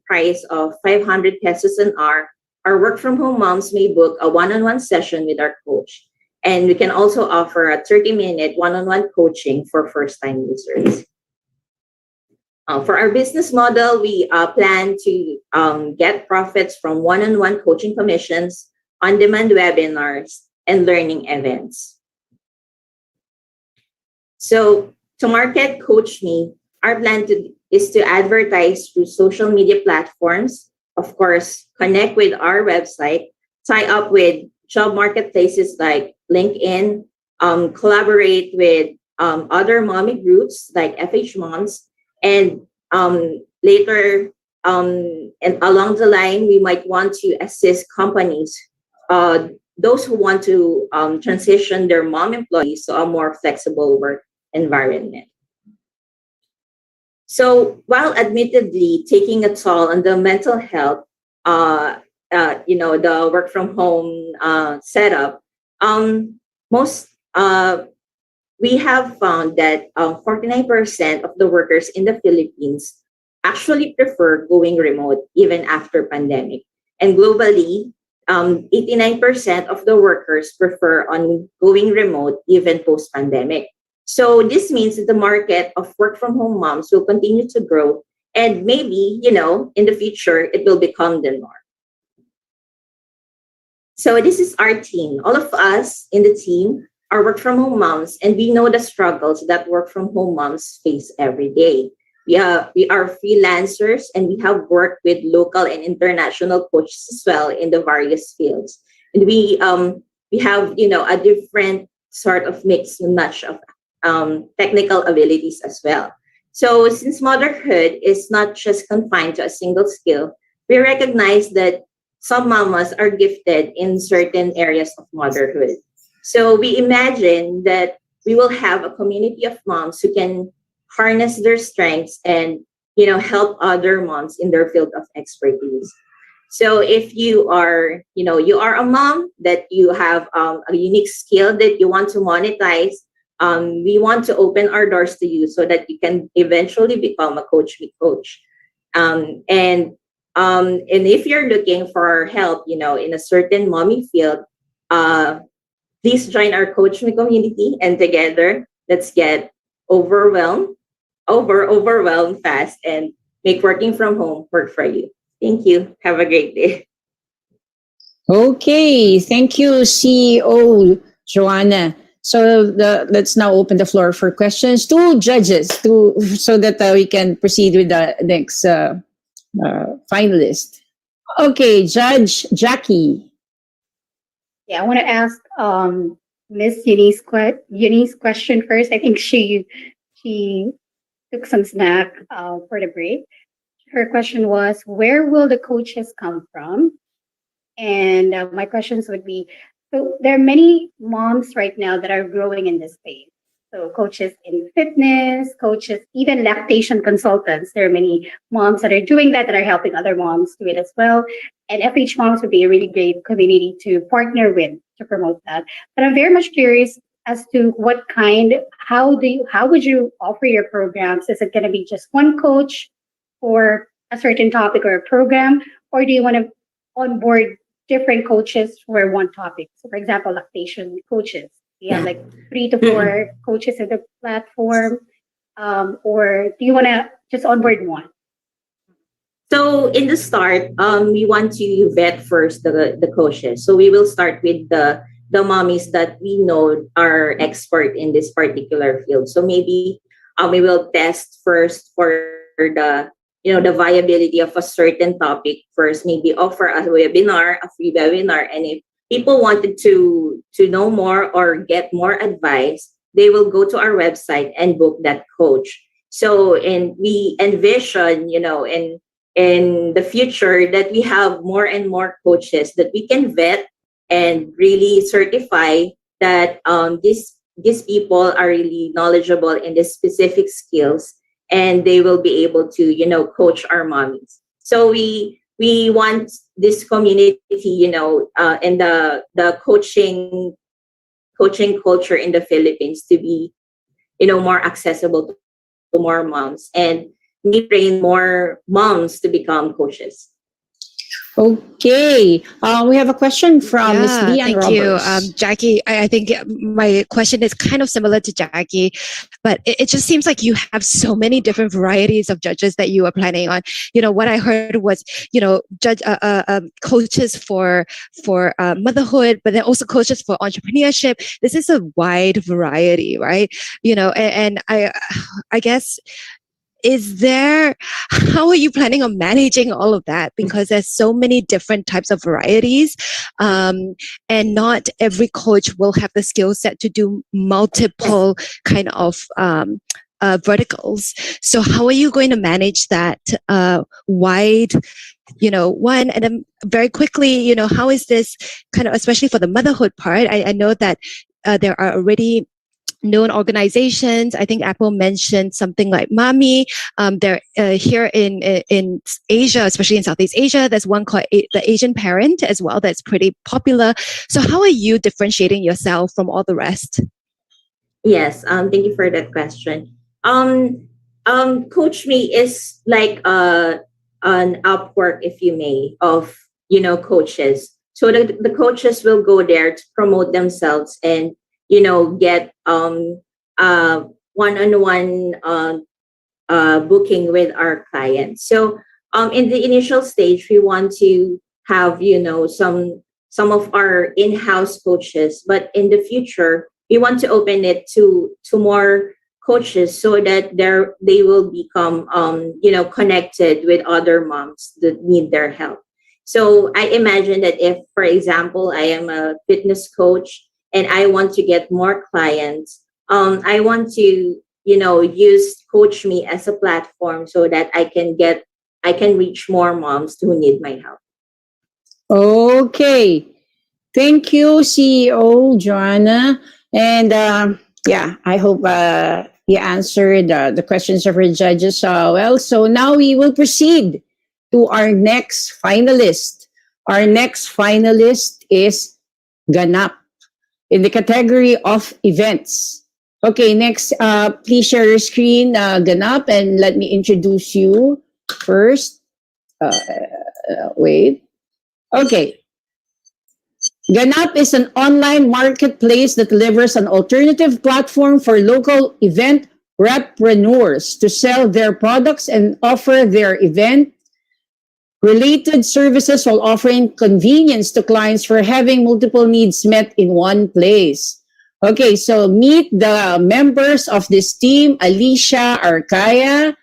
price of 500 pesos an hour, our work-from-home moms may book a one-on-one session with our coach. And we can also offer a 30-minute one-on-one coaching for first-time users. For our business model, we plan to get profits from one-on-one coaching commissions, on-demand webinars, and learning events. So to market CoachMy, our plan is to advertise through social media platforms, of course, connect with our website, tie up with job marketplaces like LinkedIn, collaborate with other mommy groups like Fhmoms, and later and along the line, we might want to assist companies, those who want to transition their mom employees to a more flexible work environment. So while admittedly taking a toll on the mental health, the work from home setup, we have found that 49% of the workers in the Philippines actually prefer going remote even after pandemic. And globally, 89% of the workers prefer on going remote even post-pandemic. So this means that the market of work from home moms will continue to grow, and maybe, in the future, it will become the norm. So this is our team. All of us in the team are work from home moms, and we know the struggles that work from home moms face every day. We are freelancers, and we have worked with local and international coaches as well in the various fields. And we have a different sort of mix and match of technical abilities as well. So since motherhood is not just confined to a single skill, we recognize that some mamas are gifted in certain areas of motherhood. So we imagine that we will have a community of moms who can harness their strengths and help other moms in their field of expertise. So if you are a mom that you have a unique skill that you want to monetize, we want to open our doors to you so that you can eventually become a CoachMy coach. And if you're looking for help, in a certain mommy field, please join our CoachMy community, and together let's get overwhelmed fast and make working from home work for you. Thank you. Have a great day. Okay, thank you, CEO Joanna. So let's now open the floor for questions to judges, so that we can proceed with the next finalist. Okay, Judge Jacqui. Yeah, I want to ask Miss Eunice question first. I think she took some snack for the break. Her question was, where will the coaches come from? And my questions would be, so there are many moms right now that are growing in this space. So coaches in fitness, coaches, even lactation consultants. There are many moms that are doing that are helping other moms do it as well. And Fhmoms would be a really great community to partner with to promote that. But I'm very much curious as to how would you offer your programs? Is it going to be just one coach for a certain topic or a program? Or do you want to onboard different coaches for one topic? So for example, lactation coaches. You have like 3 to 4 coaches in the platform, or do you want to just onboard one? So in the start, we want to vet first the coaches. So we will start with the mommies that we know are expert in this particular field. So maybe we will test first for the the viability of a certain topic first, maybe offer a webinar, a free webinar. And if people wanted to know more or get more advice, they will go to our website and book that coach. So, and we envision, in the future that we have more and more coaches that we can vet and really certify that these people are really knowledgeable in this specific skills, and they will be able to coach our mommies. So we want this community, and the coaching culture in the Philippines to be more accessible to more moms, and we train more moms to become coaches. Okay. We have a question from Miss Leane thank you, Roberts. Jacqui. I think my question is kind of similar to Jacqui, but it just seems like you have so many different varieties of judges that you are planning on. What I heard was, judge coaches for motherhood, but then also coaches for entrepreneurship. This is a wide variety, right? And I guess, how are you planning on managing all of that? Because there's so many different types of varieties, and not every coach will have the skill set to do multiple kind of verticals. So how are you going to manage that wide, one? And then very quickly, how is this kind of, especially for the motherhood part? I know that there are already known organizations. I think Apple mentioned something like Mami. They're here in Asia, especially in Southeast Asia. There's one called the Asian Parent as well that's pretty popular. So how are you differentiating yourself from all the rest? Yes, thank you for that question. CoachMy is like an Upwork, if you may, of coaches. So the coaches will go there to promote themselves and get one-on-one booking with our clients. So in the initial stage, we want to have some of our in-house coaches, but in the future we want to open it to more coaches so that they will become connected with other moms that need their help. So I imagine that if, for example, I am a fitness coach and I want to get more clients, I want to, use CoachMy as a platform so that I can reach more moms who need my help. Okay. Thank you, CEO Juana. And I hope you answered the questions of our judges well. So now we will proceed to our next finalist. Our next finalist is Ganap in the category of events. Okay, next, please share your screen, Ganap, and let me introduce you first. Wait. Okay. Ganap is an online marketplace that delivers an alternative platform for local event repreneurs to sell their products and offer their event related services while offering convenience to clients for having multiple needs met in one place. Okay, so meet the members of this team: Alicia Arcaya,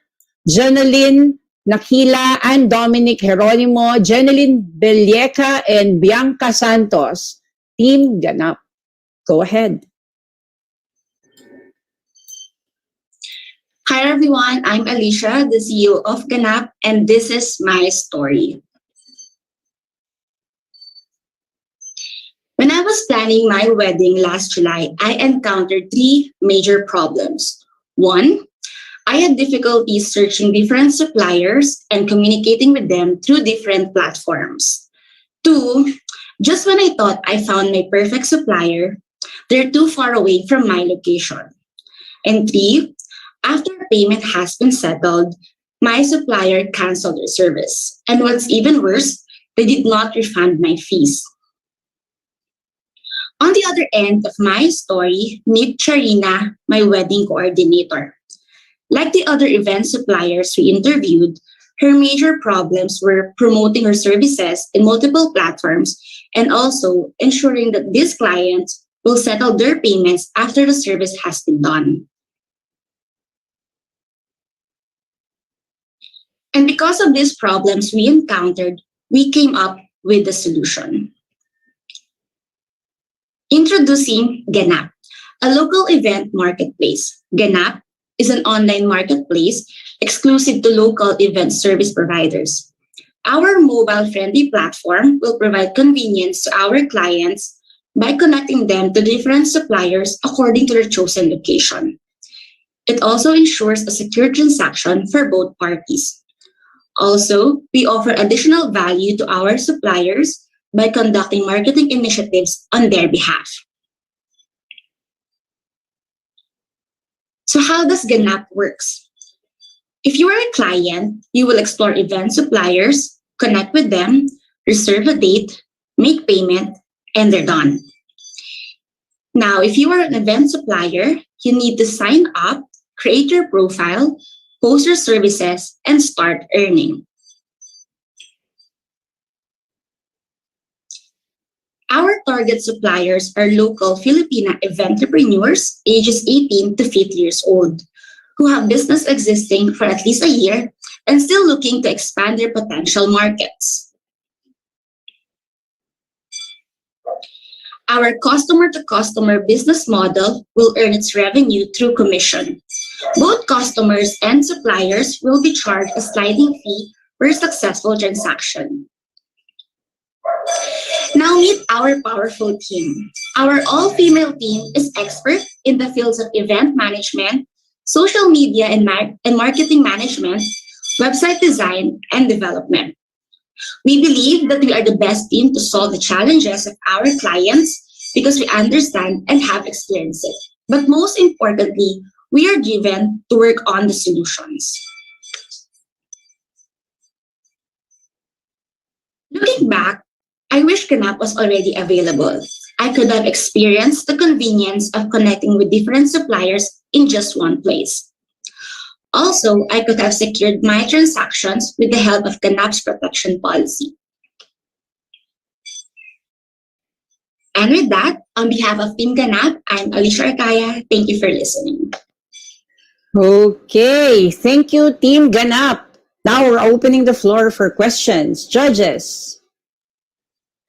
Jonalyn Nakila, and Dominic Jeronimo, Jeneline Belleca, and Bianca Santos. Team Ganap. Go ahead. Hi everyone, I'm Alicia, the CEO of Ganap, and this is my story. When I was planning my wedding last July, I encountered 3 major problems. 1, I had difficulties searching different suppliers and communicating with them through different platforms. 2, just when I thought I found my perfect supplier, they're too far away from my location. And 3, after payment has been settled, my supplier canceled their service. And what's even worse, they did not refund my fees. On the other end of my story, meet Charina, my wedding coordinator. Like the other event suppliers we interviewed, her major problems were promoting her services in multiple platforms and also ensuring that these clients will settle their payments after the service has been done. And because of these problems we encountered, we came up with a solution. Introducing Ganap, a local event marketplace. Ganap is an online marketplace exclusive to local event service providers. Our mobile-friendly platform will provide convenience to our clients by connecting them to different suppliers according to their chosen location. It also ensures a secure transaction for both parties. Also, we offer additional value to our suppliers by conducting marketing initiatives on their behalf. So how does Ganap works? If you are a client, you will explore event suppliers, connect with them, reserve a date, make payment, and they're done. Now, if you are an event supplier, you need to sign up, create your profile, post your services, and start earning. Our target suppliers are local Filipina event entrepreneurs ages 18 to 50 years old who have business existing for at least a year and still looking to expand their potential markets. Our customer-to-customer business model will earn its revenue through commission. Both customers and suppliers will be charged a sliding fee per successful transaction. Now meet our powerful team. Our all-female team is expert in the fields of event management, social media and marketing management, website design, and development. We believe that we are the best team to solve the challenges of our clients because we understand and have experienced it. But most importantly, we are driven to work on the solutions. Looking back, I wish Ganap was already available. I could have experienced the convenience of connecting with different suppliers in just one place. Also, I could have secured my transactions with the help of Ganap's protection policy. And with that, on behalf of Team Ganap, I'm Alicia Arcaya. Thank you for listening. Okay, thank you, Team Ganap. Now we're opening the floor for questions. Judges.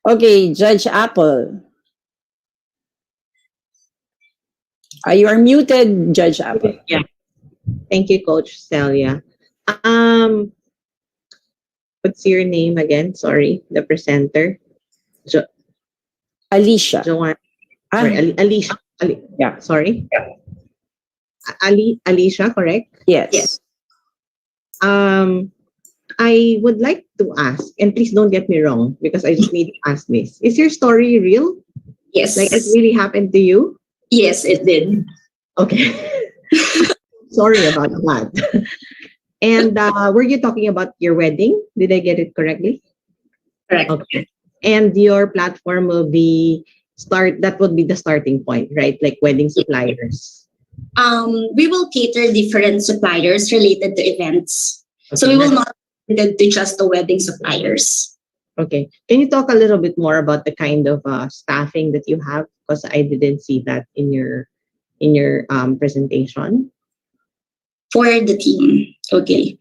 Okay, Judge Apple. You are muted, Judge Apple. Yeah. Thank you, Coach Celia. What's your name again? Sorry, the presenter. Alicia. Joanna. Sorry, Alicia. Yeah. Sorry. Alicia, correct? Yes. I would like to ask, and please don't get me wrong, because I just need to ask this. Is your story real? Yes. Like it really happened to you? Yes, it did. Okay. Sorry about that. And were you talking about your wedding? Did I get it correctly? Correct. Okay. And your platform will be that would be the starting point, right? Like wedding suppliers. We will cater different suppliers related to events. Okay, so we will not limit to just the wedding suppliers. Okay. Can you talk a little bit more about the kind of staffing that you have? Because I didn't see that in your presentation. For the team. Okay.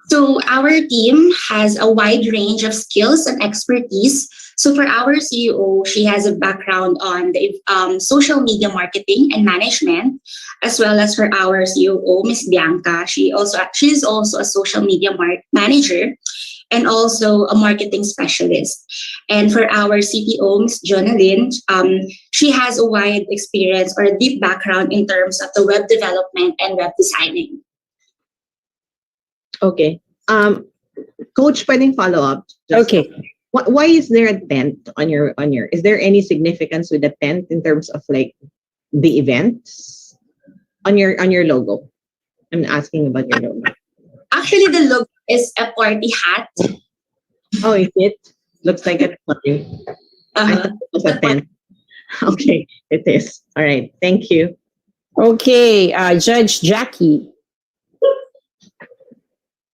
So our team has a wide range of skills and expertise. So for our CEO, she has a background on the social media marketing and management, as well as for our COO, Miss Bianca. She is also a social media manager and also a marketing specialist. And for our CTO, Miss Jonalyn, she has a wide experience or a deep background in terms of the web development and web designing. Okay. Coach, pwedeng follow up. Okay. Why is there a tent on your is there any significance with the tent in terms of like the events on your logo? I'm asking about your logo. Actually, the logo is a party hat. Oh, is it? Looks like a party. I thought it was a tent. Okay, it is. All right. Thank you. Okay, Judge Jacqui.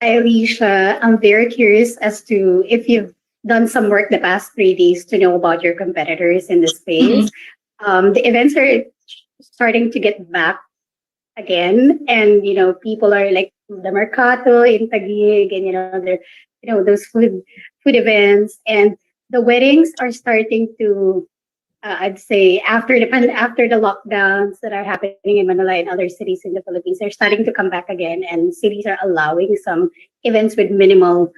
Hi, Alicia. I'm very curious as to if you've done some work the past 3 days to know about your competitors in the space. The events are starting to get back again, and people are like the mercato in Taguig, and they're those food events, and the weddings are starting to I'd say after the lockdowns that are happening in Manila and other cities in the Philippines, they're starting to come back again, and cities are allowing some events with minimal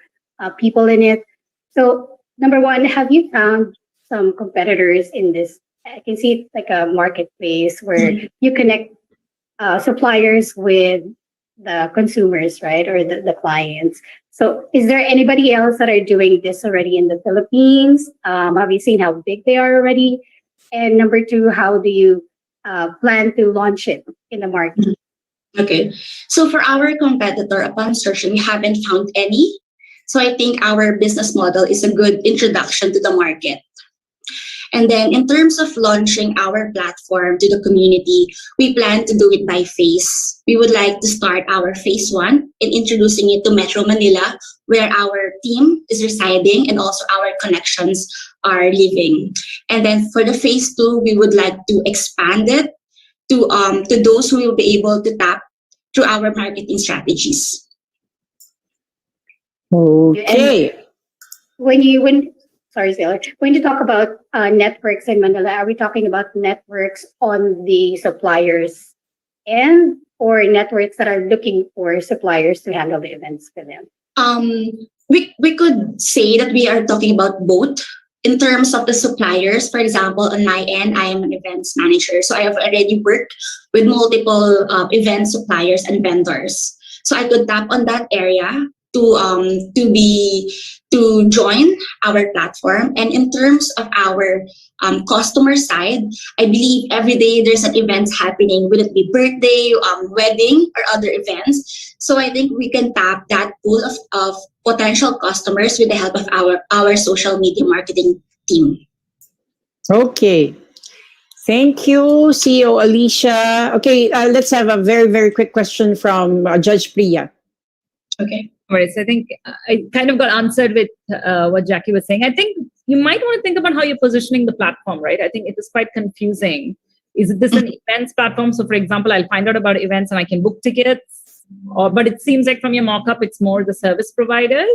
people in it. So, number one, have you found some competitors in this? I can see it's like a marketplace where you connect suppliers with the consumers, right, or the clients. So, is there anybody else that are doing this already in the Philippines? Have you seen how big they are already? And number two, how do you plan to launch it in the market? Okay. So for our competitor, upon searching, we haven't found any. So I think our business model is a good introduction to the market. And then in terms of launching our platform to the community, we plan to do it by phase. We would like to start our phase 1 in introducing it to Metro Manila, where our team is residing and also our connections are living. And then for the phase 2, we would like to expand it to those who will be able to tap through our marketing strategies. Okay. Sorry, Celia. When you talk about networks in Manila, are we talking about networks on the suppliers end, or networks that are looking for suppliers to handle the events for them? We could say that we are talking about both. In terms of the suppliers, for example, on my end, I am an events manager. So I have already worked with multiple event suppliers and vendors. So I could tap on that area to join our platform. And in terms of our customer side, I believe every day there's an event happening, will it be birthday, wedding, or other events. So I think we can tap that pool of potential customers with the help of our social media marketing team. Okay. Thank you, CEO Alicia. Okay, let's have a very, very quick question from Judge Priyah. Okay. All right. So I think I kind of got answered with what Jacqui was saying. I think you might want to think about how you're positioning the platform, right? I think it is quite confusing. Is this an events platform? So for example, I'll find out about events and I can book tickets. But it seems like from your mock-up, it's more the service providers.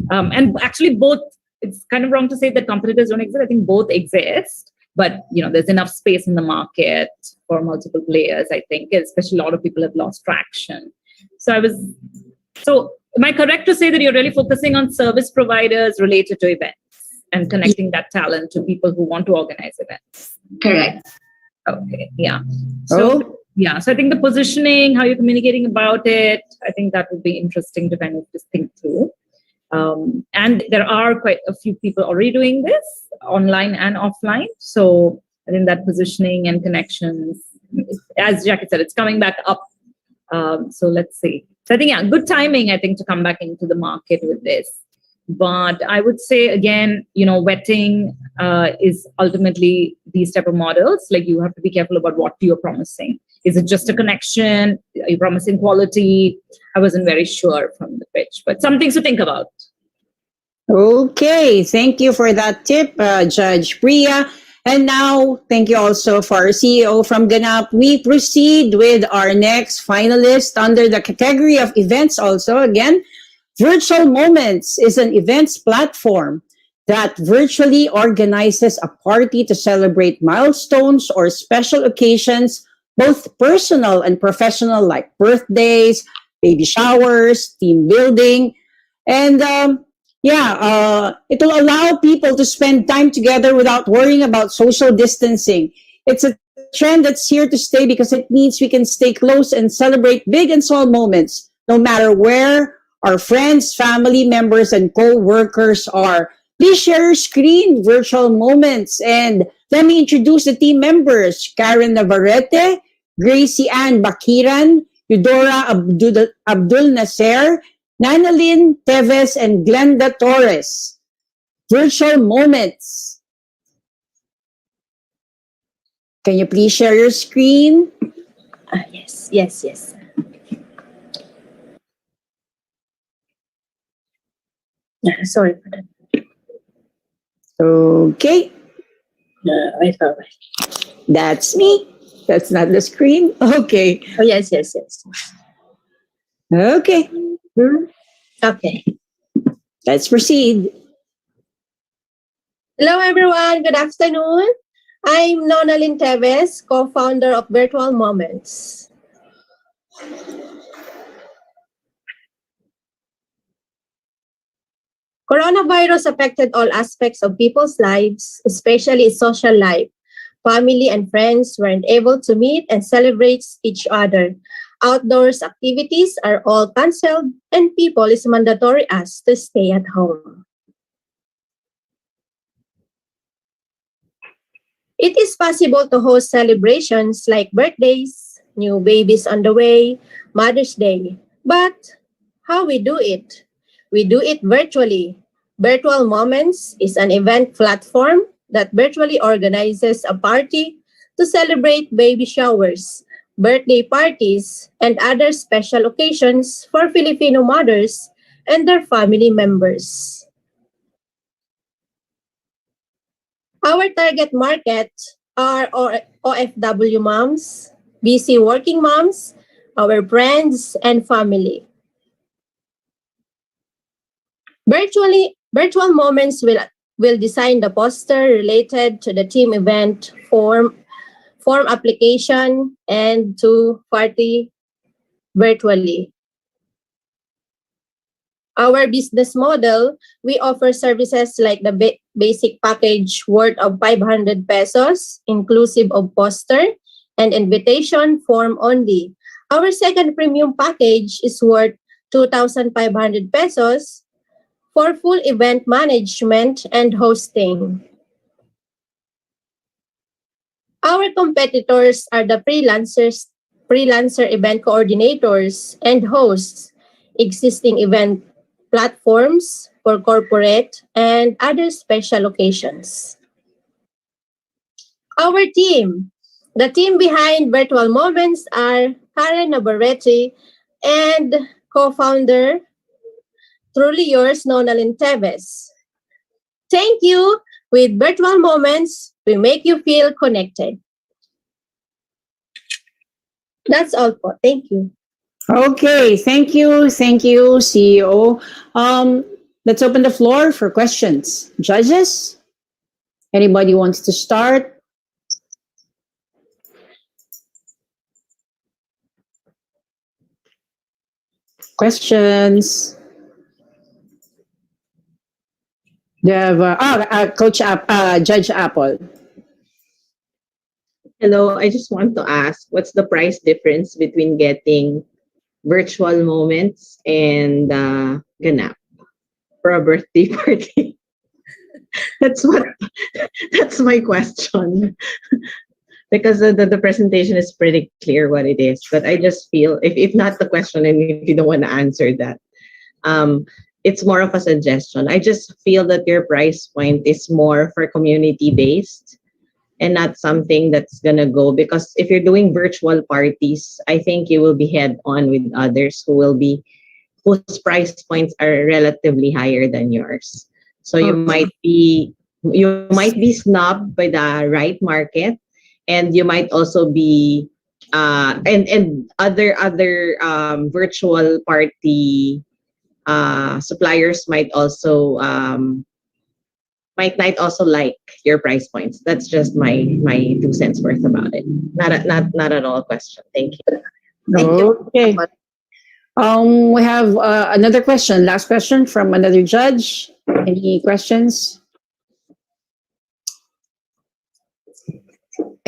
And actually both, it's kind of wrong to say that competitors don't exist. I think both exist. But there's enough space in the market for multiple players, I think, especially a lot of people have lost traction. So am I correct to say that you're really focusing on service providers related to events and connecting that talent to people who want to organize events? Correct. Okay, yeah. So I think the positioning, how you're communicating about it, I think that would be interesting to kind of just think through. And there are quite a few people already doing this, online and offline. So I think that positioning and connections, as Jacqui said, it's coming back up. So let's see. So I think, good timing, I think, to come back into the market with this. But I would say, again, vetting is ultimately these type of models. Like, you have to be careful about what you're promising. Is it just a connection? Are you promising quality? I wasn't very sure from the pitch, but some things to think about. Okay, thank you for that tip, Judge Priyah. And now, thank you also for our CEO from Ganap. We proceed with our next finalist under the category of events also. Again, Virtual Moments is an events platform that virtually organizes a party to celebrate milestones or special occasions, both personal and professional, like birthdays, baby showers, team building. And it will allow people to spend time together without worrying about social distancing. It's a trend that's here to stay because it means we can stay close and celebrate big and small moments, no matter where our friends, family members, and co-workers are. Please share your screen, Virtual Moments. And let me introduce the team members: Karen Navarrete, Gracie Ann Bakiran, Eudora Abdul Nasser, Nanalyn Teves, and Glenda Torres. Virtual Moments. Can you please share your screen? Yes. Sorry for that. Okay. Wait. That's me. That's not the screen? Okay. Oh, yes, yes, yes. Okay. Okay. Let's proceed. Hello, everyone. Good afternoon. I'm Nonalyn Teves, co-founder of Virtual Moments. Coronavirus affected all aspects of people's lives, especially social life. Family and friends weren't able to meet and celebrate each other. Outdoors activities are all canceled, and people is mandatory asked to stay at home. It is possible to host celebrations like birthdays, new babies on the way, Mother's Day. But how we do it? We do it virtually. Virtual Moments is an event platform that virtually organizes a party to celebrate baby showers, birthday parties, and other special occasions for Filipino mothers and their family members. Our target market are OFW moms, busy working moms, our friends, and family. Virtual Moments will design the poster related to the team event form application and to party virtually. Our business model, we offer services like the basic package worth of 500 pesos, inclusive of poster and invitation form only. Our second premium package is worth 2,500 pesos for full event management and hosting. Our competitors are the freelancer event coordinators and hosts, existing event platforms for corporate and other special occasions. Our team, the team behind Virtual Moments are Karen Navarrete and co-founder Truly Yours, Nonalyn Teves. Thank you. With Virtual Moments, we make you feel connected. That's all po. Thank you. Okay, thank you, CEO. Let's open the floor for questions. Judges, anybody wants to start? Questions? Do you have Judge Apple? Hello, I just want to ask, what's the price difference between getting virtual moments and Ganap for a birthday party? That's my question. Because the presentation is pretty clear what it is, but I just feel if not the question and if you don't want to answer that, it's more of a suggestion. I just feel that your price point is more for community based and not something that's gonna go, because if you're doing virtual parties, I think you will be head on with others whose price points are relatively higher than yours. So you might be snubbed by the right market, and you might also be and other virtual party suppliers might not also like your price points. That's just my 2 cents worth about it. Not at all a question. Thank you. Okay. We have another question. Last question from another judge. Any questions?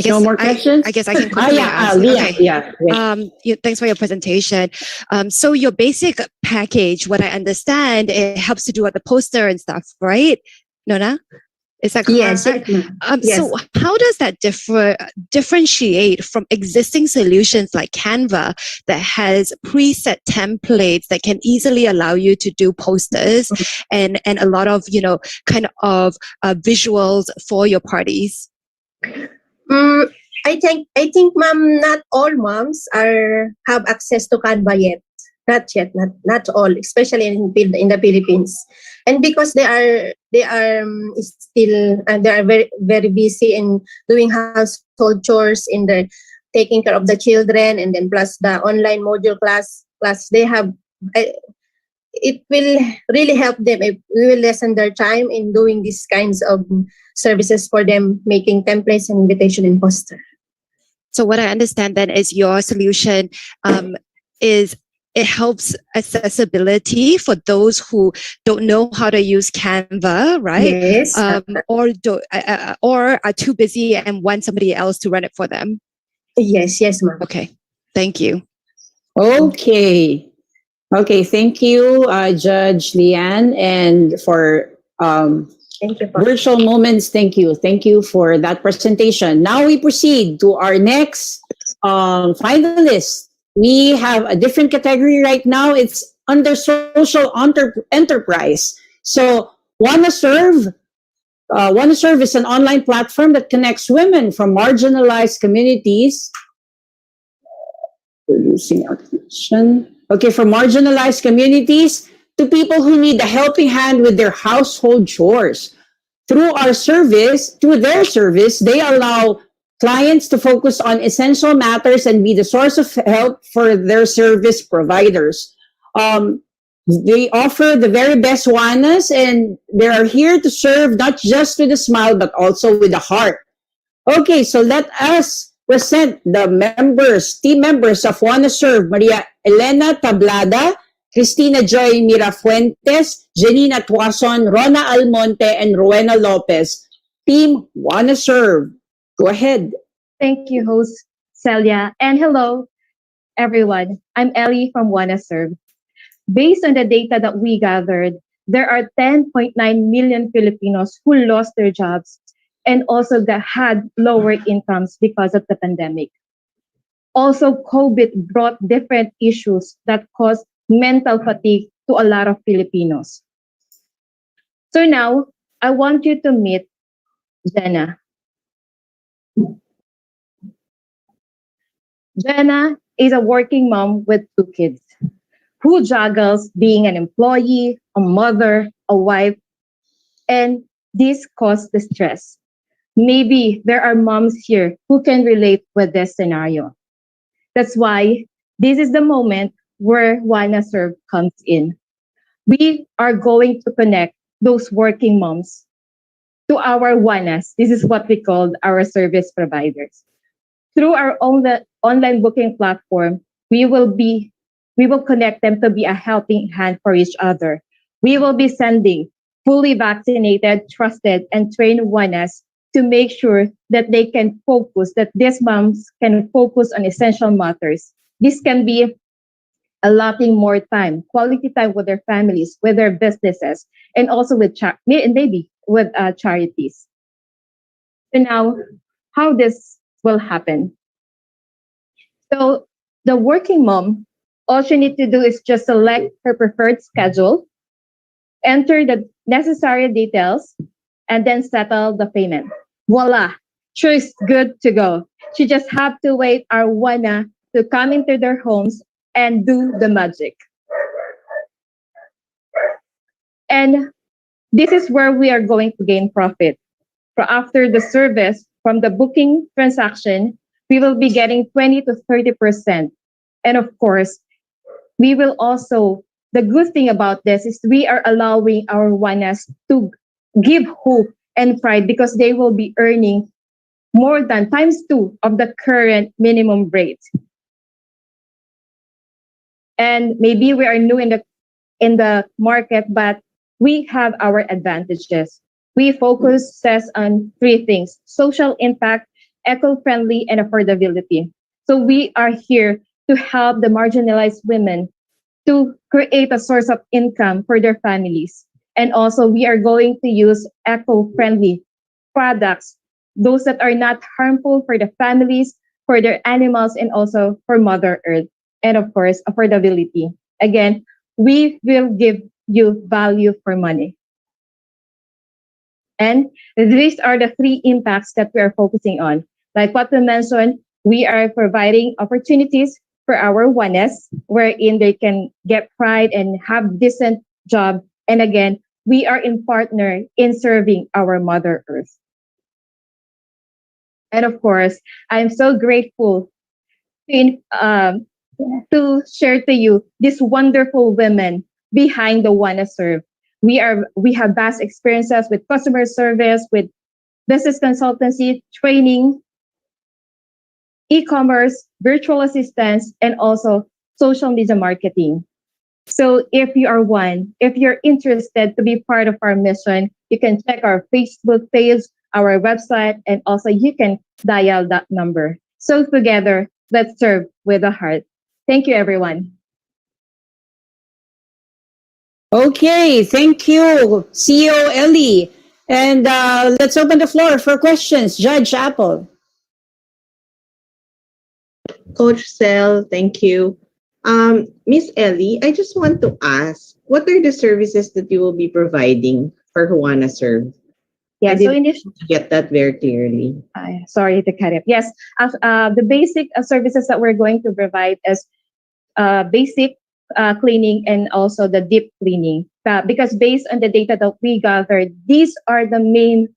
No more questions? I guess I can quickly ask. Leane. Thanks for your presentation. So your basic package, what I understand, it helps to do the poster and stuff, right? Nona? Is that correct? Yes. Yes. So how does that differentiate from existing solutions like Canva that has preset templates that can easily allow you to do posters and a lot of, visuals for your parties? I think, ma'am, not all moms have access to Canva yet. Not yet, not all, especially in the Philippines, and because they are still they are very very busy in doing household chores in the taking care of the children, and then plus the online module class they have. It will really help them if we will lessen their time in doing these kinds of services for them, making templates and invitation and poster. So what I understand then is your solution is it helps accessibility for those who don't know how to use Canva, right? Yes. Or are too busy and want somebody else to run it for them. Yes, ma'am. Okay, thank you. Okay. Okay, thank you, Judge Leane, and for Thank you. virtual moments. Thank you. Thank you for that presentation. Now we proceed to our next finalist. We have a different category right now. It's under social enterprise. So Juana Serve is an online platform that connects women from marginalized communities. Producing automation. Okay, from marginalized communities to people who need a helping hand with their household chores. Through their service, they allow clients to focus on essential matters and be the source of help for their service providers. They offer the very best Juanas, and they are here to serve not just with a smile, but also with a heart. Okay, so let us present the team members of Juana Serve: Maria Elena Tablada, Cristina Joy Mirafuentes, Janina Tuason, Rona Almonte, and Rowena Lopez. Team Juana Serve. Go ahead. Thank you, host Celia. And hello, everyone. I'm Ellie from Juana Serve. Based on the data that we gathered, there are 10.9 million Filipinos who lost their jobs and also that had lower incomes because of the pandemic. Also, COVID brought different issues that caused mental fatigue to a lot of Filipinos. So now, I want you to meet Jenna. Jenna is a working mom with 2 kids who juggles being an employee, a mother, a wife, and this causes the stress. Maybe there are moms here who can relate with this scenario. That's why this is the moment where Juana Serve comes in. We are going to connect those working moms to our Juanas. This is what we call our service providers. Through our own online booking platform, we will connect them to be a helping hand for each other. We will be sending fully vaccinated, trusted, and trained Juanas to make sure that they can focus, that these moms can focus on essential matters. This can be allotting more time, quality time with their families, with their businesses, and also with maybe with charities. So now, how this will happen? So the working mom, all she needs to do is just select her preferred schedule, enter the necessary details, and then settle the payment. Voila, she's good to go. She just have to wait our Juana to come into their homes and do the magic. And this is where we are going to gain profit. For after the service, from the booking transaction, we will be getting 20 to 30%. And of course, we will also, the good thing about this is we are allowing our Juanas to give hope and pride because they will be earning more than ×2 of the current minimum rate. And maybe we are new in the market, but we have our advantages. We focus on 3 things: social impact, eco-friendly, and affordability. So we are here to help the marginalized women to create a source of income for their families. And also we are going to use eco-friendly products, those that are not harmful for the families, for their animals, and also for Mother Earth. And of course, affordability. Again, we will give you value for money. And these are the 3 impacts that we are focusing on. Like what we mentioned, we are providing opportunities for our Juanas, wherein they can get pride and have decent job. And again, we are in partner in serving our Mother Earth. And of course, I'm so grateful in, to share to you these wonderful women behind the Juana Serve. We have vast experiences with customer service, with business consultancy, training, e-commerce, virtual assistants, and also social media marketing. So if you're interested to be part of our mission, you can check our Facebook page, our website, and also you can dial that number. So together, let's serve with a heart. Thank you, everyone. Okay, thank you, CEO Ellie. And let's open the floor for questions. Judge Apple. Coach Sel, thank you. Miss Ellie, I just want to ask, what are the services that you will be providing for Juana Serve? Yeah, I so didn't get that very clearly. Sorry to cut it. Yes, the basic services that we're going to provide is basic cleaning and also the deep cleaning. Because based on the data that we gathered, these are the main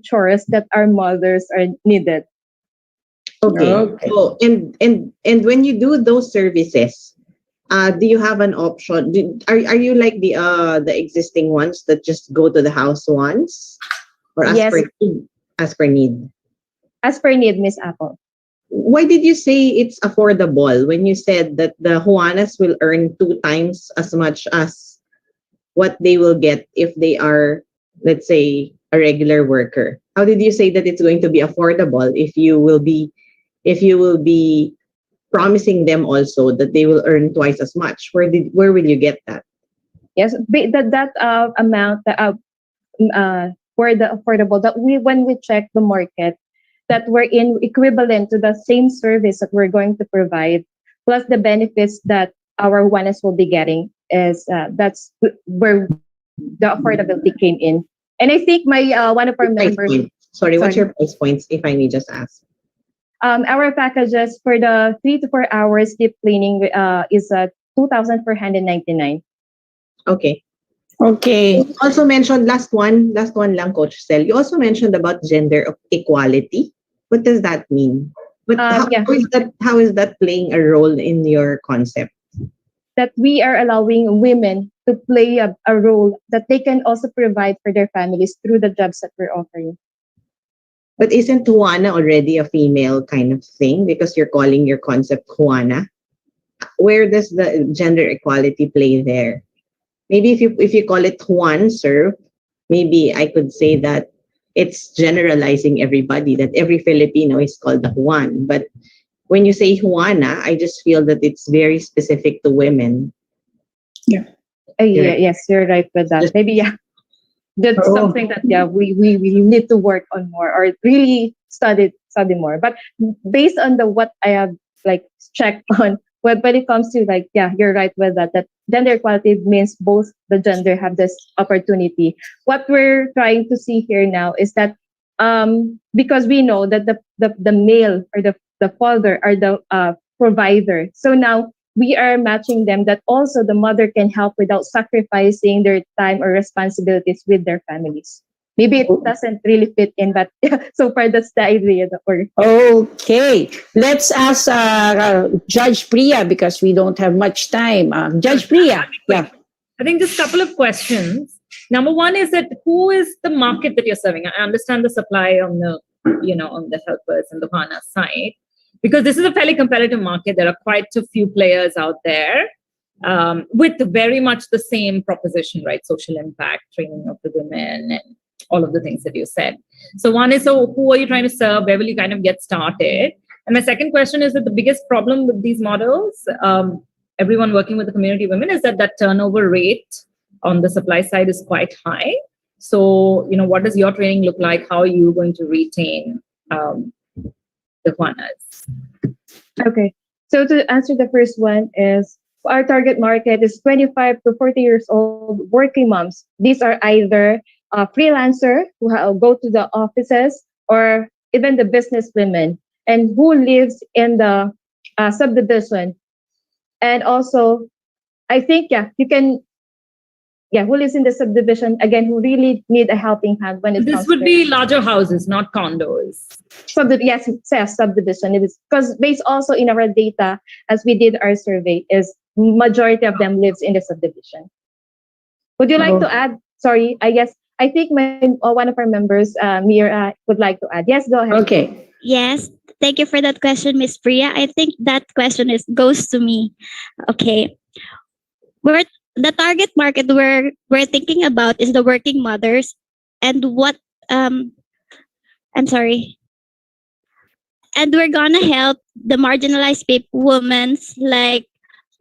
chores that our mothers are needed. Okay. So and when you do those services, do you have an option? Are you like the existing ones that just go to the house once, or as Yes. per need? As per need. As per need, Miss Apple. Why did you say it's affordable when you said that the Juanas will earn 2 times as much as what they will get if they are, let's say, a regular worker? How did you say that it's going to be affordable if you will be promising them also that they will earn twice as much? Where will you get that? Yes, that amount for the affordable that when we check the market, that we're in equivalent to the same service that we're going to provide, plus the benefits that our Juanas will be getting, is that's where the affordability came in. And I think my one of our members. Sorry, what's your price points, if I may just ask? Our packages for the 3 to 4 hours deep cleaning is 2,499. Okay. Okay. You also mentioned last one lang, Coach Sel. You also mentioned about gender equality. What does that mean? But how is that playing a role in your concept? That we are allowing women to play a role that they can also provide for their families through the jobs that we're offering. But isn't Juana already a female kind of thing because you're calling your concept Juana? Where does the gender equality play there? Maybe if you call it Juan Serve, maybe I could say that it's generalizing everybody, that every Filipino is called a Juan. But when you say Juana, I just feel that it's very specific to women. Yeah. Yes, you're right with that. Maybe that's something that we need to work on more, or really study more. But based on what I have checked on, when it comes to you're right with that gender equality means both the gender have this opportunity. What we're trying to see here now is that because we know that the male or the father are the provider, so now we are matching them that also the mother can help without sacrificing their time or responsibilities with their families. Maybe it doesn't really fit in, but so far that's the idea. Okay, let's ask Judge Priyah because we don't have much time. Judge Priyah, yeah. I think just a couple of questions. Number one is that who is the market that you're serving? I understand the supply on the on the helpers and the Juana side, because this is a fairly competitive market. There are quite a few players out there with very much the same proposition, right? Social impact, training of the women, and all of the things that you said. So one is, who are you trying to serve? Where will you kind of get started? And my second question is that the biggest problem with these models, everyone working with the community women, is that turnover rate on the supply side is quite high. So, what does your training look like? How are you going to retain the Juanas? Okay. So to answer the first one is, our target market is 25 to 40 years old working moms. These are either a freelancer who go to the offices, or even the business women, and who lives in the subdivision. And also, I think, you can who lives in the subdivision, again, who really need a helping hand when it This comes would to be larger houses, not condos. yes, it says subdivision. It is because based also in our data as we did our survey is majority of them lives in the subdivision. Would you like to add? Sorry, I think one of our members, Mira, would like to add. Yes, go ahead. Okay. Yes, thank you for that question, Miss Priyah. I think that question goes to me. Okay, we're the target market we're thinking about is the working mothers, and what I'm sorry, and we're gonna help the marginalized women, like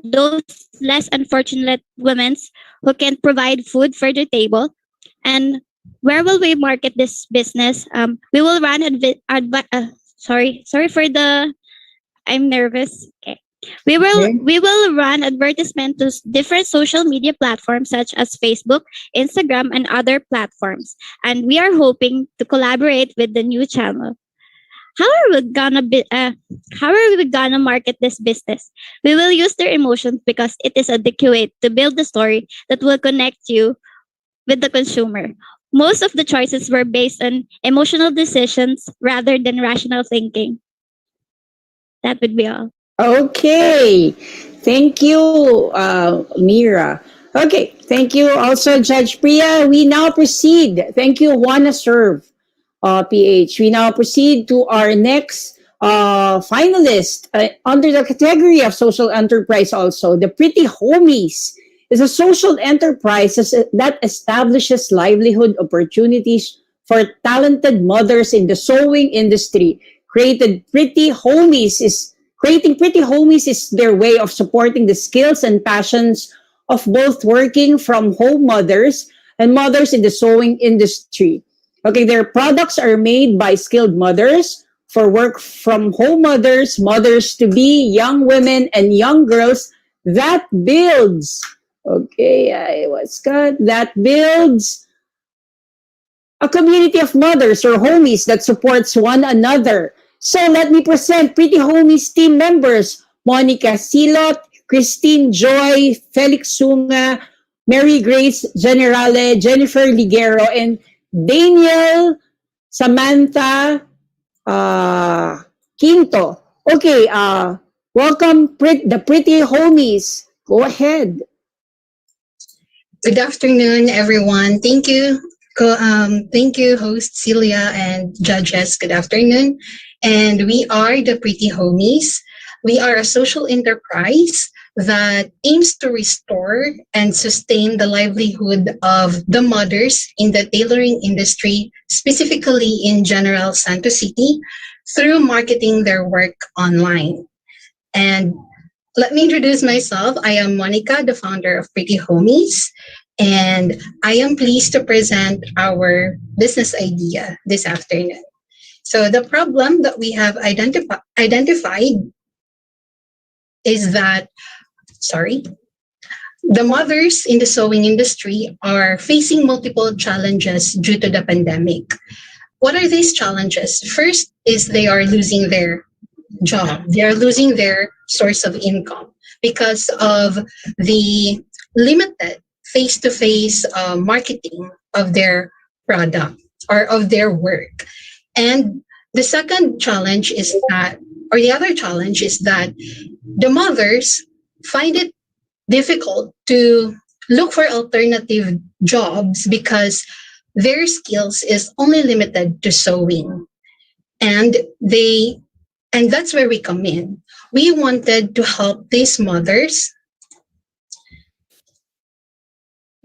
those less unfortunate women who can provide food for their table. And where will we market this business? We will run sorry for the I'm nervous. Okay. We will run advertisement to different social media platforms such as Facebook, Instagram, and other platforms. And we are hoping to collaborate with the new channel. How are we gonna market this business? We will use their emotions because it is adequate to build the story that will connect you with the consumer. Most of the choices were based on emotional decisions rather than rational thinking. That would be all. Okay. Thank you, Mira. Okay. Thank you also, Judge Priyah. We now proceed. Thank you, Juana Serve, PH. We now proceed to our next finalist under the category of social enterprise also. The Pretty Homies is a social enterprise that establishes livelihood opportunities for talented mothers in the sewing industry. Creating Pretty Homies is their way of supporting the skills and passions of both working from home mothers and mothers in the sewing industry. Okay, their products are made by skilled mothers for work from home mothers, mothers to be, young women, and young girls. That builds a community of mothers or homies that supports one another. So let me present Pretty Homies team members: Monica Silot, Christine Joy, Felix Sunga, Mary Grace Generale, Jennifer Ligero, and Daniel Samantha Quinto. Okay, welcome the Pretty Homies. Go ahead. Good afternoon, everyone. Thank you. Thank you, host Celia and judges. Good afternoon. And we are the Pretty Homies. We are a social enterprise that aims to restore and sustain the livelihood of the mothers in the tailoring industry, specifically in General Santos City, through marketing their work online. And let me introduce myself. I am Monica, the founder of Pretty Homies, and I am pleased to present our business idea this afternoon. So the problem that we have identified is that, the mothers in the sewing industry are facing multiple challenges due to the pandemic. What are these challenges? First is they are losing their job. They are losing their source of income because of the limited face-to-face marketing of their product or of their work. And the second challenge is that, or the other challenge is that the mothers find it difficult to look for alternative jobs because their skills is only limited to sewing. And that's where we come in. We wanted to help these mothers.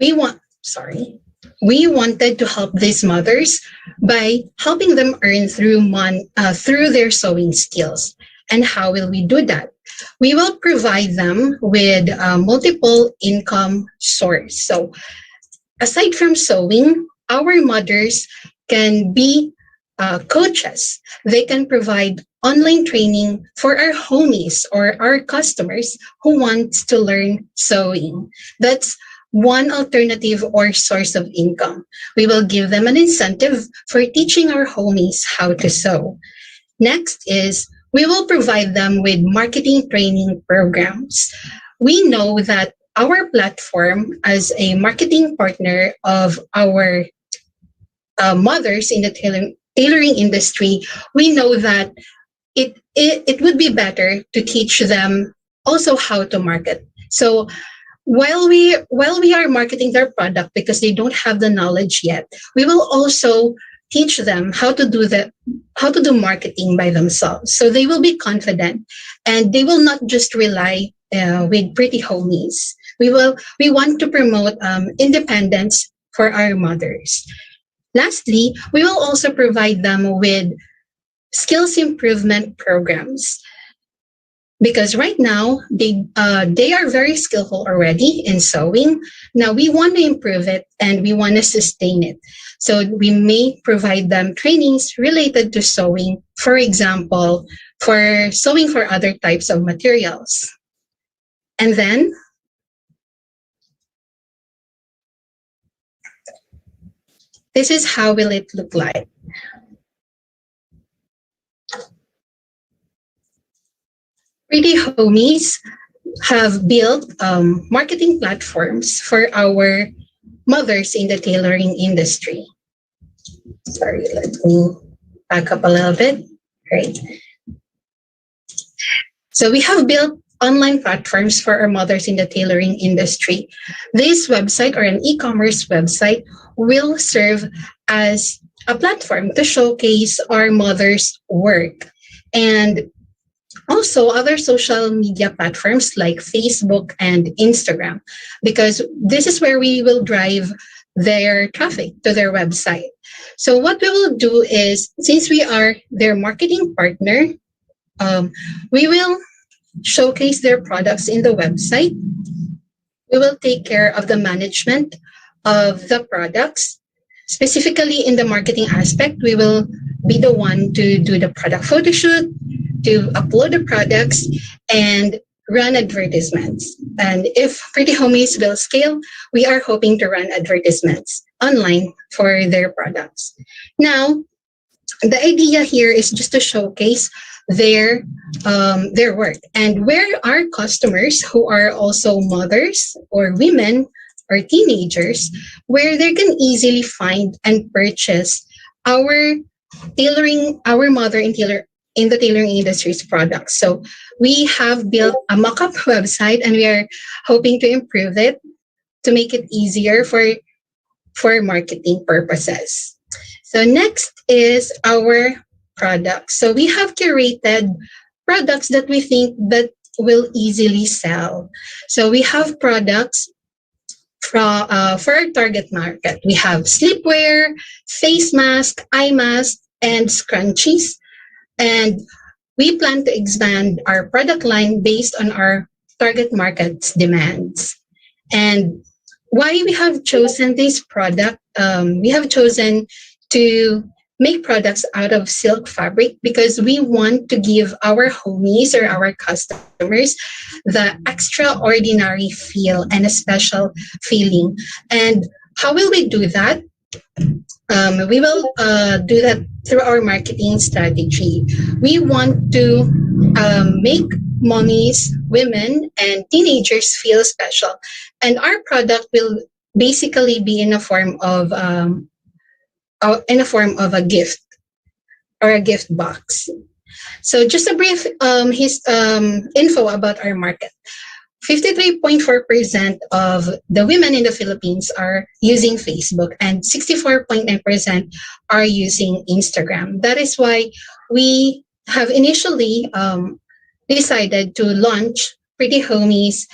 We wanted to help these mothers by helping them earn through their sewing skills. And how will we do that? We will provide them with multiple income source. So aside from sewing, our mothers can be coaches. They can provide online training for our homies or our customers who want to learn sewing. That's one alternative or source of income. We will give them an incentive for teaching our homies how to sew. Next is we will provide them with marketing training programs. We know that our platform as a marketing partner of our mothers in the tailoring industry, we know that it would be better to teach them also how to market. So while we are marketing their product because they don't have the knowledge yet, we will also teach them how to do marketing by themselves. So they will be confident and they will not just rely with Pretty Homies. We want to promote independence for our mothers. Lastly, we will also provide them with skills improvement programs, because right now they are very skillful already in sewing. Now we want to improve it and we want to sustain it. So we may provide them trainings related to sewing, for example, for sewing for other types of materials. And then this is how will it look like. Pretty Homies have built marketing platforms for our mothers in the tailoring industry. Sorry, let me back up a little bit. Right. So we have built online platforms for our mothers in the tailoring industry. This website, or an e-commerce website, will serve as a platform to showcase our mothers' work. And also other social media platforms like Facebook and Instagram, because this is where we will drive their traffic to their website. So what we will do is, since we are their marketing partner, we will showcase their products in the website. We will take care of the management of the products. Specifically in the marketing aspect, we will be the one to do the product photo shoot, to upload the products, and run advertisements. And if Pretty Homies will scale, we are hoping to run advertisements online for their products. Now, the idea here is just to showcase their work, and where our customers who are also mothers or women or teenagers, where they can easily find and purchase our mother in the tailoring industry's products. So we have built a mock-up website and we are hoping to improve it to make it easier for marketing purposes. So next is our products. So we have curated products that we think that will easily sell. So we have products for our target market. We have sleepwear, face mask, eye mask, and scrunchies. And we plan to expand our product line based on our target market's demands. And why we have chosen this product, we have chosen to make products out of silk fabric because we want to give our homies or our customers the extraordinary feel and a special feeling. And how will we do that? We will do that through our marketing strategy. We want to make mommies, women, and teenagers feel special. And our product will basically be in a form of a gift or a gift box. So just a brief info about our market. 53.4% of the women in the Philippines are using Facebook and 64.9% are using Instagram. That is why we have initially decided to launch Pretty Homies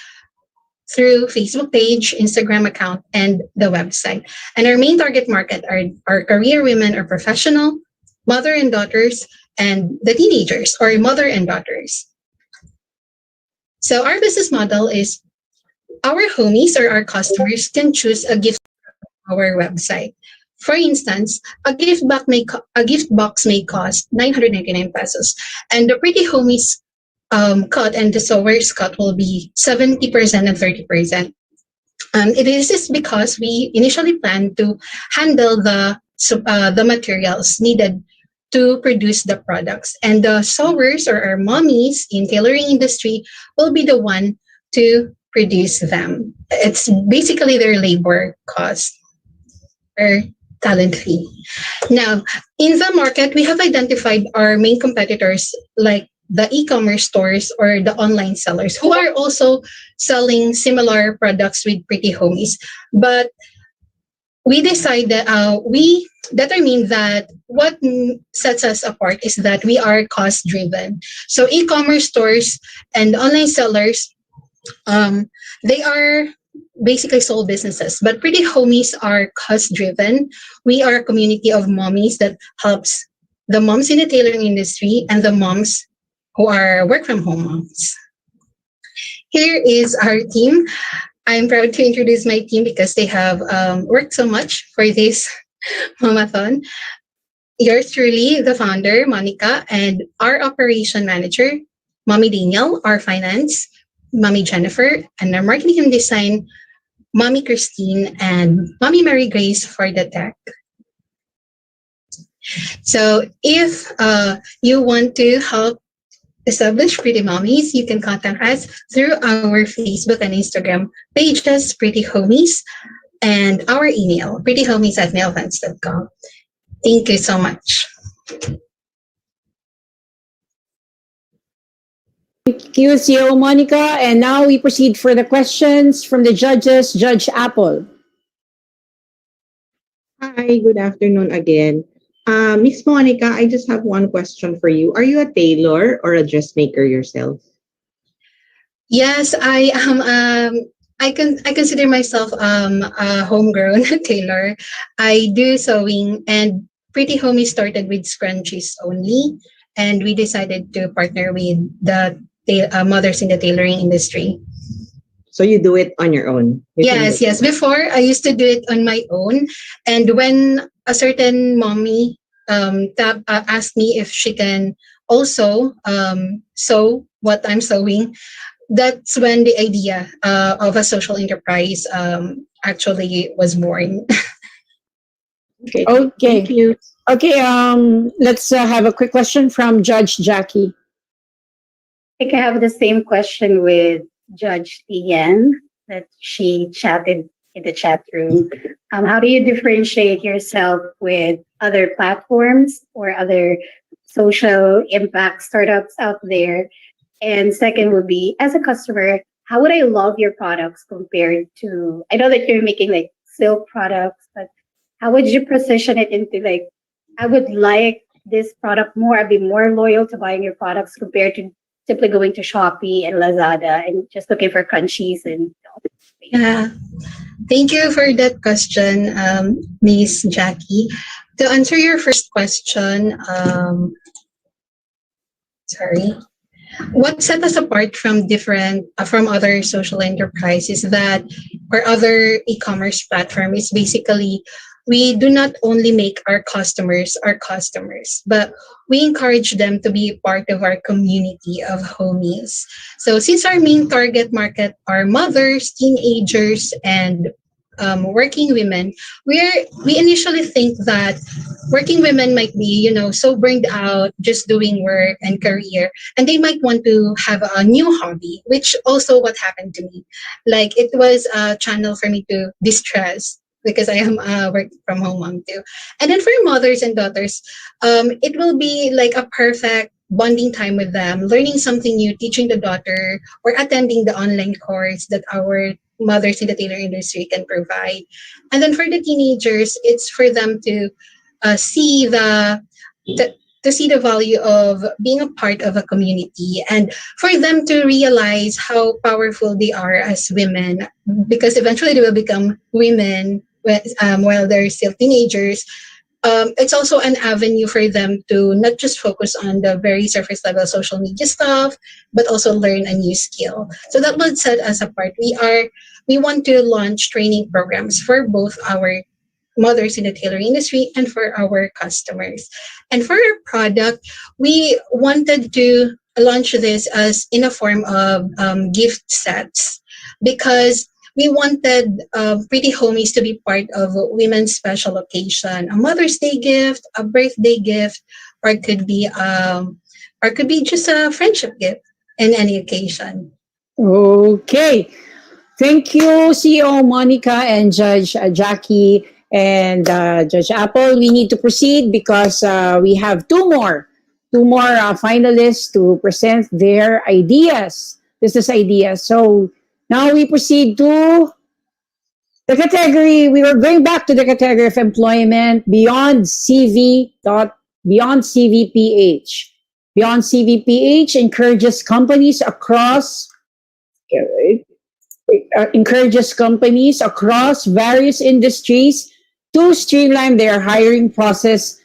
through Facebook page, Instagram account, and the website. And our main target market are career women or professional, mother and daughters, and the teenagers or mother and daughters. So our business model is our homies or our customers can choose a gift on our website. For instance, a gift box may cost 999 pesos, and the Pretty Homies cut and the sewer's cut will be 70% and 30%. It is because we initially planned to handle the materials needed to produce the products, and the sewers or our mommies in tailoring industry will be the one to produce them. it's basically their labor cost or talent fee. Now, in the market, we have identified our main competitors like the e-commerce stores or the online sellers who are also selling similar products with Pretty Homies. But we decide that we determine that what sets us apart is that we are cost driven. So e-commerce stores and online sellers, they are basically sole businesses, but Pretty Homies are cost driven. We are a community of mommies that helps the moms in the tailoring industry and the moms who are work from home moms. Here is our team. I'm proud to introduce my team because they have worked so much for this Momathon. Yours truly, the founder, Monica, and our operation manager, Mommy Daniel, our finance, Mommy Jennifer, and our marketing and design, Mommy Christine, and Mommy Mary Grace for the tech. So if you want to help establish Pretty Mommies, you can contact us through our Facebook and Instagram pages, Pretty Homies, and our email, prettyhomies@mailfans.com. Thank you so much. Thank you, CEO Monica. And now we proceed for the questions from the judges. Judge Apple. Hi, good afternoon again. Miss Monica, I just have one question for you. Are you a tailor or a dressmaker yourself? Yes, I am. I consider myself a homegrown tailor. I do sewing, and Pretty Homie started with scrunchies only, and we decided to partner with the mothers in the tailoring industry. So you do it on your own? Yes. Before, I used to do it on my own. And when a certain mommy asked me if she can also sew what I'm sewing, that's when the idea of a social enterprise actually was born. Okay. Thank you. Okay, let's have a quick question from Judge Jacqui. I think I have the same question with Judge Leane that she chatted in the chat room. How do you differentiate yourself with other platforms or other social impact startups out there? And second would be, as a customer, how would I love your products compared to, I know that you're making like silk products, but how would you position it into like, I would like this product more, I'd be more loyal to buying your products compared to simply going to Shopee and Lazada and just looking for crunchies and. Yeah, thank you for that question, Miss Jacqui. To answer your first question, what set us apart from from other social enterprises that or other e-commerce platform is basically we do not only make our customers, but we encourage them to be part of our community of homies. So since our main target market are mothers, teenagers, and working women, we initially think that working women might be, so burned out just doing work and career, and they might want to have a new hobby, which also what happened to me. Like it was a channel for me to distress because I am a work from home mom too. And then for mothers and daughters, it will be like a perfect bonding time with them, learning something new, teaching the daughter, or attending the online course that our mothers in the tailor industry can provide. And then for the teenagers, it's for them to see the value of being a part of a community and for them to realize how powerful they are as women, because eventually they will become women while they're still teenagers. It's also an avenue for them to not just focus on the very surface level social media stuff, but also learn a new skill. So that would set us apart. We want to launch training programs for both our mothers in the tailoring industry and for our customers. And for our product, we wanted to launch this as in a form of gift sets because we wanted Pretty Homies to be part of women's special occasion, a Mother's Day gift, a birthday gift, or it could be just a friendship gift in any occasion. Okay. Thank you, CEO Monica and Judge Jacqui and Judge Apple. We need to proceed because we have two more finalists to present their ideas, business ideas. So now we proceed to the category. We were going back to the category of employment beyond CVPH. Beyond CVPH encourages companies across various industries to streamline their hiring processes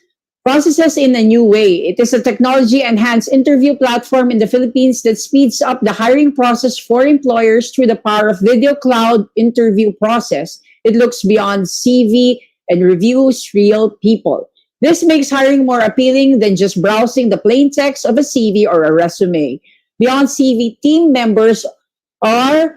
in a new way. It is a technology-enhanced interview platform in the Philippines that speeds up the hiring process for employers through the power of video cloud interview process. It looks beyond CV and reviews real people. This makes hiring more appealing than just browsing the plain text of a CV or a resume. Beyond CV team members are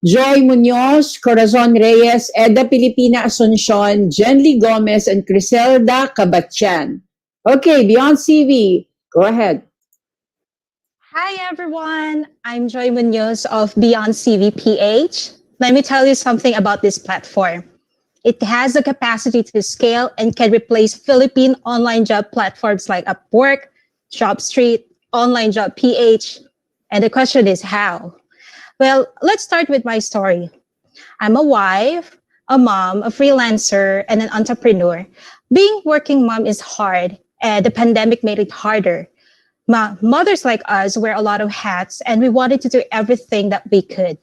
Joy Munoz, Corazon Reyes, Eda Pilipina Asuncion, Jenly Gomez, and Criselda Cabatyan. Okay, Beyond CV, go ahead. Hi everyone, I'm Joy Munoz of BeyondCVPh. Let me tell you something about this platform. It has the capacity to scale and can replace Philippine online job platforms like Upwork, JobStreet, OnlineJobPH. And the question is how? Well, let's start with my story. I'm a wife, a mom, a freelancer, and an entrepreneur. Being working mom is hard, and the pandemic made it harder. Mothers like us wear a lot of hats, and we wanted to do everything that we could.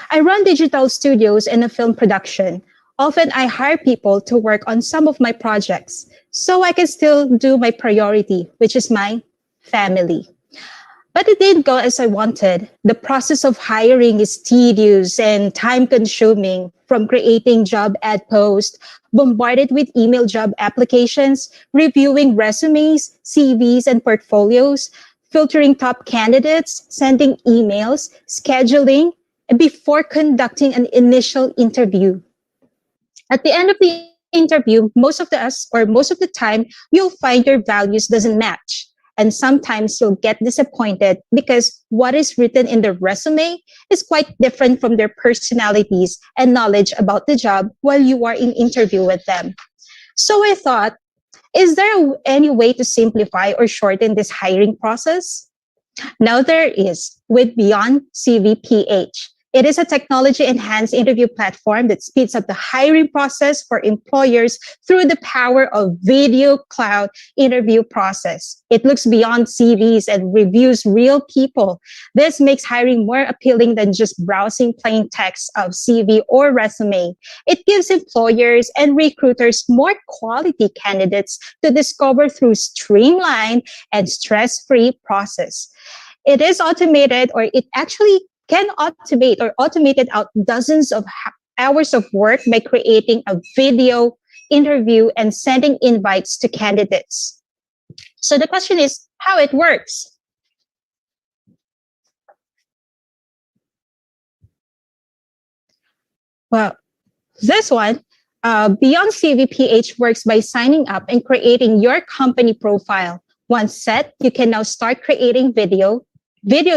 I run digital studios and a film production. Often I hire people to work on some of my projects, so I can still do my priority, which is my family. But it didn't go as I wanted. The process of hiring is tedious and time-consuming, from creating job ad posts, bombarded with email job applications, reviewing resumes, CVs, and portfolios, filtering top candidates, sending emails, scheduling, and before conducting an initial interview. At the end of the interview, most of the time, you'll find your values doesn't match. And sometimes you'll get disappointed because what is written in the resume is quite different from their personalities and knowledge about the job while you are in interview with them. So I thought, is there any way to simplify or shorten this hiring process? Now there is with BeyondCVPh. It is a technology-enhanced interview platform that speeds up the hiring process for employers through the power of video cloud interview process. It looks beyond CVs and reviews real people. This makes hiring more appealing than just browsing plain text of CV or resume. It gives employers and recruiters more quality candidates to discover through streamlined and stress-free process. It is automated, or it actually can automate or automated out dozens of hours of work by creating a video interview and sending invites to candidates. So the question is how it works. Well, this one, BeyondCVPh works by signing up and creating your company profile. Once set, you can now start creating video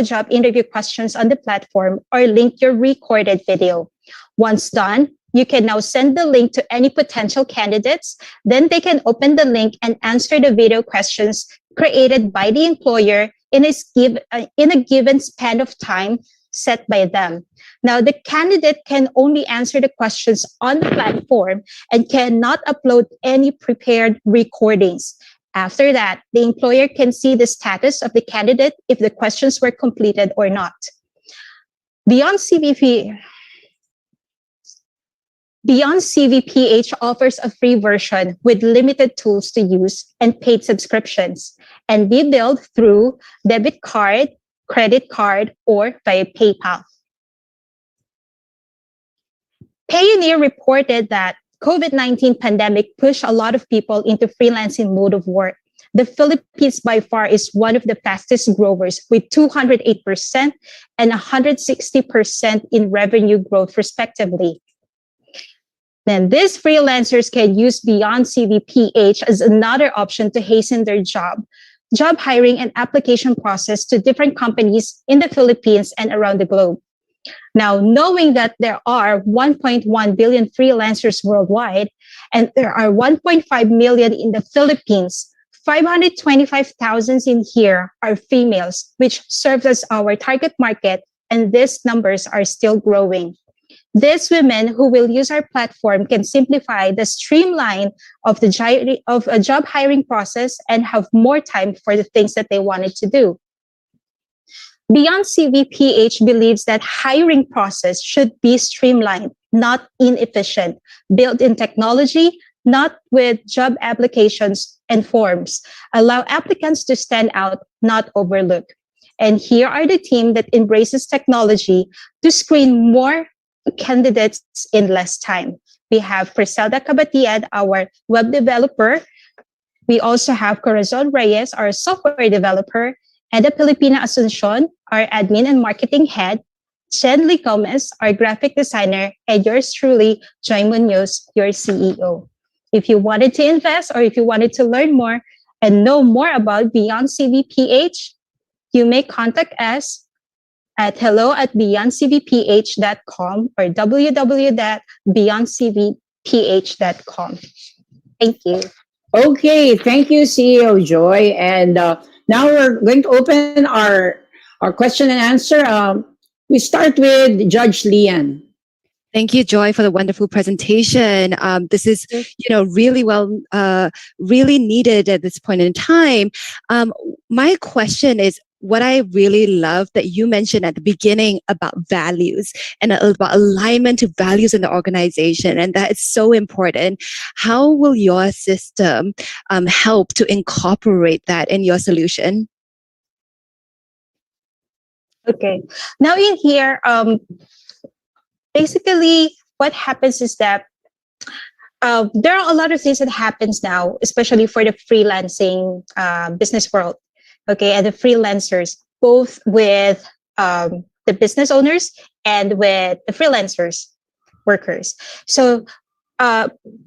job interview questions on the platform or link your recorded video. Once done, you can now send the link to any potential candidates. Then they can open the link and answer the video questions created by the employer in a given span of time set by them. Now, the candidate can only answer the questions on the platform and cannot upload any prepared recordings. After that, the employer can see the status of the candidate if the questions were completed or not. BeyondCVPh offers a free version with limited tools to use and paid subscriptions, and be billed through debit card, credit card, or via PayPal. Payoneer reported that COVID-19 pandemic pushed a lot of people into freelancing mode of work. The Philippines by far is one of the fastest growers with 208% and 160% in revenue growth respectively. Then these freelancers can use BeyondCVPh as another option to hasten their job hiring and application process to different companies in the Philippines and around the globe. Now, knowing that there are 1.1 billion freelancers worldwide, and there are 1.5 million in the Philippines, 525,000 in here are females, which serves as our target market, and these numbers are still growing. These women who will use our platform can simplify the streamline of a job hiring process and have more time for the things that they wanted to do. BeyondCVPh believes that hiring process should be streamlined, not inefficient, built in technology, not with job applications and forms. Allow applicants to stand out, not overlook. And here are the team that embraces technology to screen more candidates in less time. We have Criselda Cabatian, our web developer. We also have Corazon Reyes, our software developer, and Filipina Asuncion, our admin and marketing head, Shenley Gomez, our graphic designer, and yours truly, Joy Munoz, your CEO. If you wanted to invest or if you wanted to learn more and know more about BeyondCVPh, you may contact us at hello@beyondcvph.com or www.beyondcvph.com. Thank you. Okay, thank you, CEO Joy. And now we're going to open our question and answer. We start with Judge Leane. Thank you, Joy, for the wonderful presentation. This is, really really needed at this point in time. My question is, what I really love that you mentioned at the beginning about values and about alignment to values in the organization, and that is so important. How will your system help to incorporate that in your solution? Okay. Now in here, basically what happens is that there are a lot of things that happens now, especially for the freelancing business world. Okay, and the freelancers, both with the business owners and with the freelancers, workers. So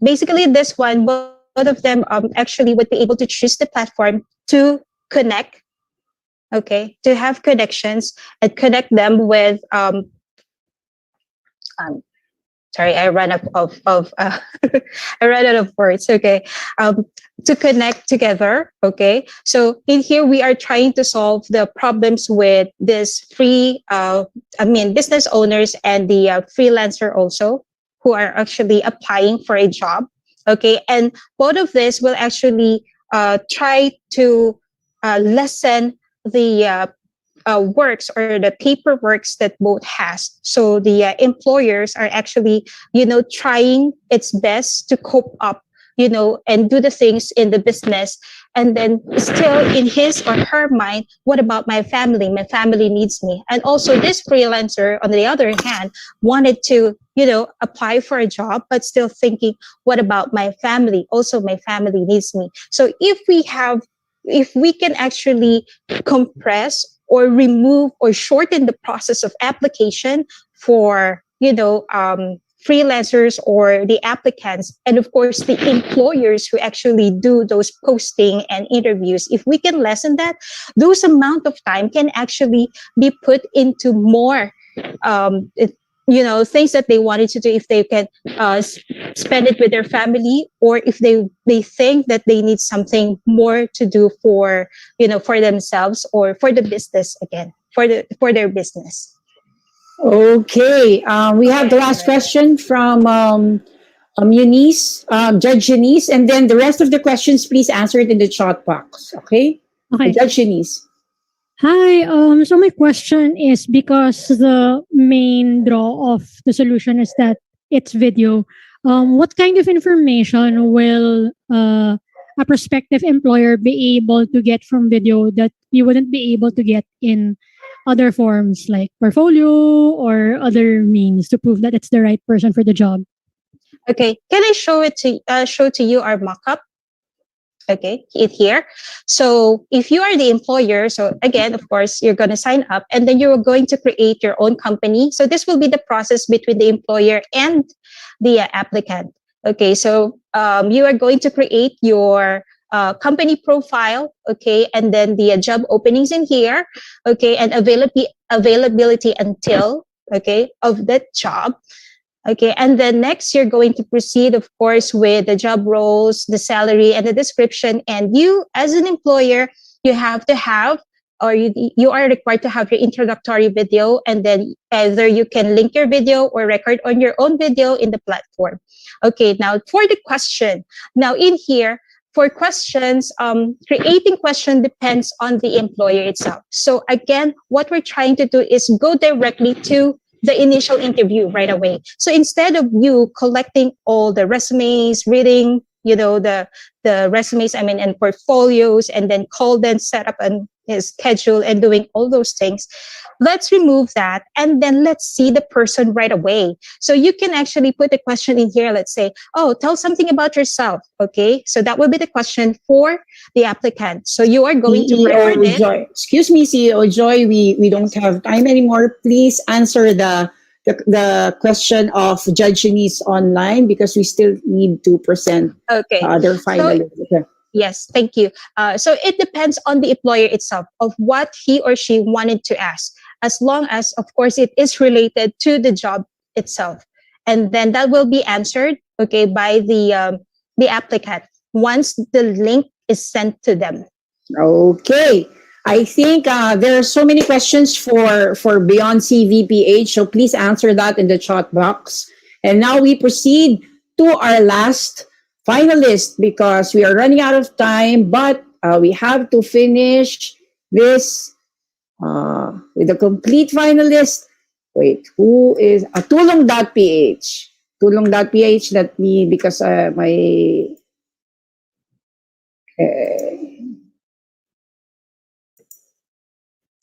basically this one, both of them actually would be able to choose the platform to connect, okay, to have connections and connect them with sorry, I ran out of I ran out of words. Okay, to connect together. Okay, so in here we are trying to solve the problems with this business owners and the freelancer also, who are actually applying for a job. Okay, and both of this will actually try to lessen the works or the paperworks that both has. So the employers are actually, trying its best to cope up, and do the things in the business. And then still in his or her mind, what about my family? My family needs me. And also this freelancer, on the other hand, wanted to, apply for a job, but still thinking, what about my family? Also, my family needs me. So if we can actually compress or remove or shorten the process of application for, freelancers or the applicants, and of course the employers who actually do those posting and interviews, if we can lessen that, those amount of time can actually be put into more things that they wanted to do, if they can spend it with their family, or if they think that they need something more to do for for themselves or for the business, again, for their business. Okay, we have the last question from Eunice, Judge Eunice, and then the rest of the questions, please answer it in the chat box. Okay, Judge Eunice. Hi, so my question is, because the main draw of the solution is that it's video, what kind of information will a prospective employer be able to get from video that you wouldn't be able to get in other forms like portfolio or other means to prove that it's the right person for the job? Okay, can I show to you our mock-up? Okay, it here. So if you are the employer, so again, of course, you're going to sign up and then you're going to create your own company. So this will be the process between the employer and the applicant. Okay, so you are going to create your company profile, okay, and then the job openings in here, okay, and availability until, okay, of that job. Okay, and then next you're going to proceed, of course, with the job roles, the salary, and the description. And you, as an employer, you have to have, or you are required to have your introductory video, and then either you can link your video or record on your own video in the platform. Okay, now for the question. Now in here, for questions, creating question depends on the employer itself. So again, what we're trying to do is go directly to the initial interview right away. So instead of you collecting all the resumes, reading, the resumes, and portfolios, and then call them, set up a schedule and doing all those things, let's remove that. And then let's see the person right away. So you can actually put a question in here. Let's say, oh, tell something about yourself. Okay. So that will be the question for the applicant. So you are going to record it. Joy. Excuse me, CEO Joy. We don't have time anymore. Please answer the question of Judge Eunice online, because we still need to present other finalists. So, yes, thank you. So it depends on the employer itself of what he or she wanted to ask, as long as, of course, it is related to the job itself. And then that will be answered, okay, by the applicant once the link is sent to them. Okay. I think there are so many questions for Beyond CVPH, so please answer that in the chat box. And now we proceed to our last finalist, because we are running out of time, but we have to finish this with a complete finalist. Wait, who is Tulong.ph? Tulong.ph, that me, because my...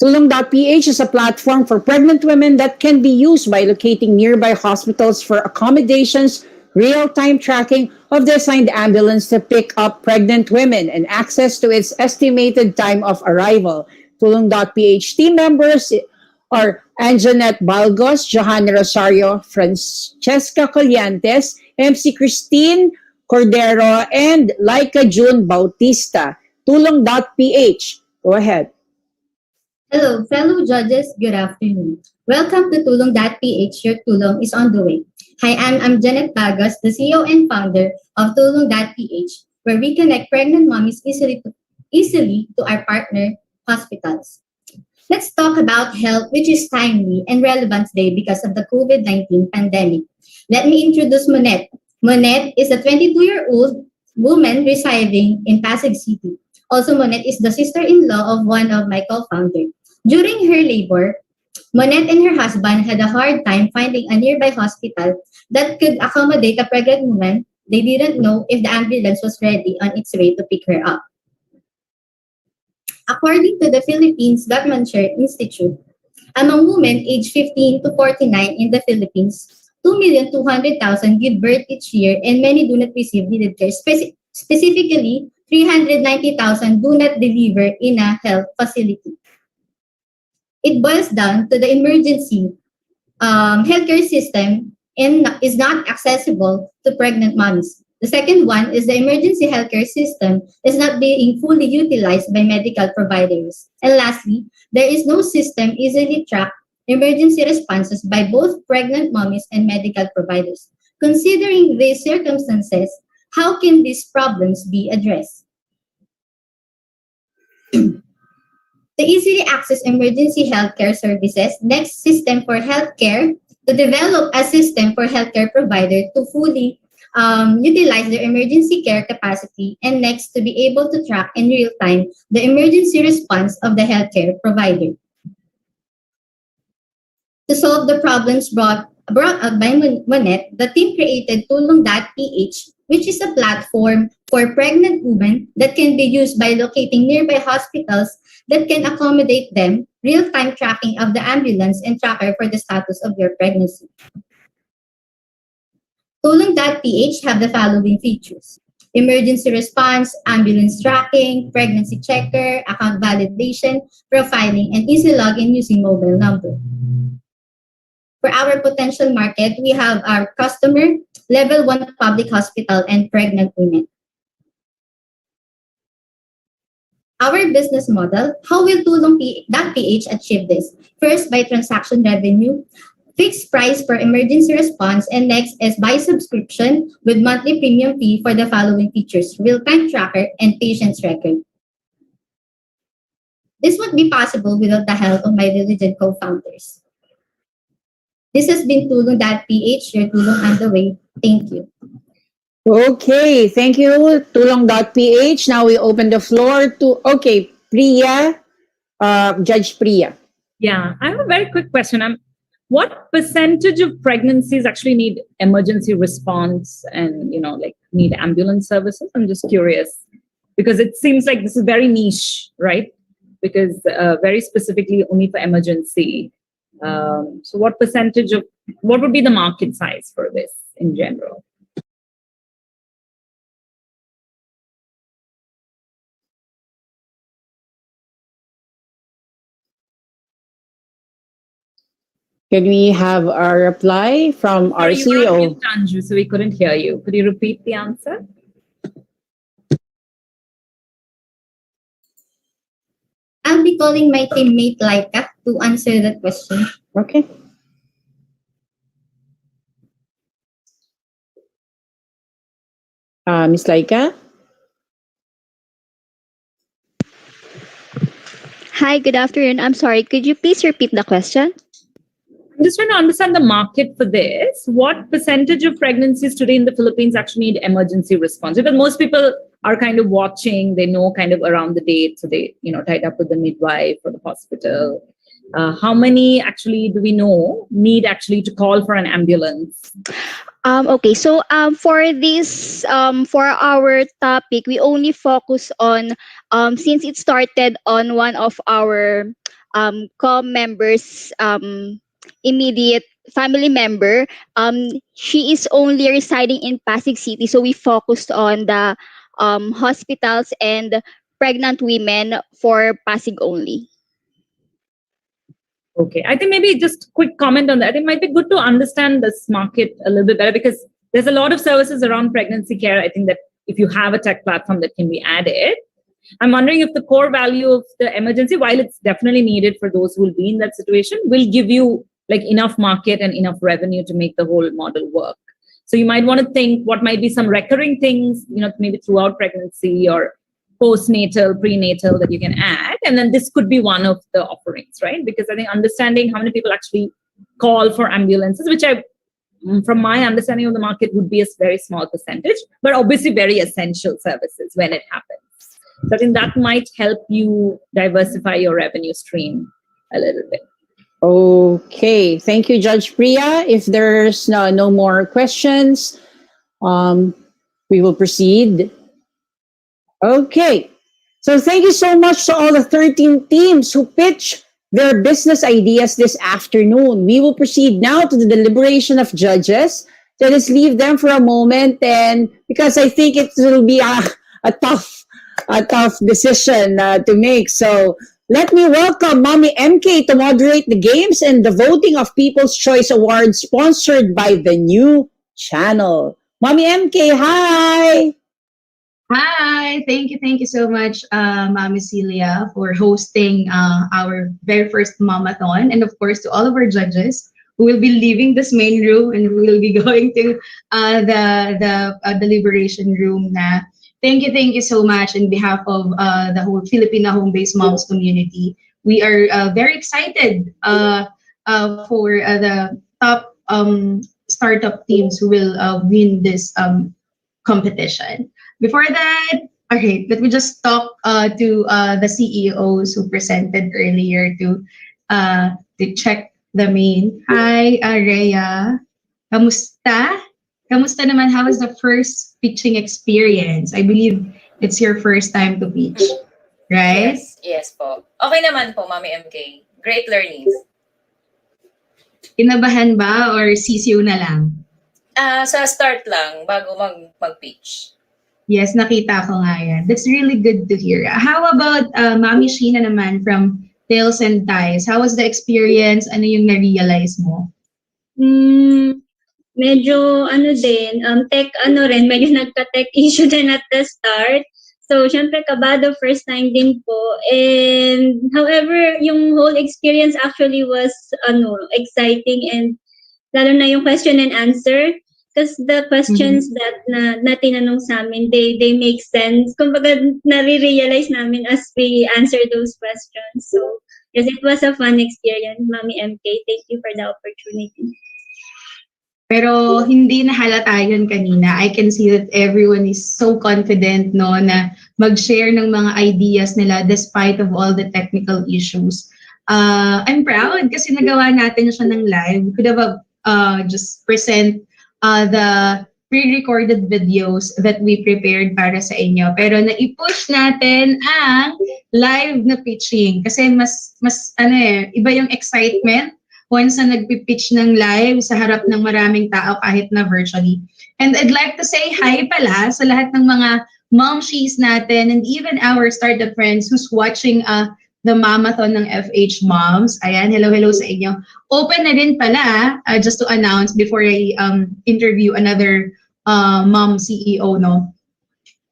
Tulong.ph is a platform for pregnant women that can be used by locating nearby hospitals for accommodations, real-time tracking of the assigned ambulance to pick up pregnant women, and access to its estimated time of arrival. Tulong.ph team members are Anjanette Balgos, Johanna Rosario, Francesca Colliantes, MC Christine Cordero, and Laika June Bautista. Tulong.ph. Go ahead. Hello, fellow judges. Good afternoon. Welcome to Tulong.ph. Your Tulong is on the way. Hi, I'm Janet Bagas, the CEO and founder of Tulong.ph, where we connect pregnant mommies easily to our partner hospitals. Let's talk about health, which is timely and relevant today because of the COVID-19 pandemic. Let me introduce Monette. Monette is a 22-year-old woman residing in Pasig City. Also, Monette is the sister-in-law of one of my co-founders. During her labor, Monette and her husband had a hard time finding a nearby hospital that could accommodate a pregnant woman. They didn't know if the ambulance was ready on its way to pick her up. According to the Philippines Government Share Institute, among women aged 15 to 49 in the Philippines, 2,200,000 give birth each year and many do not receive needed care. Specifically, 390,000 do not deliver in a health facility. It boils down to the emergency healthcare system is not accessible to pregnant moms. The second one is the emergency healthcare system is not being fully utilized by medical providers. And lastly, there is no system easily track emergency responses by both pregnant mommies and medical providers. Considering these circumstances, how can these problems be addressed? To easily access emergency healthcare services, next system for healthcare, to develop a system for healthcare provider to fully utilize their emergency care capacity, and next to be able to track in real time the emergency response of the healthcare provider. To solve the problems brought out by Monette, the team created Tulong.ph, which is a platform for pregnant women that can be used by locating nearby hospitals that can accommodate them, real-time tracking of the ambulance and tracker for the status of your pregnancy. Tulong.ph have the following features: emergency response, ambulance tracking, pregnancy checker, account validation, profiling, and easy login using mobile number. For our potential market, we have our customer, level 1 public hospital, and pregnant women. Our business model, how will Tulong.ph achieve this? First, by transaction revenue. fixed price for emergency response, and next is by subscription with monthly premium fee for the following features: real-time tracker and patient's record. This would be possible without the help of my diligent co-founders. This has been Tulong.ph, your Tulong on the way. Thank you. Okay, thank you, Tulong.ph. Now we open the floor to, Priyah, Judge Priyah. Yeah, I have a very quick question. What percentage of pregnancies actually need emergency response and, need ambulance services? I'm just curious because it seems like this is very niche, right? Because very specifically only for emergency. So what would be the market size for this in general? Can we have a reply from our CEO? You were Tanju, so we couldn't hear you. Could you repeat the answer? I'll be calling my teammate Laika to answer that question. Okay. Ms. Laika? Hi, good afternoon. I'm sorry, could you please repeat the question? I'm just trying to understand the market for this. What percentage of pregnancies today in the Philippines actually need emergency response? Because most people are kind of watching, they know kind of around the date, so they, tied up with the midwife or the hospital. How many actually do we know need actually to call for an ambulance? Okay, so for this, for our topic, we only focus on, since it started on one of our com members' immediate family member, she is only residing in Pasig City, so we focused on the hospitals and pregnant women for Pasig only. Okay, I think maybe just quick comment on that. I think it might be good to understand this market a little bit better because there's a lot of services around pregnancy care. I think that if you have a tech platform that can be added, I'm wondering if the core value of the emergency, while it's definitely needed for those who will be in that situation, will give you like enough market and enough revenue to make the whole model work. So you might want to think what might be some recurring things, maybe throughout pregnancy or postnatal, prenatal that you can add. And then this could be one of the offerings, right? Because I think understanding how many people actually call for ambulances, which from my understanding of the market would be a very small percentage, but obviously very essential services when it happens. So I think that might help you diversify your revenue stream a little bit. Okay, thank you, Judge Priyah. If there's no more questions, we will proceed. Okay, so thank you so much to all the 13 teams who pitched their business ideas this afternoon. We will proceed now to the deliberation of judges. So let's leave them for a moment, and because I think it will be a tough decision to make. So let me welcome Mommy MK to moderate the games and the voting of People's Choice Awards sponsored by the new channel. Mommy MK, hi! Hi, thank you so much, Mami Celia, for hosting our very first Momathon, and of course to all of our judges who will be leaving this main room and who will be going to the deliberation room. Thank you so much on behalf of the whole Filipino home-based moms community. We are very excited for the top startup teams who will win this competition. Before that, okay, let me just talk to the CEOs who presented earlier to check the main. Hi, Rhea. Kamusta? Kamusta naman? How was the first pitching experience? I believe it's your first time to pitch, right? Yes po. Okay naman po, Mami MK. Great learnings. Kinabahan ba or sisiw na lang? Sa start lang, bago mag-pitch. Yes, nakita ko nga yan. That's really good to hear. How about Mami Sheena naman from Tales&Ties? How was the experience? Ano yung na-realize mo? Medyo medyo nagka-tech issue din at the start. So, syempre, kabado, first time din po. And, however, yung whole experience actually was, exciting and lalo na yung question and answer. Because the questions that na tinanong sa amin, they make sense. Kumbaga, nare-realize namin as we answer those questions. So, yes, it was a fun experience, Mami MK. Thank you for the opportunity. Pero hindi nahalata yun kanina. I can see that everyone is so confident, no, na mag-share ng mga ideas nila despite of all the technical issues. I'm proud kasi nagawa natin siya ng live. We could have just present the pre-recorded videos that we prepared para sa inyo. Pero na-push natin ang live na pitching kasi mas iba yung excitement once na nagpipitch ng live sa harap ng maraming tao kahit na virtually. And I'd like to say hi pala sa lahat ng mga momshies natin and even our startup friends who's watching the Momathon ng Fhmoms. Ayan, hello sa inyo. Open na din pala, just to announce before I interview another mom CEO, no?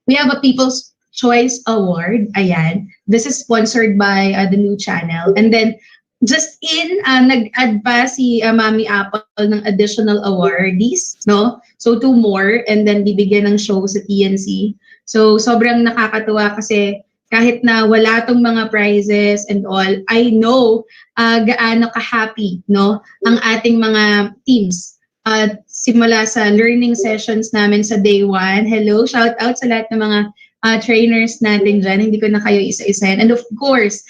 We have a People's Choice Award. Ayan. This is sponsored by the new channel. And then, just nag-add pa si Mami Apple ng additional awardees, no? So, 2 more, and then bibigyan ng show sa TNC. So, sobrang nakakatuwa kasi kahit na wala tong mga prizes and all, I know gaano ka-happy, no, ang ating mga teams. Simula sa learning sessions namin sa day 1. Hello, shout out sa lahat ng mga trainers natin dyan. Hindi ko na kayo isa-isahin. And of course,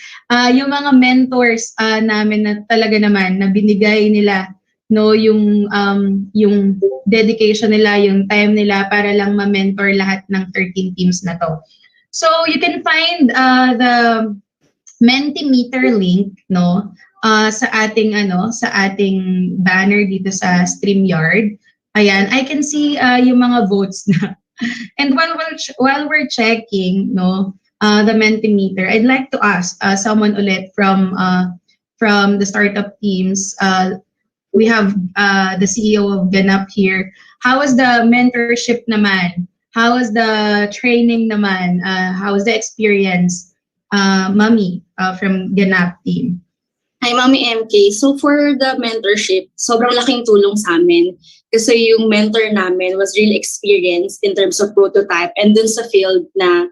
yung mga mentors namin na talaga naman na binigay nila, no, yung dedication nila, yung time nila para lang ma-mentor lahat ng 13 teams na to. So you can find the Mentimeter link, no, sa ating banner dito sa StreamYard. Ayan, I can see yung mga votes na. And while we're checking, no, the Mentimeter, I'd like to ask someone ulit from the startup teams. We have the CEO of Ganap here. How was the mentorship naman? How was the training naman? How was the experience, Mami, from Ganap team? Hi, Mami MK. So for the mentorship, sobrang laking tulong sa amin kasi yung mentor namin was really experienced in terms of prototype and dun sa field na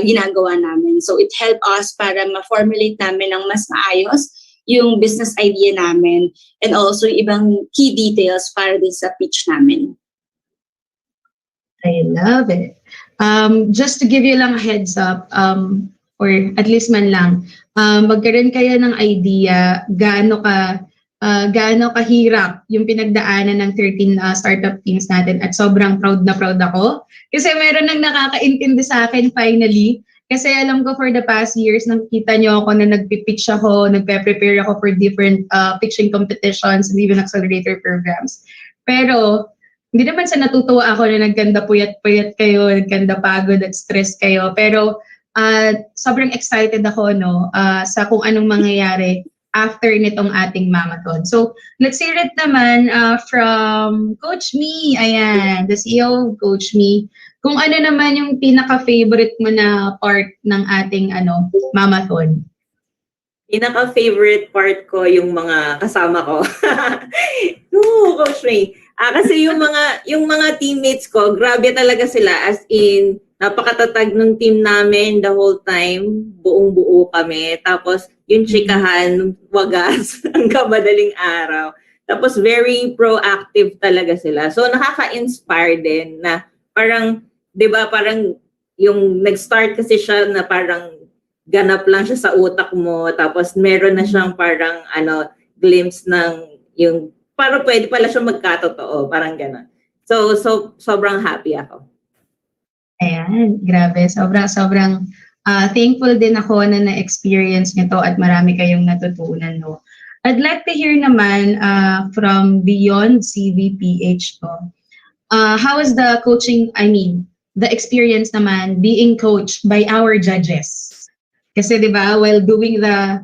ginagawa namin. So it helped us para ma-formulate namin ng mas maayos yung business idea namin and also ibang key details para din sa pitch namin. I love it. Just to give you lang a heads up, or at least man lang, magkaroon kayo ng idea gaano kahirap yung pinagdaanan ng 13 startup teams natin at sobrang proud ako. Kasi meron nang nakakaintindi sa akin finally. Kasi alam ko for the past years, nakikita nyo ako na nagpipitch ako, nagpe-prepare ako for different pitching competitions and even accelerator programs. Pero hindi naman sa natutuwa ako na nagkanda puyat-puyat kayo, nagkanda pagod at stress kayo. Pero sobrang excited ako, no, sa kung anong mangyayari after nitong ating Momathon. So, let's hear it naman from CoachMy. Ayan, the CEO of CoachMy. Kung ano naman yung pinaka-favorite mo na part ng ating Momathon. Pinaka-favorite part ko yung mga kasama ko. No, CoachMy. Kasi yung mga teammates ko, grabe talaga sila, as in napakatatag ng team namin the whole time, buong-buo kami. Tapos yung chikahan, wagas hanggang madaling araw. Tapos very proactive talaga sila. So nakaka-inspire din na parang, 'di ba, parang yung nag-start kasi siya na parang ganap lang siya sa utak mo, tapos meron na siyang parang glimpse ng yung parang pwede pala siya magkatotoo, parang gano'n. So sobrang happy ako. Ayan, grabe. Sobrang thankful din ako na na-experience nyo to at marami kayong natutunan, no. I'd like to hear naman from BeyondCVPh to. How is the the experience naman being coached by our judges? Kasi 'di ba, while doing the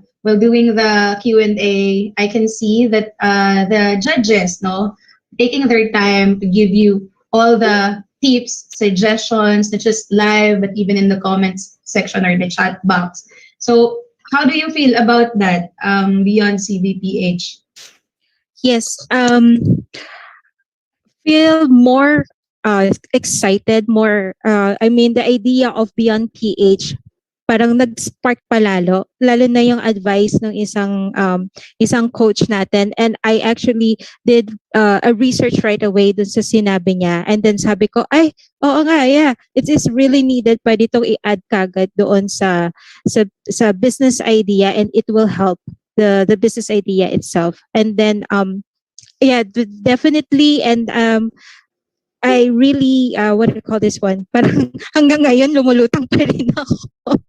Q&A, I can see that the judges, no, taking their time to give you all the tips, suggestions, not just live, but even in the comments section or the chat box. So, how do you feel about that, BeyondCVPh? Yes. Feel more excited, more, I mean, the idea of BeyondPH, parang nag-spark palalo, lalo na yung advice ng isang coach natin. And I actually did a research right away dun sa sinabi niya. And then sabi ko, ay, oo nga, yeah, it is really needed. Pwede itong i-add kagad doon sa business idea, and it will help the business idea itself. And then, yeah, definitely. And I really, what do you call this one? Parang hanggang ngayon, lumulutang pa rin ako.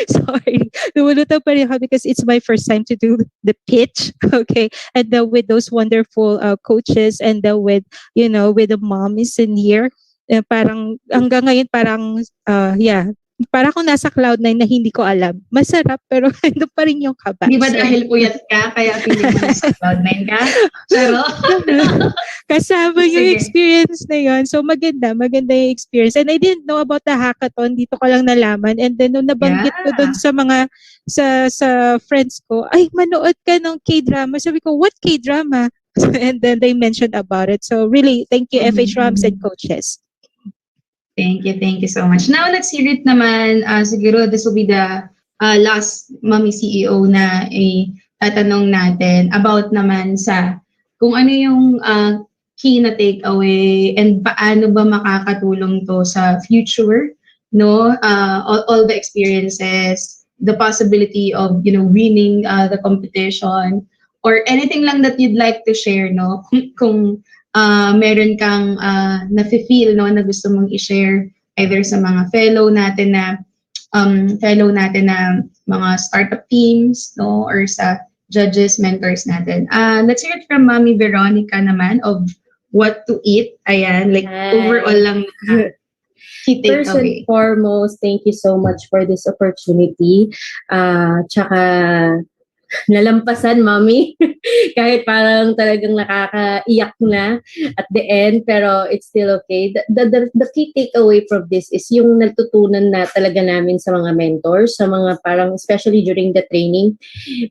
Sorry. Lumulutang pa rin ako because it's my first time to do the pitch. Okay. And then with those wonderful coaches, and then with, with the moms in here, parang hanggang ngayon, parang, yeah, para akong nasa cloud9 na hindi ko alam. Masarap, pero ano pa rin yung kaba. Di ba dahil puyat ka, kaya feeling mo nasa cloud9 ka? Pero, kasama yung experience na yun. So maganda yung experience. And I didn't know about the hackathon. Dito ko lang nalaman. And then nung nabanggit ko dun sa mga, sa friends ko, ay, manood ka ng K-drama. Sabi ko, what K-drama? And then they mentioned about it. So really, thank you, Fhmoms and coaches. Thank you so much. Now, let's hear it naman. Siguro this will be the last Mommy CEO na tatanong natin about naman sa kung ano yung key na takeaway and paano ba makakatulong to sa future, no? All the experiences, the possibility of, winning the competition, or anything lang that you'd like to share, no? Kung meron kang nafe-feel, no, na gusto mong i-share either sa mga fellow natin na mga startup teams, no, or sa judges, mentors natin. Let's hear it from Mommy Veronica naman of what to eat. Ayan, like overall lang key takeaway. First and foremost, thank you so much for this opportunity. Tsaka nalampasan, Mommy. Kahit parang talagang nakakaiyak na at the end, pero it's still okay. The key takeaway from this is yung natutunan na talaga namin sa mga mentors, sa mga parang, especially during the training.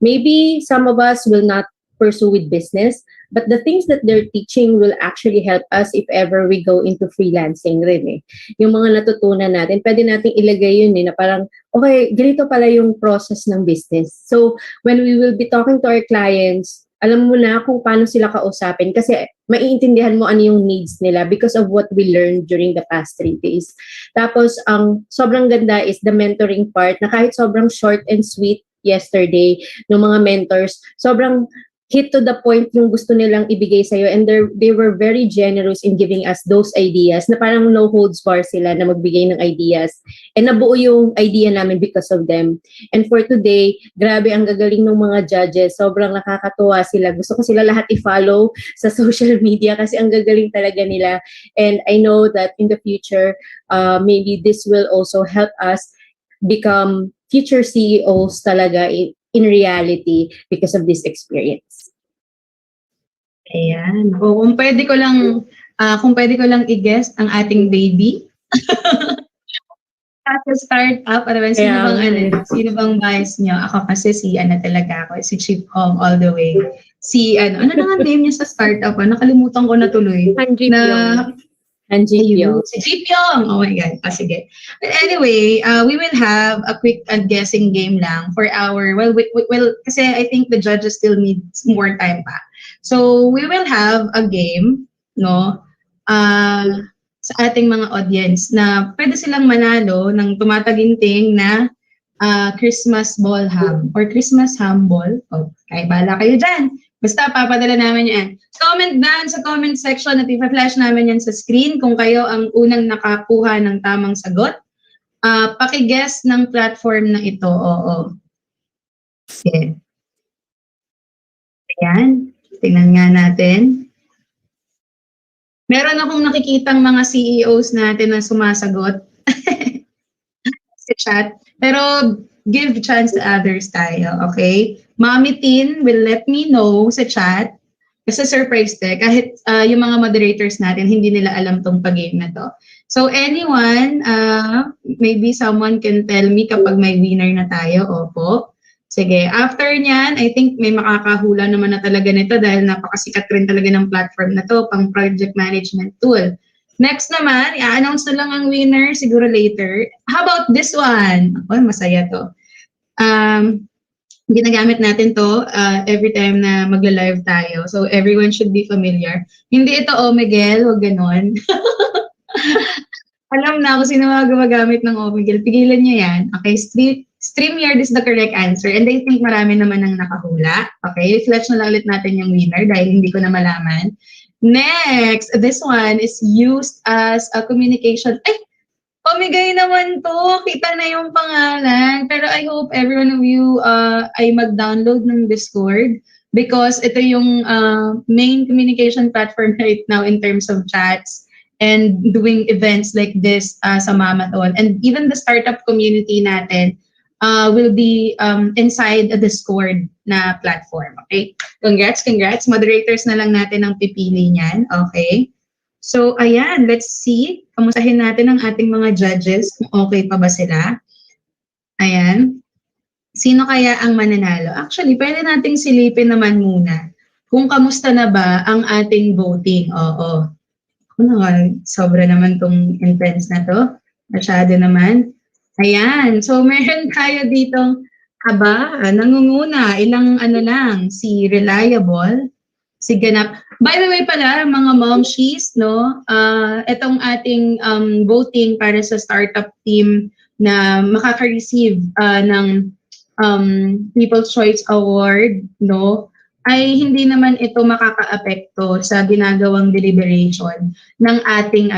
Maybe some of us will not pursue with business, but the things that they're teaching will actually help us if ever we go into freelancing rin eh. Yung mga natutunan natin, pwede nating ilagay yun eh, na parang, okay, ganito pala yung process ng business. So, when we will be talking to our clients, alam mo na kung paano sila kausapin kasi maiintindihan mo ano yung needs nila because of what we learned during the past 3 days. Tapos, ang sobrang ganda is the mentoring part na kahit sobrang short and sweet yesterday ng mga mentors, sobrang hit to the point yung gusto nilang ibigay sa'yo, and they were very generous in giving us those ideas na parang no holds bar sila na magbigay ng ideas, and nabuo yung idea namin because of them. And for today, grabe ang gagaling ng mga judges, sobrang nakakatuwa sila, gusto ko sila lahat i-follow sa social media kasi ang gagaling talaga nila, and I know that in the future, maybe this will also help us become future CEOs talaga in reality because of this experience. Ayan. O, kung pwede ko lang i-guess ang ating baby. At the startup, sino bang bias nyo? Ako kasi talaga ako, si Chief Hong all the way. Si, ano na nga name niya sa startup? Nakalimutan ko na tuloy. Si Jeep Yong. Oh my God. Sige. But anyway, we will have a quick guessing game lang for our, well, kasi I think the judges still need more time pa. So, we will have a game, no, sa ating mga audience na pwede silang manalo ng tumataginting na Christmas ball ham or Christmas ham ball. Oh, kaya bala kayo dyan. Basta papadala namin yan. Comment down sa comment section at ipa-flash namin yan sa screen kung kayo ang unang nakakuha ng tamang sagot. Paki-guess ng platform na ito. Oo. Okay. Ayan. Tingnan nga natin. Meron akong nakikitang mga CEOs natin na sumasagot sa chat. Pero give chance to others tayo, okay? Mommy Tin will let me know sa chat. Kasi surprise kahit yung mga moderators natin, hindi nila alam tong pag-game na to. So anyone, maybe someone can tell me kapag may winner na tayo, opo. Sige, after niyan, I think may makakahula naman na talaga nito dahil napakasikat rin talaga ng platform na to, pang project management tool. Next naman, i-announce na lang ang winner siguro later. How about this one? Ako, masaya to. Ginagamit natin to every time na magla-live tayo. So everyone should be familiar. Hindi ito Omegle, wag ganon. Alam na kung sino mga gumagamit ng Omegle. Pigilan nyo yan. Okay, StreamYard is the correct answer. And I think marami naman ang nakahula. Okay, flash na lang ulit natin yung winner dahil hindi ko na malaman. Next, this one is used as a communication. Ay, Omigay naman to. Kita na yung pangalan. Pero I hope every one of you ay mag-download ng Discord because ito yung main communication platform right now in terms of chats and doing events like this sa Momathon. And even the startup community natin will be inside a Discord na platform. Okay? Congrats. Moderators na lang natin ang pipili niyan. Okay? So, ayan. Let's see. Kamustahin natin ang ating mga judges kung okay pa ba sila. Ayan. Sino kaya ang mananalo? Actually, pwede nating silipin naman muna kung kamusta na ba ang ating voting. Oo. Sobra naman tong intense na to. Masyado naman. Ayan. So, meron tayo ditong nangunguna. Ilang lang, si Rhealiable, si Ganap. By the way pala, mga momshies, no? Itong ating voting para sa startup team na makaka-receive ng People's Choice Award, no? Ay hindi naman ito makaka-apekto sa ginagawang deliberation ng ating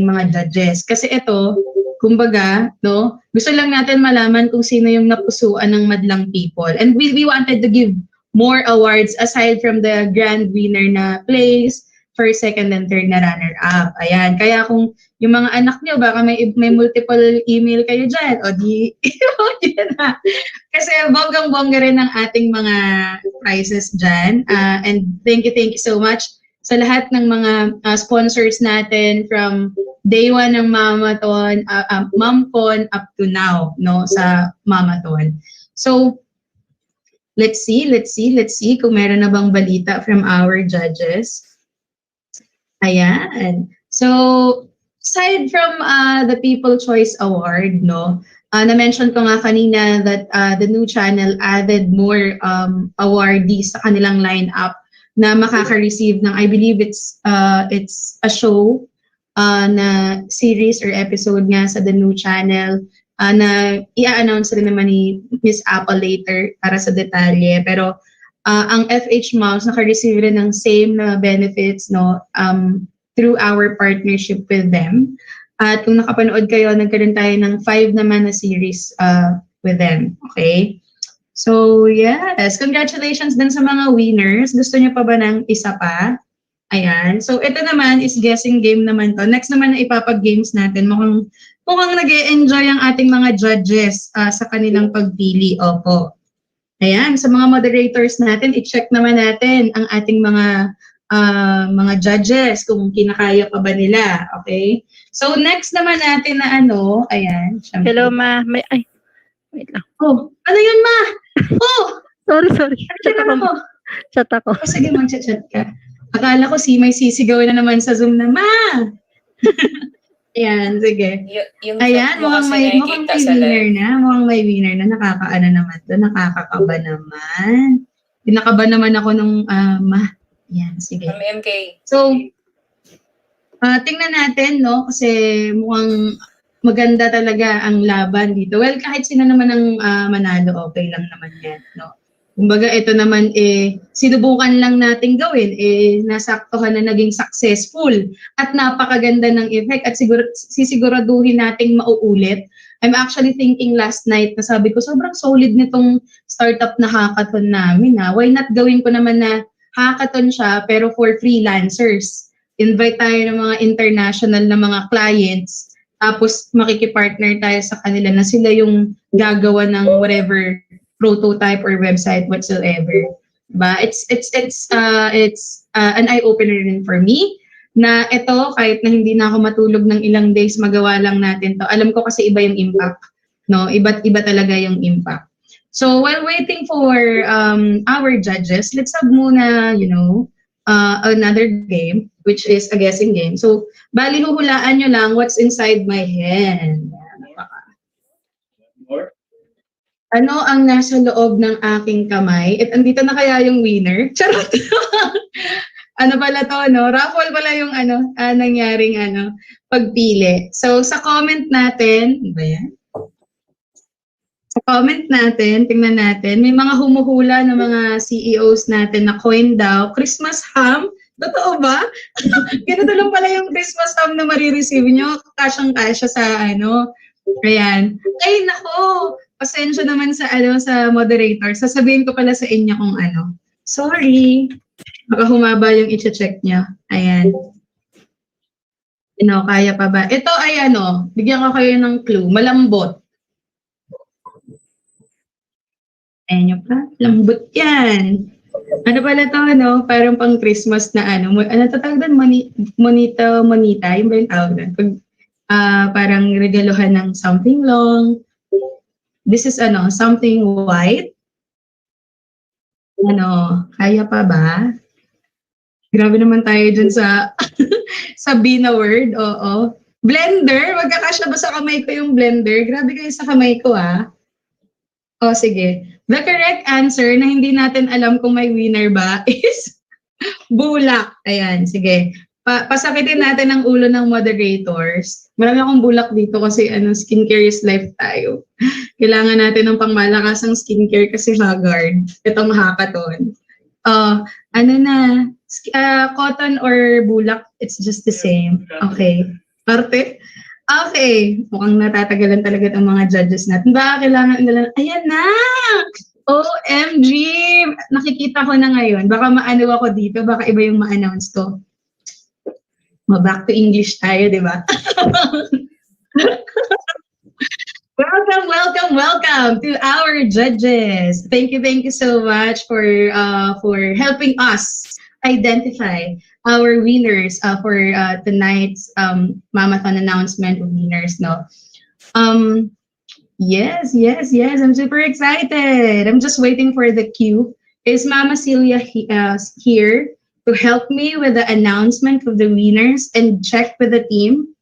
mga judges. Kasi ito, kumbaga, no, gusto lang natin malaman kung sino yung napusuan ng madlang people. And we wanted to give more awards aside from the grand winner na place, first, second, and third na runner-up. Ayan. Kaya kung yung mga anak nyo, baka may multiple email kayo dyan, o di, na. Kasi bonggang-bongga rin ang ating mga prizes dyan. And thank you so much sa lahat ng mga sponsors natin from day one ng Momathon, Momcon up to now, no, sa Momathon. So, let's see kung meron na bang balita from our judges. Ayan. So, aside from the People Choice Award, no, na-mention ko nga kanina that the new channel added more awardees sa kanilang lineup na makaka-receive ng, I believe it's a show na series or episode nga sa the new channel na i-announce rin naman ni Miss Apple later para sa detalye. Pero ang Fhmoms naka-receive rin ng same na benefits, no, through our partnership with them. At kung nakapanood kayo, nagkaroon tayo ng 5 naman na series with them. Okay? So, yes. Congratulations din sa mga winners. Gusto niyo pa ba ng isa pa? Ayan. So, ito naman is guessing game naman to. Next naman na ipapag-games natin. Mukhang nag-e-enjoy ang ating mga judges sa kanilang pagpili. Opo. Ayan. Sa mga moderators natin, i-check naman natin ang ating mga judges kung kinakaya pa ba nila. Okay? So, next naman natin na ayan. Syempre. Hello, ma. Wait lang. Oh, ano yun, ma? Oh! sorry. Chat ako. Oh, sige, mag-chat ka. Akala ko may sisigaw na naman sa Zoom na, ma! Ayan, sige. Ayan, mukhang may winner na. Mukhang may winner na. Nakakaano naman to. Nakakakaba naman. Pinakaba naman ako nung ma. Ayan, sige. MK. So, tingnan natin, no? Kasi mukhang maganda talaga ang laban dito. Well, kahit sino naman ang manalo, okay lang naman yan, no? Kumbaga, ito naman, sinubukan lang natin gawin, nasaktuhan na naging successful at napakaganda ng effect at sisiguraduhin nating mauulit. I'm actually thinking last night na sabi ko, sobrang solid nitong startup na hackathon namin. Why not gawin ko naman na hackathon siya pero for freelancers? Invite tayo ng mga international na mga clients, tapos makikipartner tayo sa kanila na sila yung gagawa ng whatever prototype or website whatsoever. Diba? It's an eye opener rin for me na ito kahit na hindi na ako matulog ng ilang days magawa lang natin to. Alam ko kasi iba yung impact, no? Iba talaga yung impact. So while waiting for our judges, let's have muna, another game, which is a guessing game. So, bali huhulaan nyo lang what's inside my hand. Ano ang nasa loob ng aking kamay? At andito na kaya yung winner? Charot! Ano pala to, no? Raffle pala yung nangyaring pagpili. So, sa comment natin, ano ba yan? Sa comment natin, tingnan natin, may mga humuhula ng mga CEOs natin na coin daw, Christmas ham. Totoo ba? Ganito lang pala yung Christmas ham na marireceive nyo. Kasyang-kasya sa Ayan. Ay, nako! Pasensya naman sa sa moderator. Sasabihin ko pala sa inyo kung Sorry. Baka humaba yung i-check niya. Ayan. Kaya pa ba? Ito ay bigyan ko kayo ng clue. Malambot. Ayan yung pa. Lambot yan. Ano pala to, Parang pang Christmas na ano to tawag doon? Monita. Yung ba yung tawag doon? Pag parang regaluhan ng something long. This is something white. Kaya pa ba? Grabe naman tayo dun sa sa B na word. Oo. Blender. Magkakasya ba sa kamay ko yung blender? Grabe kayo sa kamay ko, O, sige. The correct answer na hindi natin alam kung may winner ba is bulak. Ayan, sige. Pasakitin natin ang ulo ng moderators. Marami akong bulak dito kasi skincare is life tayo. Kailangan natin ng pangmalakasang skincare kasi haggard. Itong hackathon. Cotton or bulak, it's just the same. Okay. Parte? Okay. Mukhang natatagalan talaga itong mga judges natin. Baka kailangan nila, ayan na! OMG! Nakikita ko na ngayon. Baka maano ako dito, baka iba yung ma-announce ko. Back to English tayo, di ba? Welcome to our judges. Thank you so much for helping us identify our winners for tonight's Momathon announcement of winners. Yes. I'm super excited. I'm just waiting for the cue. Is Mama Celia here to help me with the announcement of the winners and check with the team?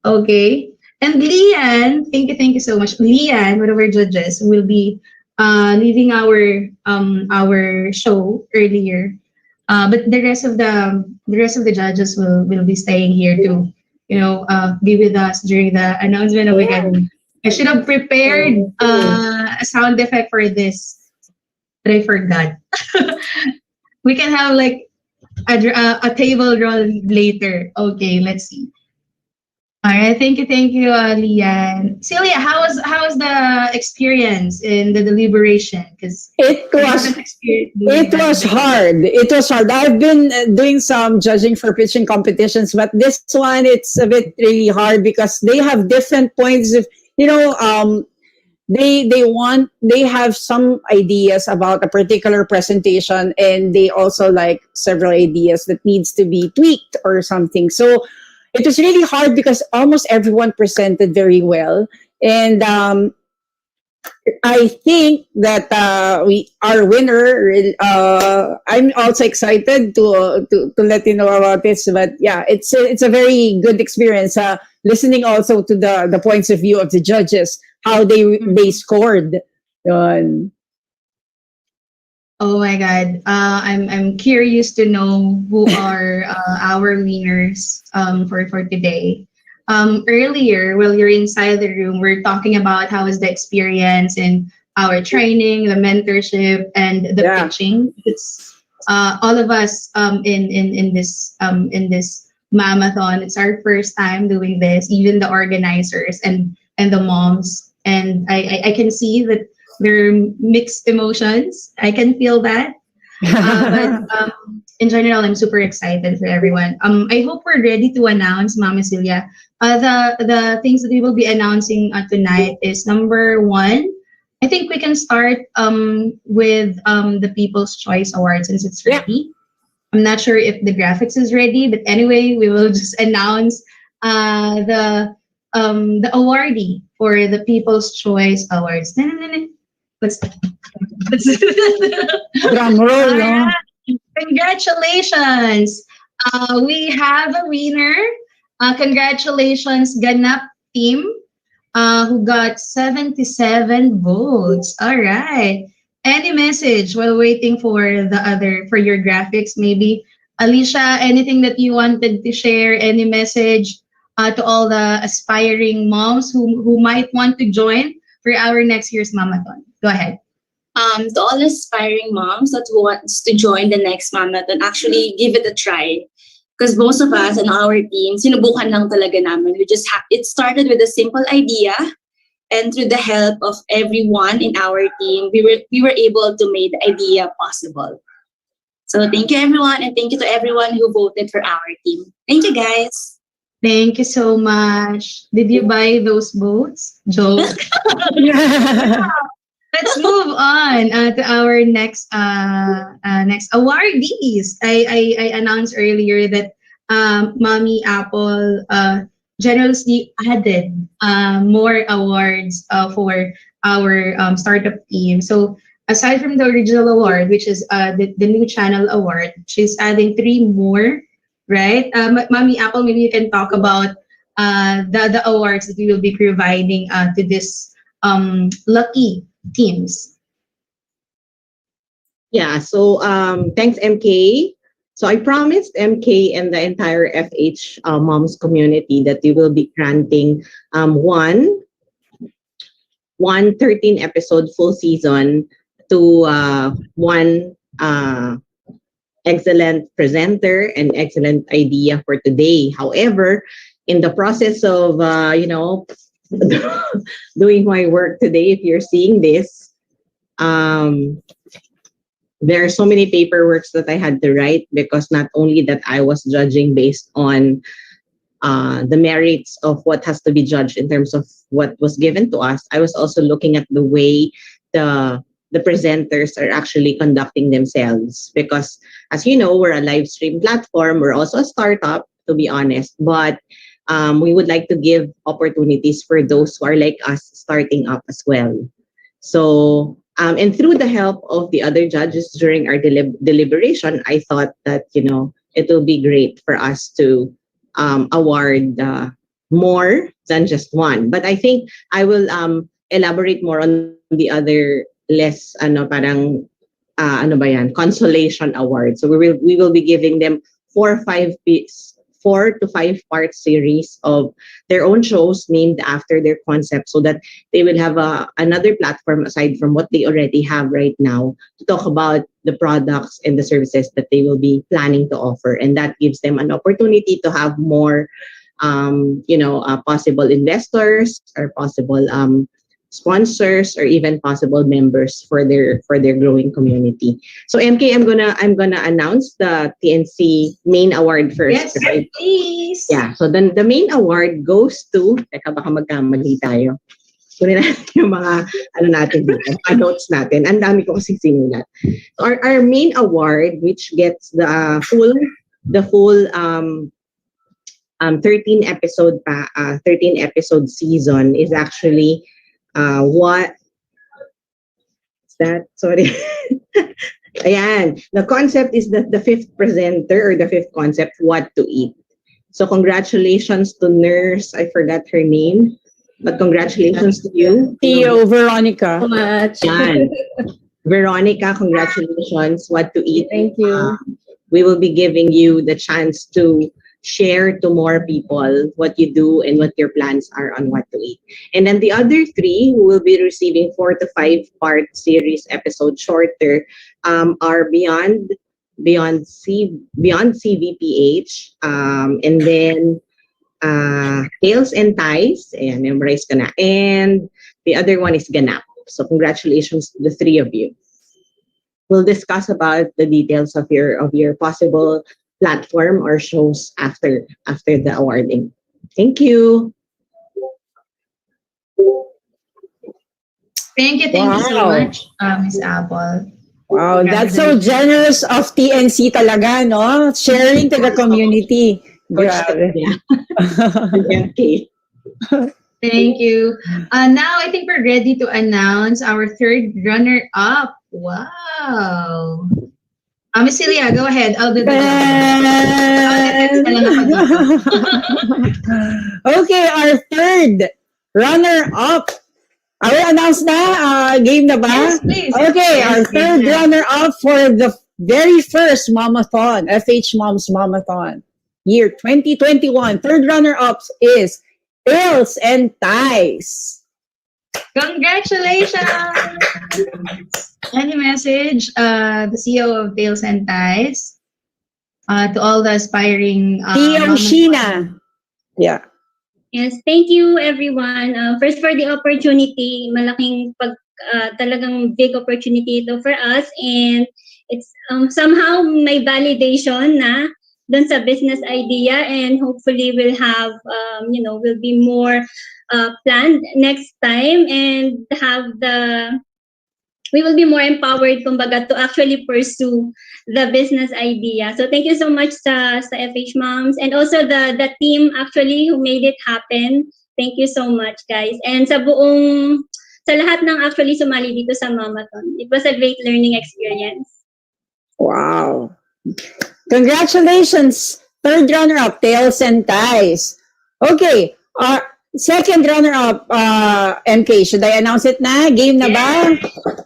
Okay. And Leane, thank you so much. Leane, one of our judges, will be leaving our show earlier. But the rest of the judges will be staying here to be with us during the announcement of the gathering. I should have prepared a sound effect for this, but I forgot. We can have like a table roll later. Okay, let's see. All right, thank you, Leane. Celia, how was the experience in the deliberation? Because it was hard. It was hard. I've been doing some judging for pitching competitions, but this one it's a bit really hard because they have different points of they have some ideas about a particular presentation, and they also like several ideas that needs to be tweaked or something. So it was really hard because almost everyone presented very well. And I think that our winner, I'm also excited to let you know about this. But yeah, it's a very good experience. Listening also to the points of view of the judges, how they scored. Oh my God! I'm curious to know who are our winners for today. Earlier, while you're inside the room, we're talking about how was the experience in our training, the mentorship, and the pitching. It's all of us in this Momathon. It's our first time doing this. Even the organizers and the moms, and I can see that there are mixed emotions. I can feel that. But in general, I'm super excited for everyone. I hope we're ready to announce, Mama Celia. The things that we will be announcing tonight is number one. I think we can start with the People's Choice Award since it's ready. I'm not sure if the graphics is ready, but anyway, we will just announce the awardee for the People's Choice Awards. let's Drum roll, no? Alright. Congratulations. We have a winner. Congratulations, Ganap team, who got 77 votes. All right. Any message while waiting for for your graphics, maybe? Alicia, anything that you wanted to share? Any message to all the aspiring moms who might want to join for our next year's Momathon? Go ahead. To all aspiring moms that wants to join the next Momathon, actually give it a try. Because most of us in our team, sinubukan lang talaga namin. It started with a simple idea, and through the help of everyone in our team, we were able to make the idea possible. So thank you everyone, and thank you to everyone who voted for our team. Thank you guys. Thank you so much. Did you buy those votes? Joke. Let's move on to our next awardees. I announced earlier that Mommy Apple generously added more awards for our startup team. So aside from the original award, which is the new channel award, she's adding 3 more, right? Mommy Apple, maybe you can talk about the awards that we will be providing to this lucky teams. Yeah, so thanks, MK. So I promised MK and the entire FH moms community that we will be granting one 13 episode full season to one excellent presenter and excellent idea for today. However, in the process of doing my work today, if you're seeing this, there are so many paperworks that I had to write, because not only that I was judging based on the merits of what has to be judged in terms of what was given to us, I was also looking at the way the presenters are actually conducting themselves. Because as you know, we're a live stream platform. We're also a startup, to be honest, but we would like to give opportunities for those who are like us starting up as well. So, and through the help of the other judges during our deliberation, I thought that, it will be great for us to award more than just one. But I think I will elaborate more on the other less, consolation award. So we will be giving them 4 to 5 part series of their own shows named after their concept, so that they will have another platform aside from what they already have right now to talk about the products and the services that they will be planning to offer. And that gives them an opportunity to have more possible investors or possible sponsors or even possible members for their growing community. So MK, I'm gonna announce the TNC main award first. Yes, right? Please. Yeah. So then the main award goes to, teka baka magkamali tayo. Kunin natin yung mga notes natin. Ang dami ko kasi sinulat. Our main award, which gets the full 13 episode season, is actually what is that? Sorry. Ayan. The concept is that the 5th presenter, or the 5th concept, what to eat. So congratulations to nurse. I forgot her name, but congratulations to you. Theo Veronica. So much. Yan. Veronica, congratulations. What to eat. Thank you. We will be giving you the chance to share to more people what you do and what your plans are on what to eat. And then the other 3 who will be receiving 4 to 5 part series episode shorter are BeyondCVPh, and then Tales&Ties, and memorize ka na. And the other one is Ganap. So congratulations to the 3 of you. We'll discuss about the details of your possible platform or shows after the awarding. Thank you. Thank you so much, Ms. Apple. Wow, that's so generous of TNC talaga, no? Sharing to the community. Grabe. Okay. Thank you. Now I think we're ready to announce our third runner-up. Wow. Miss Celia, go ahead. I'll do the Okay, our third runner-up. Are we announced na? Game na ba? Yes, please. Okay, Yes, our third runner-up for the very first Momathon, Fhmoms Momathon, year 2021. Third runner-up is Tales&Ties. Congratulations! Any message, the CEO of Tales&Ties, to all the aspiring Sheena. Yeah. Yes, thank you everyone. First for the opportunity, malaking talagang big opportunity ito for us, and it's somehow may validation na dun sa business idea, and hopefully we'll have will be more planned next time, and we will be more empowered kumbaga to actually pursue the business idea. So thank you so much sa Fhmoms, and also the team actually who made it happen. Thank you so much, guys. And sa lahat ng actually sumali dito sa Momathon. It was a great learning experience. Wow. Congratulations. Third runner-up, Tales&Ties. Okay. Second runner-up, MK, should I announce it na? Game na ba?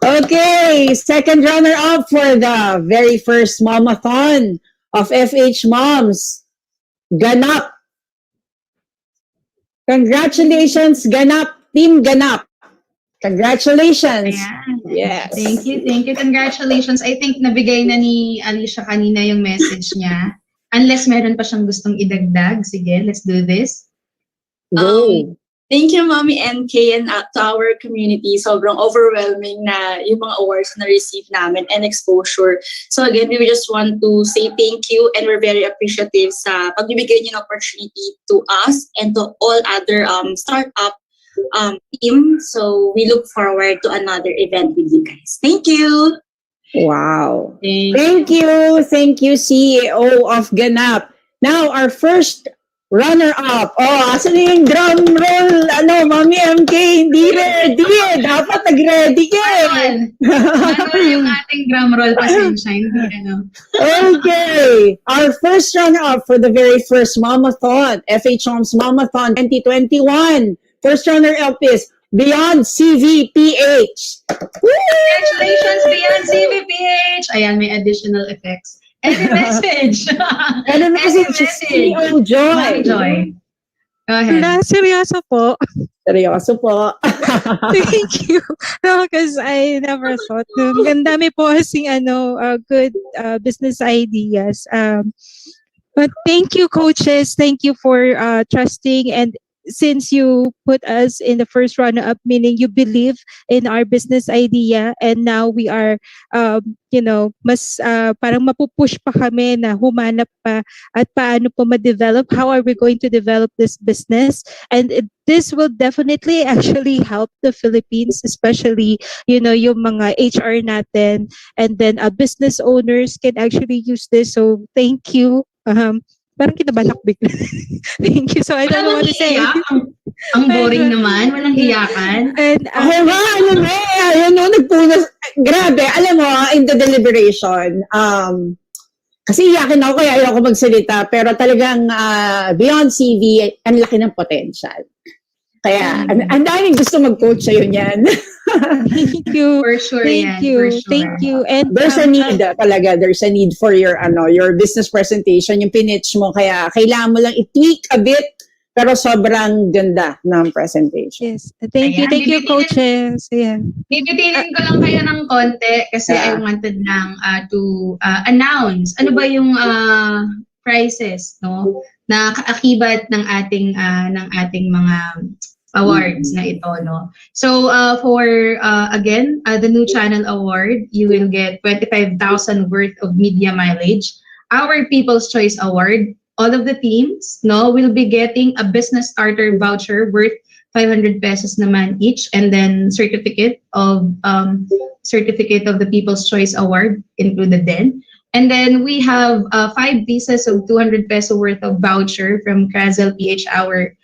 Okay, second runner-up for the very first Momathon of Fhmoms, Ganap. Congratulations, Ganap. Team Ganap. Congratulations. Ayan. Yes. Thank you. Congratulations. I think nabigay na ni Alicia kanina yung message niya. Unless meron pa siyang gustong idagdag. Sige, let's do this. Go. Thank you, Mommy MK, and to our community. Sobrang overwhelming na yung mga awards na receive namin and exposure. So again, we just want to say thank you, and we're very appreciative sa pagbibigay niyo ng opportunity to us and to all other startup team. So we look forward to another event with you guys. Thank you. Wow. Thank you, CEO of Ganap. Now, our first runner-up. Asan yung drum roll? Mami MK, hindi ready eh. Dapat nag-ready ka eh. Ano yung ating drum roll? Pasensya, hindi Okay. Our first runner-up for the very first Momathon, Fhmoms Momathon 2021. First runner-up is BeyondCVPh. Congratulations, BeyondCVPh! Ayan, may additional effects. Any message? Any message? CEO Joy. Joy. Go ahead. Seryoso po. Seryoso po. Thank you. No, because I never thought. Ang dami po kasing good business ideas. But thank you, coaches. Thank you for trusting, and since you put us in the first runner-up, meaning you believe in our business idea, and now we are, mas parang mapupush pa kami na humanap pa at paano po ma-develop, how are we going to develop this business, and this will definitely actually help the Philippines, especially, yung mga HR natin, and then business owners can actually use this. So thank you. Parang kinabanak bigla. Thank you. So I don't know what to say. Ang boring naman. Walang iyakan. And nagpunas. Grabe, alam mo, in the deliberation, kasi iyakin ako kaya ayoko magsalita, pero talagang beyond CV, ang laki ng potential. Kaya, ang daming gusto mag-coach sa'yo niyan. Thank you. For sure Thank yan. you. For sure. Thank you. And there's a need talaga. There's a need for your business presentation, yung pinitch mo. Kaya kailangan mo lang i-tweak a bit, pero sobrang ganda ng presentation. Yes. Thank you. Thank you, coaches. Yeah. Bibitinin ko lang kayo ng konti kasi I wanted lang to announce ano ba yung prizes, no? Na kaakibat ng ating mga awards na ito, no? So for again, the new channel award, you will get 25,000 worth of media mileage. Our People's Choice Award, all of the teams, no, will be getting a business starter voucher worth 500 pesos naman each, and then certificate of the People's Choice Award included then. And then we have 5 pieces of 200 peso worth of voucher from Tales&Ties, our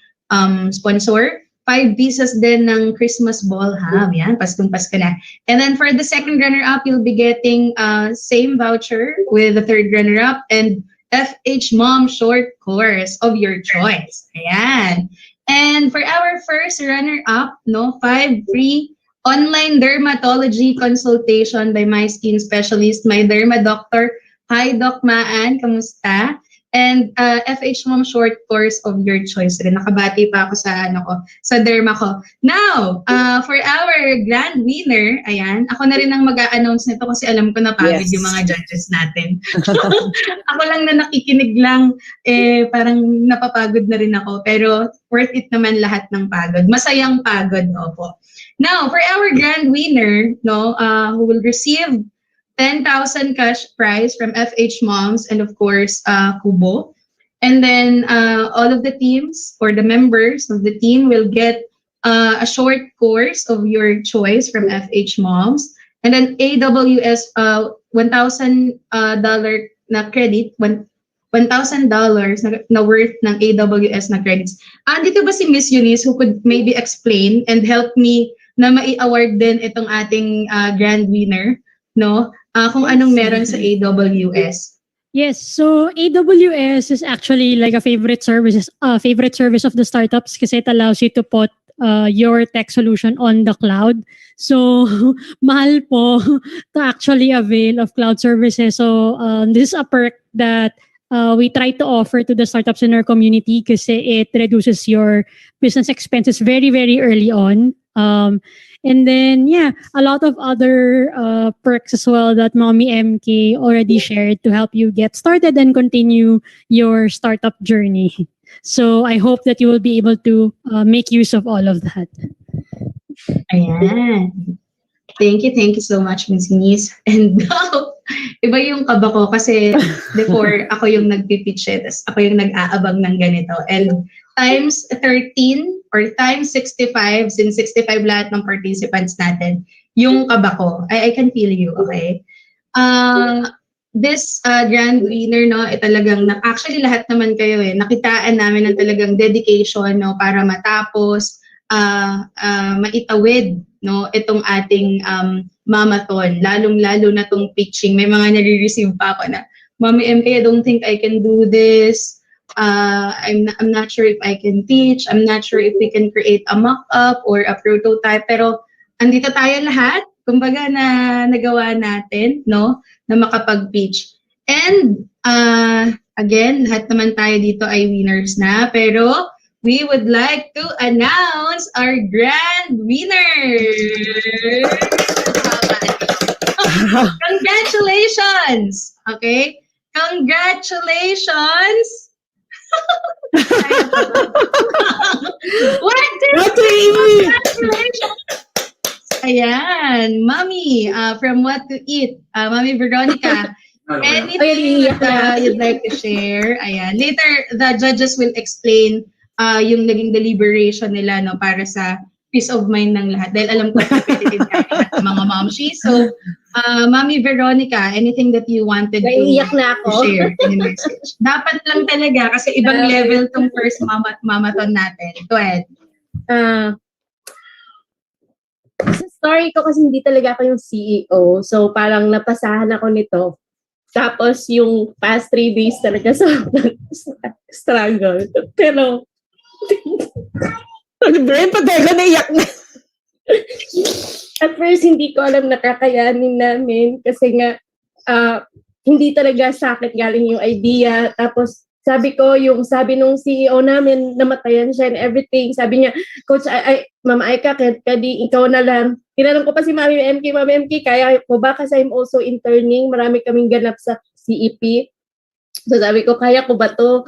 sponsor. 5 pieces din ng Christmas ball hub. Yan, Paskong Pasko na. And then for the second runner-up, you'll be getting same voucher with the third runner-up and Fhmoms short course of your choice. Ayan. And for our first runner-up, 5 free online dermatology consultation by my skin specialist, my derma doctor. Hi, Doc Maan. Kamusta? And Fhmoms short course of your choice rin. Nakabati pa ako sa derma ko. Now, for our grand winner, ayan, ako na rin ang mag-a-announce nito kasi alam ko na pagod yung mga judges natin. Ako lang na nakikinig lang, parang napapagod na rin ako. Pero worth it naman lahat ng pagod. Masayang pagod, opo. Now, for our grand winner, who will receive 10,000 cash prize from Fhmoms and of course Kubo. And then all of the teams or the members of the team will get a short course of your choice from Fhmoms. And then AWS $1,000 na credit, $1,000 na worth ng AWS na credits. Dito ba si Miss Eunice who could maybe explain and help me na mai-award din itong ating grand winner, kung anong meron sa AWS. Yes, so AWS is actually like a favorite service of the startups kasi it allows you to put your tech solution on the cloud. So mahal po to actually avail of cloud services. So this is a perk that we try to offer to the startups in our community kasi it reduces your business expenses very, very early on. And then, a lot of other perks as well that Mommy MK already shared to help you get started and continue your startup journey. So I hope that you will be able to make use of all of that. Ayan. Thank you so much, Ms. Eunice. And iba yung kaba ko kasi before ako yung nagpipitch tapos ako yung nag-aabang ng ganito. And times 13 or times 65, since 65 lahat ng participants natin, yung kaba ko. I can feel you, okay? This grand winner, talagang, actually lahat naman kayo nakitaan namin ng talagang dedication, para matapos, maitawid, itong ating Momathon, lalong-lalo na tong pitching. May mga nare-receive pa ako na, Mommy MK, I don't think I can do this. I'm not sure if I can teach. I'm not sure if we can create a mock-up or a prototype. Pero andito tayo lahat, kumbaga na nagawa natin, na makapag-pitch. And again, lahat naman tayo dito ay winners na. Pero we would like to announce our grand winner. Congratulations! Okay? Congratulations! Congratulations! Ayan, Mommy, from What to Eat, Mommy Veronica. Anything that you'd like to share? Ayan. Later, the judges will explain yung naging deliberation nila para sa peace of mind ng lahat. Dahil alam ko competitive ng mga momshi. So, Mommy Veronica, anything that you wanted to share in the message? Dapat lang talaga kasi ibang level tong first Momathon natin. Go ahead. Sa story ko kasi hindi talaga ako yung CEO. So, parang napasahan ako nito. Tapos, yung past 3 days talaga sa struggle. Pero, brain patego, naiyak na. At first, hindi ko alam na kakayanin namin kasi nga, hindi talaga sa akin galing yung idea. Tapos, sabi nung CEO namin, namatayan siya and everything. Sabi niya, Coach, Mama Aika, kadi ikaw na lang. Tinanong ko pa si Mami MK, kaya ko ba? Kasi I'm also interning. Marami kaming ganap sa CEP. So sabi ko, kaya ko ba to?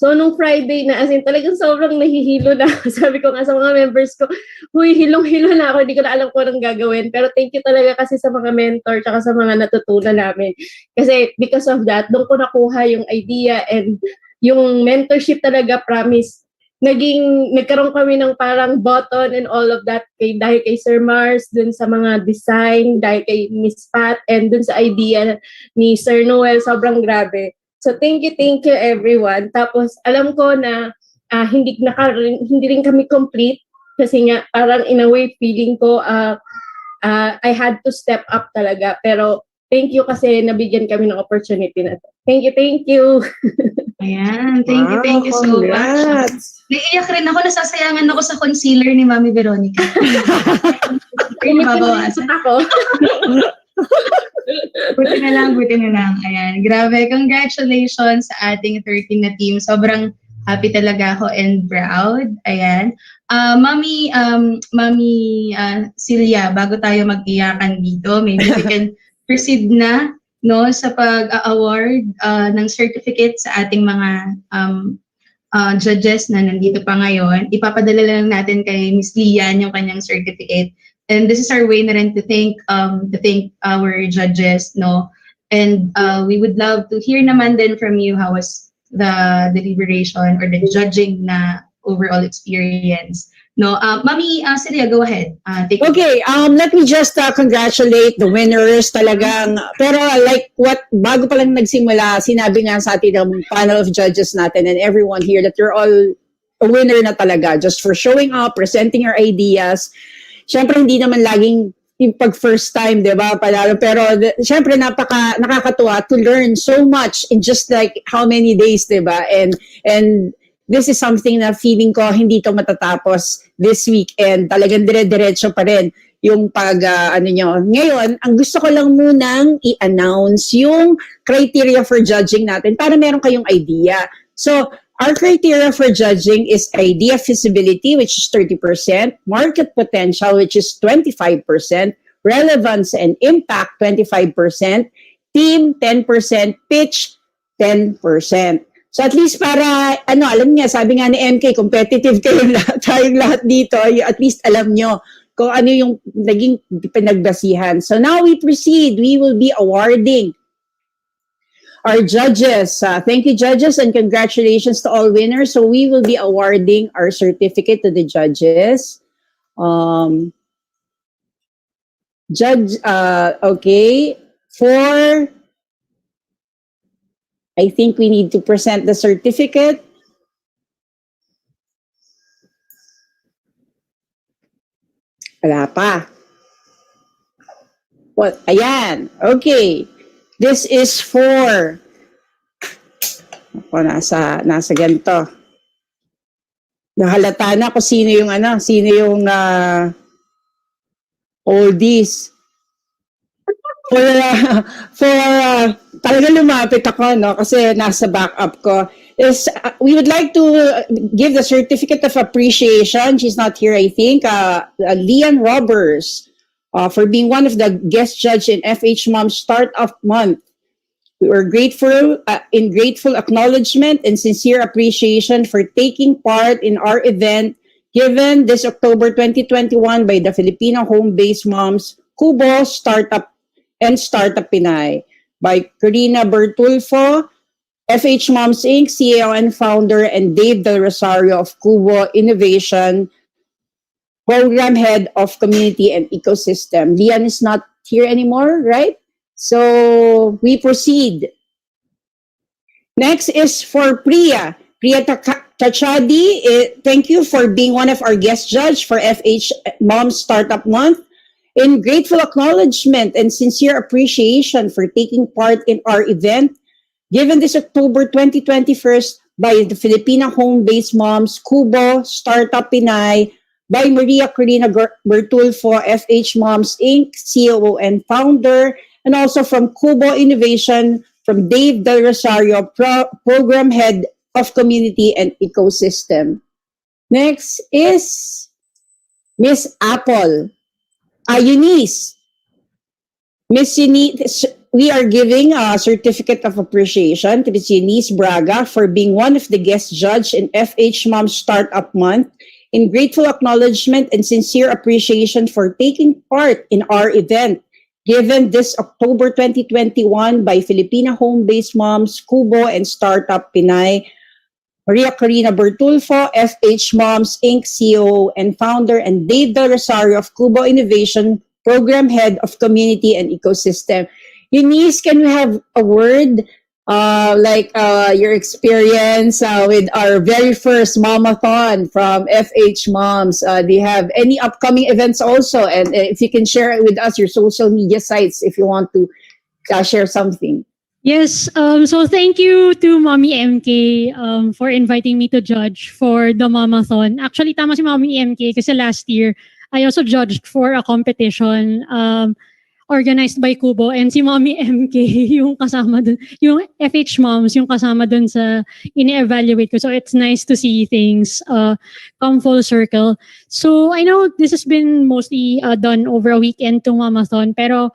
So nung Friday na, as in talagang sobrang nahihilo na. Sabi ko nga sa mga members ko, huy, hilong-hilo na ako, hindi ko na alam kung anong gagawin. Pero thank you talaga kasi sa mga mentor tsaka sa mga natutunan namin. Kasi because of that, doon ko nakuha yung idea and yung mentorship talaga, promise. Nagkaroon kami ng parang button and all of that dahil kay Sir Mars, dun sa mga design, dahil kay Miss Pat, and dun sa idea ni Sir Noel, sobrang grabe. So thank you everyone. Tapos alam ko na hindi rin kami complete kasi nga parang in a way feeling ko I had to step up talaga. Pero thank you kasi nabigyan kami ng opportunity na to. Thank you. Ayan, thank you so much. Naiiyak rin ako, nasasayangan ako sa concealer ni Mami Veronica. Mabawasan ako. Buti na lang. Ayan, grabe. Congratulations sa ating 13 na team. Sobrang happy talaga ako and proud. Ayan. Mami Celia, bago tayo mag-iyakan dito, maybe we can proceed na sa pag-award ng certificate sa ating mga judges na nandito pa ngayon. Ipapadala lang natin kay Miss Leane yung kanyang certificate. And this is our way na rin to thank our judges, And we would love to hear naman din from you how was the deliberation or the judging na overall experience. Mami Celia, go ahead. Let me just congratulate the winners talagang. Pero bago pa lang nagsimula, sinabi nga sa atin ng panel of judges natin and everyone here that you're all a winner na talaga just for showing up, presenting your ideas. Siyempre, hindi naman laging yung pag first time, di ba? Pero siyempre, nakakatuwa to learn so much in just how many days, di ba? And this is something na feeling ko hindi to matatapos this weekend. Talagang dire-diretso pa rin yung nyo. Ngayon, ang gusto ko lang munang i-announce yung criteria for judging natin para meron kayong idea. So, our criteria for judging is idea feasibility, which is 30%, market potential, which is 25%, relevance and impact, 25%, team, 10%, pitch, 10%. So at least para, alam niya, sabi nga ni MK, competitive tayong lahat dito, at least alam nyo kung ano yung naging pinagbasihan. So now we proceed. We will be awarding our judges. Thank you, judges, and congratulations to all winners. So we will be awarding our certificate to the judges. I think we need to present the certificate. Wala pa. Ayan. Okay. This is for nasa ganito. Nahalata na kung sino yung oldies. Talaga lumapit ako, kasi nasa backup ko. We would like to give the certificate of appreciation. She's not here, I think. Leane Robbers, for being one of the guest judge in Fhmoms Startup Month. We were grateful, in grateful acknowledgement and sincere appreciation for taking part in our event given this October 2021 by the Filipino home-based moms, Kubo Startup and Startup Pinay, by Corina Bertulfo, Fhmoms Inc., CEO and founder, and Dave Del Rosario of Kubo Innovation, Program Head of Community and Ecosystem. Leane is not here anymore, right? So we proceed. Next is for Priyah. Priyah Thachadi, thank you for being one of our guest judge for Fhmoms Startup Month. In grateful acknowledgement and sincere appreciation for taking part in our event, given this October 2021 by the Filipino home-based moms, Kubo Startup Pinay, by Maria Corina Bertulfo, Fhmoms Inc., CEO and founder, and also from Kubo Innovation, from Dave Del Rosario, Program Head of Community and Ecosystem. Next is Miss Apple. Eunice. Miss Eunice, we are giving a certificate of appreciation to Miss Eunice Braga for being one of the guest judge in Fhmoms Startup Month. In grateful acknowledgement and sincere appreciation for taking part in our event, given this October 2021 by Filipino home-based moms, Kubo and Startup Pinay, Maria Corina Bertulfo, Fhmoms Inc., CEO and founder, and Dave Del Rosario of Kubo Innovation, Program Head of Community and Ecosystem. Eunice, can we have a word your experience with our very first Momathon from Fhmoms. Do you have any upcoming events also? And if you can share it with us, your social media sites, if you want to share something. Yes, so thank you to Mommy MK for inviting me to judge for the Momathon. Actually, tama si Mommy MK kasi last year, I also judged for a competition organized by Kubo, and si Mommy MK yung kasama dun, yung Fhmoms yung kasama dun sa ini-evaluate ko. So it's nice to see things come full circle. So I know this has been mostly done over a weekend to Momathon, pero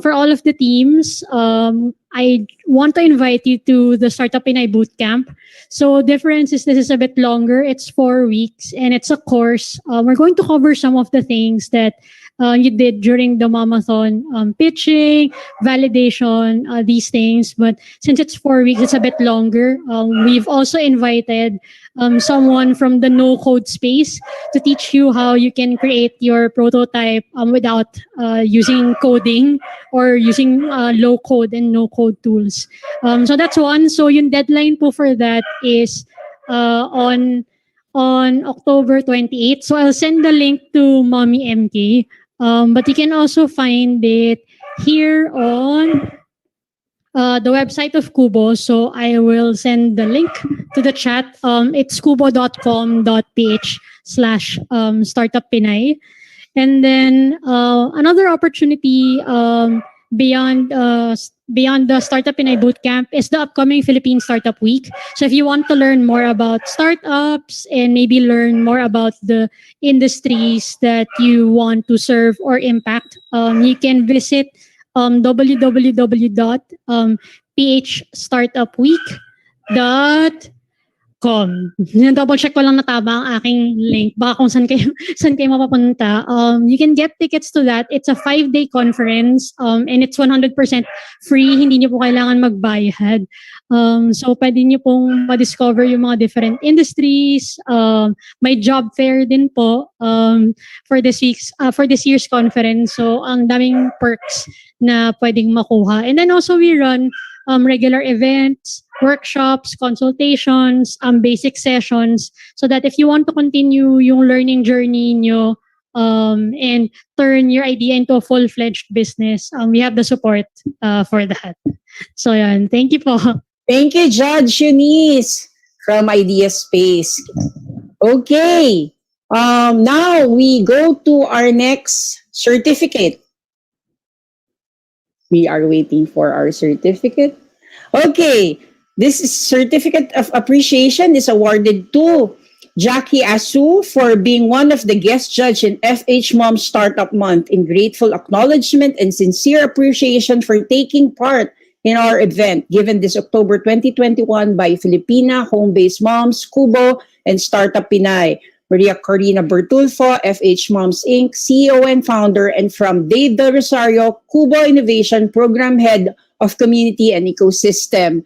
for all of the teams, I want to invite you to the Startup Pinay Bootcamp. So difference is this is a bit longer. It's 4 weeks and it's a course. We're going to cover some of the things that you did during the Momathon, pitching, validation, these things. But since it's 4 weeks, it's a bit longer. We've also invited someone from the no-code space to teach you how you can create your prototype without using coding or using low-code and no-code tools. So that's one. So yung deadline po for that is on October 28th. So I'll send the link to Mommy MK. But you can also find it here on the website of Kubo. So I will send the link to the chat. It's kubo.com.ph/startuppinay. And then another opportunity beyond the Startup Pinay Bootcamp is the upcoming Philippine Startup Week. So if you want to learn more about startups and maybe learn more about the industries that you want to serve or impact, you can visit www.phstartupweek.com. Double check ko lang na tama ang aking link. Baka kung saan kayo mapapunta. You can get tickets to that. It's a 5-day conference and it's 100% free. Hindi niyo po kailangan magbayad. So pwede niyo pong ma-discover yung mga different industries. May job fair din po for this year's conference. So ang daming perks na pwedeng makuha. And then also we run regular events, workshops, consultations, basic sessions, so that if you want to continue yung learning journey nyo and turn your idea into a full-fledged business, we have the support for that. So yan, thank you po. Thank you, Judge Eunice from IdeaSpace. Okay, now we go to our next certificate. We are waiting for our certificate. Okay, this certificate of appreciation is awarded to Jacqui Asseu for being one of the guest judge in Fhmoms Startup Month, in grateful acknowledgement and sincere appreciation for taking part in our event given this October 2021 by Filipina Home-Based Moms, Kubo, and Startup Pinay. Maria Corina Bertulfo, Fhmoms Inc., CEO and founder, and from Dave Del Rosario, Kubo Innovation Program Head of Community and Ecosystem.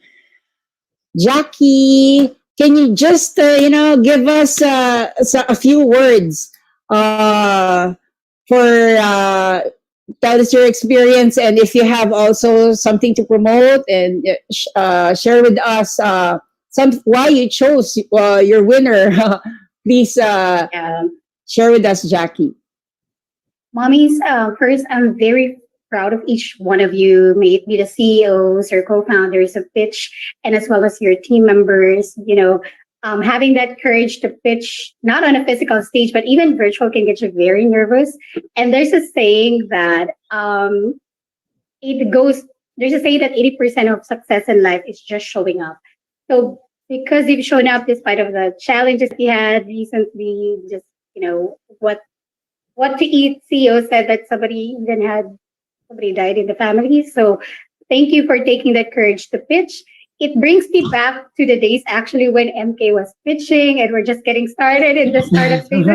Jacqui, can you just, give us a few words for tell us your experience, and if you have also something to promote and share with us why you chose your winner. Please share with us, Jacqui. Mommies, first, I'm very proud of each one of you, may it be the CEOs or co-founders of Pitch, and as well as your team members. Having that courage to pitch, not on a physical stage, but even virtual, can get you very nervous. And there's a saying that there's a saying that 80% of success in life is just showing up. So because you've shown up despite of the challenges we had recently, just what to eat. CEO said that somebody died in the family. So thank you for taking that courage to pitch. It brings me back to the days actually when MK was pitching and we're just getting started in the startup space.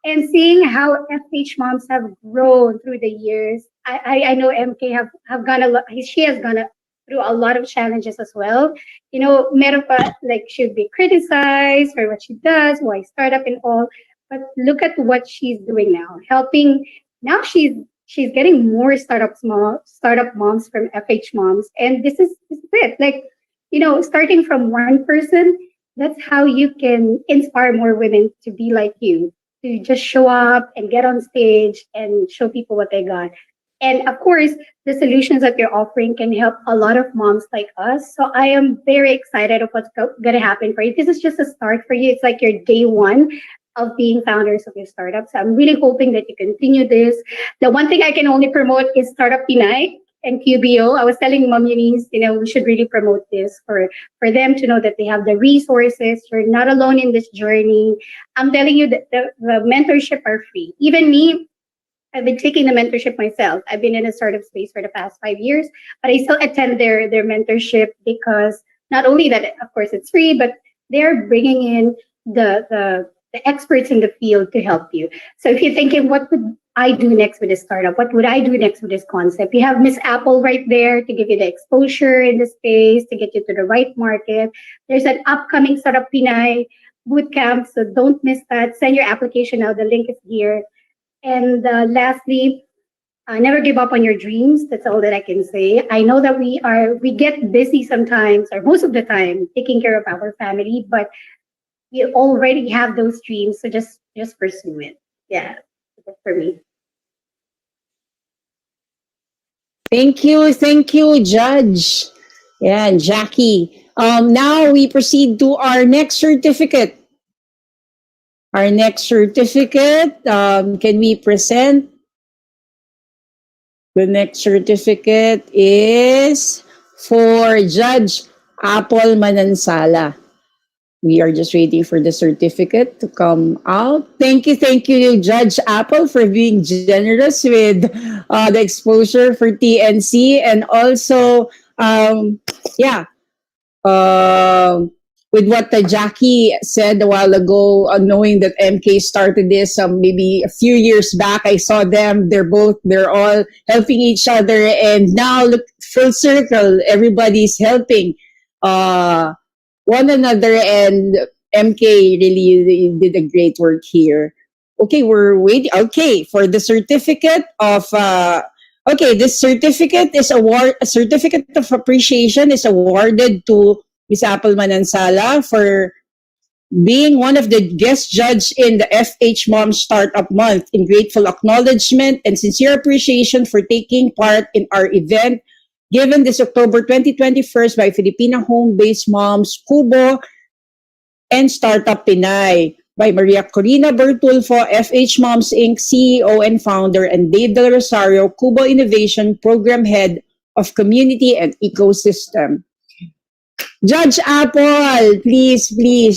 And seeing how Fhmoms have grown through the years. I know MK have gone a lot. She has gone through a lot of challenges as well. Meron pa, like, she'll be criticized for what she does, why startup and all. But look at what she's doing now, helping. Now she's she's getting more startup moms from Fhmoms, and this is it. Like, starting from one person, that's how you can inspire more women to be like you, to just show up and get on stage and show people what they got. And of course, the solutions that you're offering can help a lot of moms like us. So I am very excited of what's going to happen for you. This is just a start for you. It's like your day one of being founders of your startup. So I'm really hoping that you continue this. The one thing I can only promote is Startup Pinay and QBO. I was telling Mom Eunice, we should really promote this for them to know that they have the resources. You're not alone in this journey. I'm telling you that the mentorship are free. Even me, I've been taking the mentorship myself. I've been in a startup space for the past 5 years, but I still attend their mentorship because not only that, of course, it's free, but they're bringing in the experts in the field to help you. So if you're thinking, what would I do next with this startup? What would I do next with this concept? You have Miss Apple right there to give you the exposure in the space, to get you to the right market. There's an upcoming Startup Pinay bootcamp, so don't miss that. Send your application out. The link is here. And lastly, never give up on your dreams. That's all that I can say. I know that we get busy sometimes, or most of the time, taking care of our family, but you already have those dreams, so just pursue it. Yeah, that's for me. Thank you, Judge. Yeah, and Jacqui. Now we proceed to our next certificate. Our next certificate, can we present? The next certificate is for Judge Apple Manansala. We are just waiting for the certificate to come out. Thank you, Judge Apple, for being generous with the exposure for TNC, and also, with what Jacqui said a while ago, knowing that MK started this maybe a few years back. I saw them. They're all helping each other, and now look, full circle. Everybody's helping one another, and MK really did a great work here. Okay, we're waiting. Okay, for the certificate of. This certificate is a certificate of appreciation is awarded to Miss Apple Manansala for being one of the guest judge in the Fhmoms Startup Month. In grateful acknowledgement and sincere appreciation for taking part in our event given this October 2021 by Filipina home-based moms Kubo and Startup Pinay, by Maria Corina Bertulfo, Fhmoms Inc. CEO and founder, and Dave Del Rosario, Kubo Innovation Program Head of Community and Ecosystem. Judge Apple, please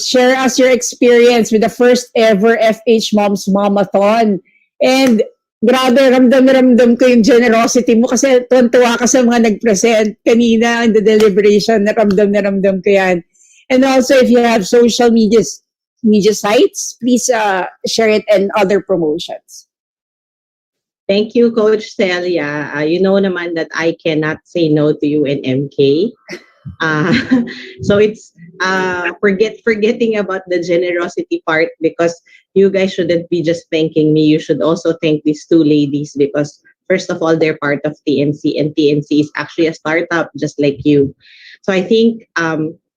share us your experience with the first ever Fhmoms Momathon. And grabe, ramdam ko yung generosity mo kasi tuwa ka sa mga nag-present kanina in the deliberation. Ramdam ko yan. And also, if you have social media sites, please share it and other promotions. Thank you, Coach Celia. You know naman that I cannot say no to you and MK. So it's forgetting about the generosity part, because you guys shouldn't be just thanking me. You should also thank these two ladies, because first of all, they're part of TNC, and TNC is actually a startup just like you. So I think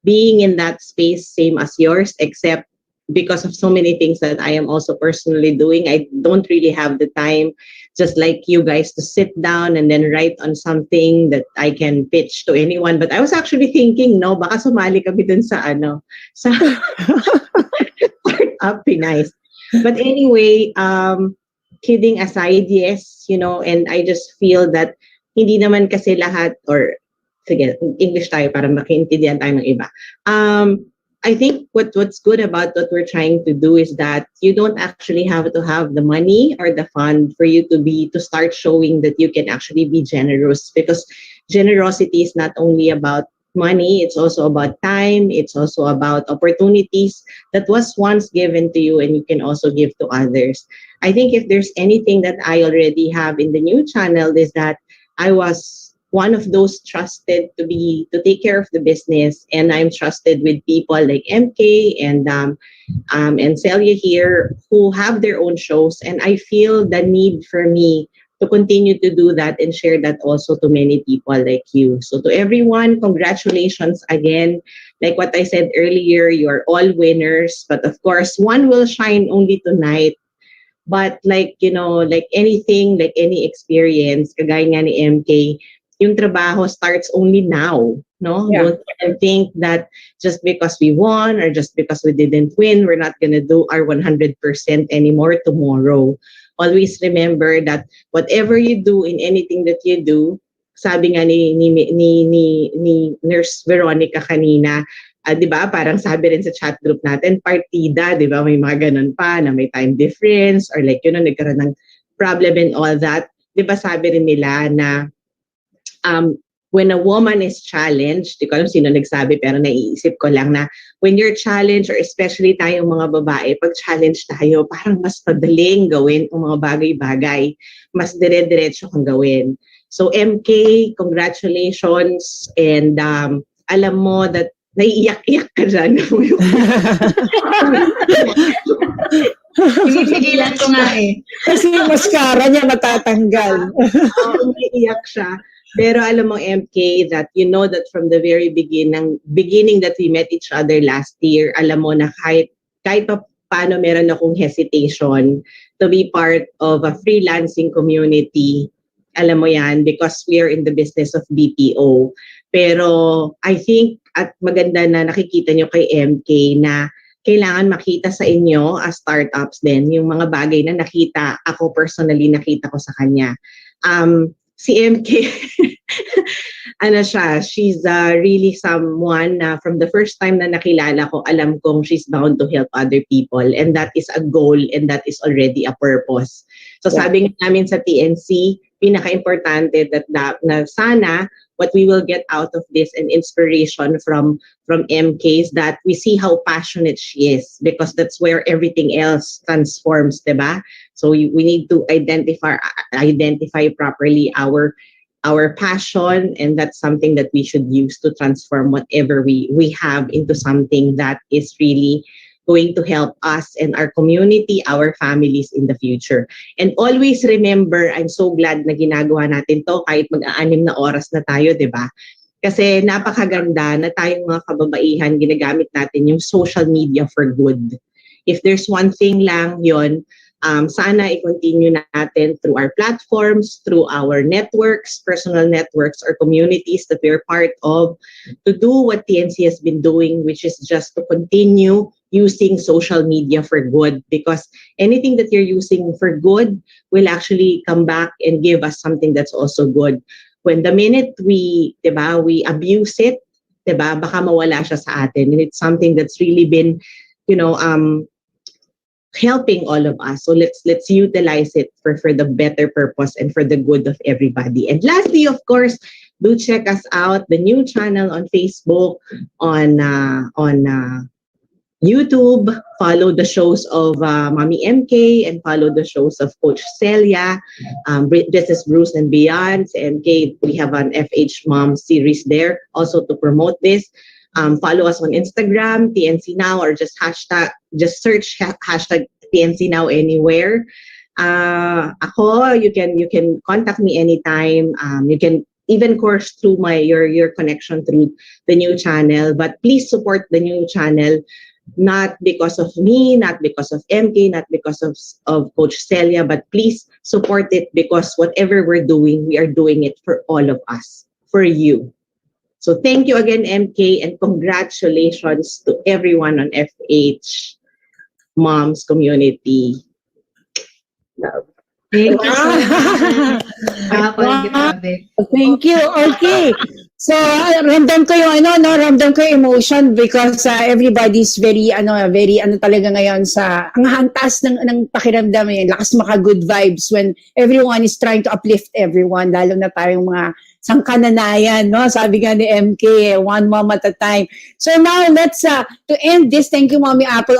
being in that space, same as yours, except because of so many things that I am also personally doing, I don't really have the time, just like you guys, to sit down and then write on something that I can pitch to anyone. But I was actually thinking, no, baka sumali kami dun sa startup, nice. But anyway, kidding aside, yes, and I just feel that hindi naman kasi lahat, or sige, English tayo para makiintindihan tayo ng iba. I think what's good about what we're trying to do is that you don't actually have to have the money or the fund for you to start showing that you can actually be generous, because generosity is not only about money, it's also about time, it's also about opportunities that was once given to you and you can also give to others. I think if there's anything that I already have in the new channel is that I was one of those trusted to take care of the business, and I'm trusted with people like MK and Celia here who have their own shows, and I feel the need for me to continue to do that and share that also to many people like you. So to everyone, congratulations again. Like what I said earlier, you're all winners, but of course, one will shine only tonight. But like, like anything, like any experience, kagaya nga ni MK, yung trabaho starts only now, no? Yeah. Don't think that just because we won or just because we didn't win, we're not gonna do our 100% anymore tomorrow. Always remember that whatever you do in anything that you do, sabi nga ni Nurse Veronica kanina, 'di ba? Parang sabi rin sa chat group natin, partida, 'di ba? May mga ganun pa na may time difference or like nagkaroon ng problem and all that. 'Di ba sabi rin nila na when a woman is challenged, di ko alam sino nagsabi pero naiisip ko lang na when you're challenged or especially tayong mga babae, pag challenge tayo, parang mas madaling gawin ang mga bagay-bagay. Mas dire-diretso kang gawin. So MK, congratulations and alam mo that naiiyak-iyak ka dyan. Pinipigilan ko nga eh. Kasi yung mascara niya matatanggal. Naiiyak siya. Pero alam mo, MK, that you know that from the very beginning that we met each other last year, alam mo na kahit pa paano meron akong hesitation to be part of a freelancing community, alam mo yan, because we are in the business of BPO. Pero I think at maganda na nakikita nyo kay MK na kailangan makita sa inyo as startups din, yung mga bagay na ako personally nakita ko sa kanya. Si MK, she's really someone na from the first time na nakilala ko, alam kong she's bound to help other people and that is a goal and that is already a purpose. So sabi nga namin sa TNC, pinaka-importante that na sana what we will get out of this and inspiration from MK is that we see how passionate she is because that's where everything else transforms, diba? So we need to identify properly our passion, and that's something that we should use to transform whatever we have into something that is really going to help us and our community, our families in the future. And always remember, I'm so glad na ginagawa natin to kahit mag-aanim na oras na tayo, di ba? Kasi napakaganda na tayong mga kababaihan, ginagamit natin yung social media for good. If there's one thing lang yon, sana i-continue natin through our platforms, through our networks, personal networks or communities that we're part of, to do what TNC has been doing, which is just to continue using social media for good, because anything that you're using for good will actually come back and give us something that's also good. When the minute we abuse it, diba, baka mawala siya sa atin. And it's something that's really been, helping all of us. So let's utilize it for the better purpose and for the good of everybody. And lastly, of course, do check us out, the new channel on Facebook, on YouTube. Follow the shows of Mommy MK and follow the shows of Coach Celia, Business Brews and Beyond. MK, we have an Fhmoms series there also to promote this. Follow us on Instagram, TNC Now, or just search hashtag TNC Now anywhere. You can contact me anytime. You can even course through your connection through the new channel. But please support the new channel, not because of me, not because of MK, not because of Coach Celia, but please support it because whatever we're doing, we are doing it for all of us, for you. So thank you again, MK, and congratulations to everyone on Fhmoms community. Love. Thank you so much. Thank you. Okay. So, ramdam ko yung emotion because everybody's very talaga ngayon sa ang hantas ng pakiramdam yung lakas maka good vibes when everyone is trying to uplift everyone, lalo na tayong mga sangkananayan, no? Sabi nga ni MK, one mom at a time. So now, let's, to end this, thank you, Mommy Apple.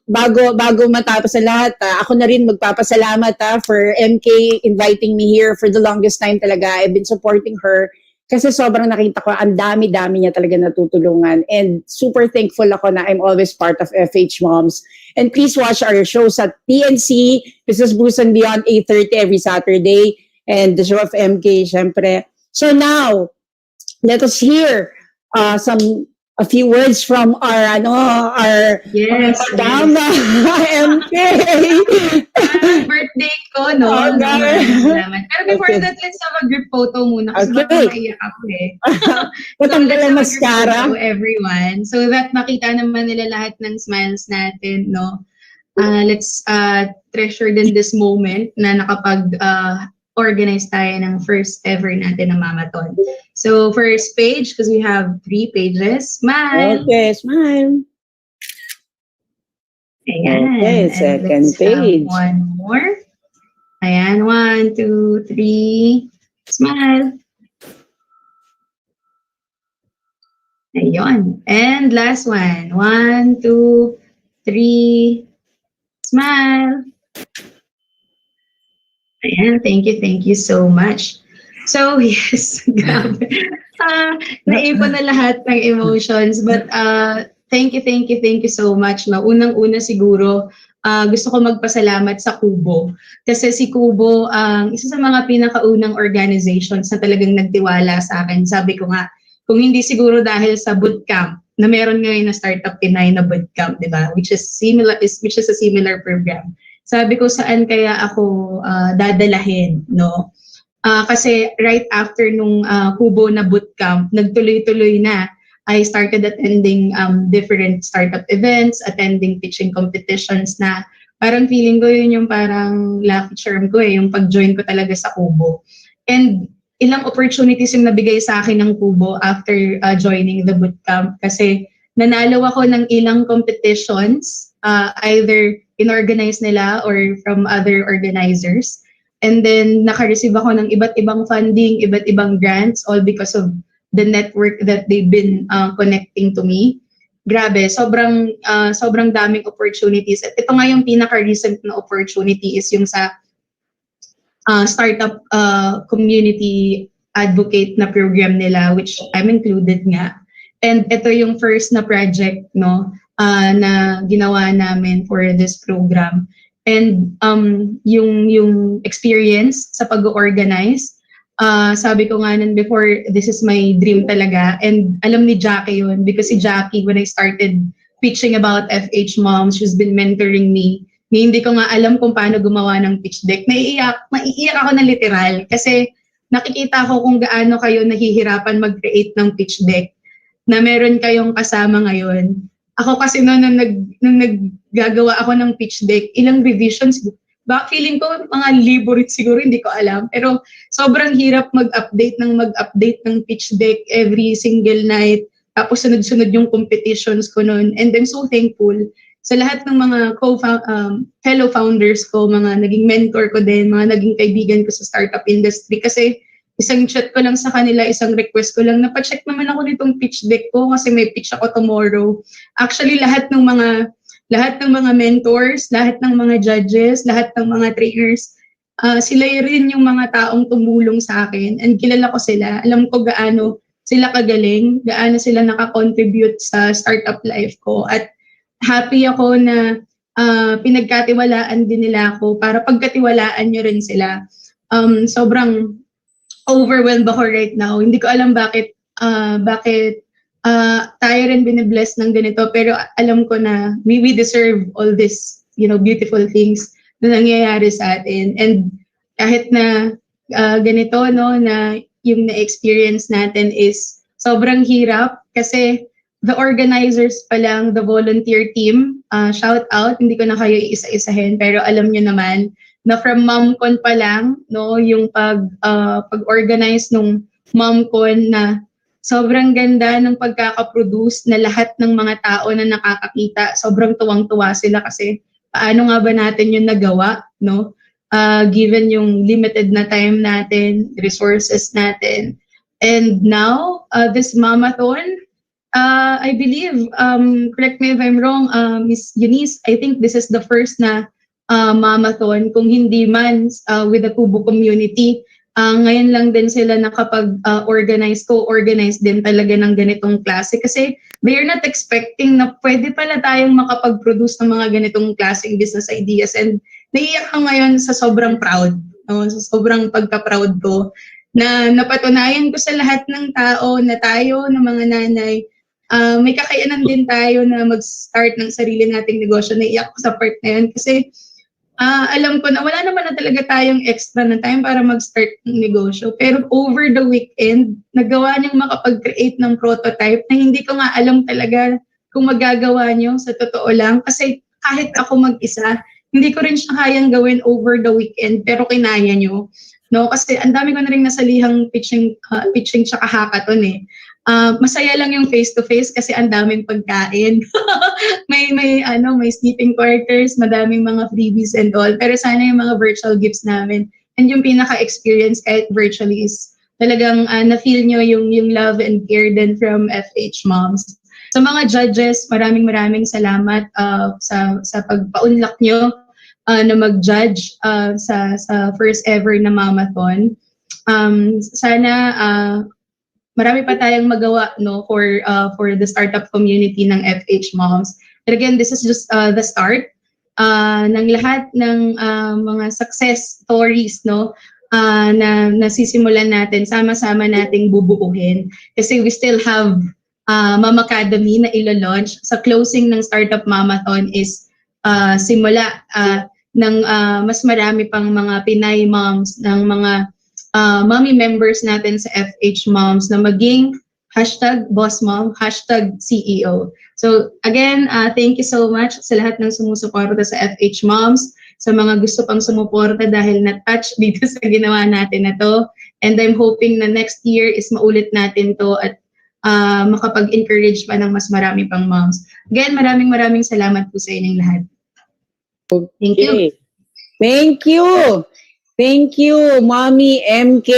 Bago matapos sa lahat, ako na rin magpapasalamat for MK inviting me here for the longest time talaga. I've been supporting her kasi sobrang nakita ko, ang dami-dami niya talaga natutulungan. And super thankful ako na I'm always part of Fhmoms. And please watch our shows at TNC, Business Brews and Beyond, 8:30 every Saturday. and the show of MK, syempre. So now, let us hear a few words from our Madam MK. Birthday ko, no? Oh, Salamat. Pero before that, let's have a group photo muna kasi baka maiyak ako eh. Patanggal ang mascara. So, everyone. So that makita naman nila lahat ng smiles natin, no? Let's treasure din this moment na nakapag-organize tayo ng first ever natin na Momathon. So, first page, because we have 3 pages. Smile! Okay, smile. Ayan. Okay, second page. One more. Ayan, 1, 2, 3. Smile. Ayun. And last one. 1, 2, 3. Smile. Ayan, thank you so much. So, yes, grabe. Naipon na lahat ng emotions. But thank you so much. Unang-una siguro, gusto ko magpasalamat sa Kubo. Kasi si Kubo, isa sa mga pinakaunang organizations na talagang nagtiwala sa akin. Sabi ko nga, kung hindi siguro dahil sa bootcamp, na meron ngayon na startup Pinay na bootcamp, di ba? Which is a similar program. Sabi ko, saan kaya ako dadalahin, no? Kasi right after nung Kubo na bootcamp, nagtuloy-tuloy na. I started attending different startup events, attending pitching competitions na parang feeling ko yun yung parang lucky charm ko yung pag-join ko talaga sa Kubo. And ilang opportunities yung nabigay sa akin ng Kubo after joining the bootcamp kasi nanalo ako ng ilang competitions, either in-organize nila or from other organizers. And then naka-receive ako ng iba't ibang funding, iba't ibang grants, all because of the network that they've been connecting to me. Grabe, sobrang daming opportunities. At ito nga yung pinaka-recent na opportunity is yung sa startup community advocate na program nila, which I'm included nga. And ito yung first na project, no, na ginawa namin for this program. And yung experience sa pag-organize, sabi ko nga nun before, this is my dream talaga. And alam ni Jacqui yun, because si Jacqui, when I started pitching about Fhmoms, she's been mentoring me. Hindi ko nga alam kung paano gumawa ng pitch deck. Maiiyak ako na literal kasi nakikita ko kung gaano kayo nahihirapan mag-create ng pitch deck na meron kayong kasama ngayon. Ako kasi nung naggagawa ako ng pitch deck, ilang revisions, feeling ko mga libo rin siguro, hindi ko alam. Pero sobrang hirap mag-update ng pitch deck every single night. Tapos sunod-sunod yung competitions ko noon. And I'm so thankful sa lahat ng mga fellow founders ko, mga naging mentor ko din, mga naging kaibigan ko sa startup industry. Kasi isang chat ko lang sa kanila, isang request ko lang, napacheck naman ako nitong pitch deck ko kasi may pitch ako tomorrow. Actually, lahat ng mga mentors, lahat ng mga judges, lahat ng mga trainers, sila rin yung mga taong tumulong sa akin. And kilala ko sila. Alam ko gaano sila kagaling, gaano sila nakakontribute sa startup life ko. At happy ako na pinagkatiwalaan din nila ako para pagkatiwalaan nyo rin sila. Sobrang overwhelmed ako right now. Hindi ko alam bakit tayo rin binibless ng ganito, pero alam ko na we deserve all this, beautiful things na nangyayari sa atin. And kahit na ganito, no, na yung na-experience natin is sobrang hirap kasi the organizers pa lang, the volunteer team, shout out, hindi ko na kayo iisa-isahin, pero alam nyo naman na from MomCon pa lang, no, yung pag-organize nung MomCon na sobrang ganda ng pagkakaproduce na lahat ng mga tao na nakakakita, sobrang tuwang-tuwa sila kasi paano nga ba natin yung nagawa, no? Given yung limited na time natin, resources natin. And now, this Momathon, I believe, correct me if I'm wrong, Miss Eunice, I think this is the first na Momathon, kung hindi man with the Kubo community. Ngayon lang din sila nakapag-organize din talaga ng ganitong klase kasi they are not expecting na pwede pala tayong makapag-produce ng mga ganitong klaseng business ideas, and naiiyak ka ngayon sa sobrang proud No? So, sobrang pagka-proud ko na napatunayan ko sa lahat ng tao na tayo, ng mga nanay, may kakayanan din tayo na mag-start ng sarili nating negosyo. Naiyak ko sa part na yun kasi alam ko na wala naman na talaga tayong extra na time para mag-start ng negosyo. Pero over the weekend, nagawa niyang makapag-create ng prototype na hindi ko nga alam talaga kung magagawa niyo sa totoo lang. Kasi kahit ako mag-isa, hindi ko rin siya kayang gawin over the weekend, pero kinaya niyo. No, kasi ang dami ko na rin nasalihang pitching tsaka hackathon eh. Masaya lang yung face to face kasi ang daming pagkain. may sleeping quarters, madaming mga freebies and all. Pero sana yung mga virtual gifts namin and yung pinaka-experience kahit virtually is talagang na-feel nyo yung love and care din from Fhmoms. Sa mga judges, maraming salamat sa pagpaunlak nyo na mag-judge sa first ever na Momathon. Sana marami pa tayong magawa for the startup community ng Fhmoms. But again, this is just the start ng lahat ng mga success stories na nasisimulan natin, sama-sama nating bubuuhin. Kasi we still have Mom Academy na ilo-launch. Sa closing ng Startup Momathon is simula ng mas marami pang mga Pinay moms, ng mga mommy members natin sa Fhmoms na maging #bossmom, #CEO. So again, thank you so much sa lahat ng sumusuporta sa Fhmoms, sa mga gusto pang sumuporta dahil na-touch dito sa ginawa natin na to. And I'm hoping na next year is maulit natin to at makapag-encourage pa ng mas marami pang moms. Again, maraming salamat po sa inyong lahat. Thank you. Thank you. Thank you, Mommy MK.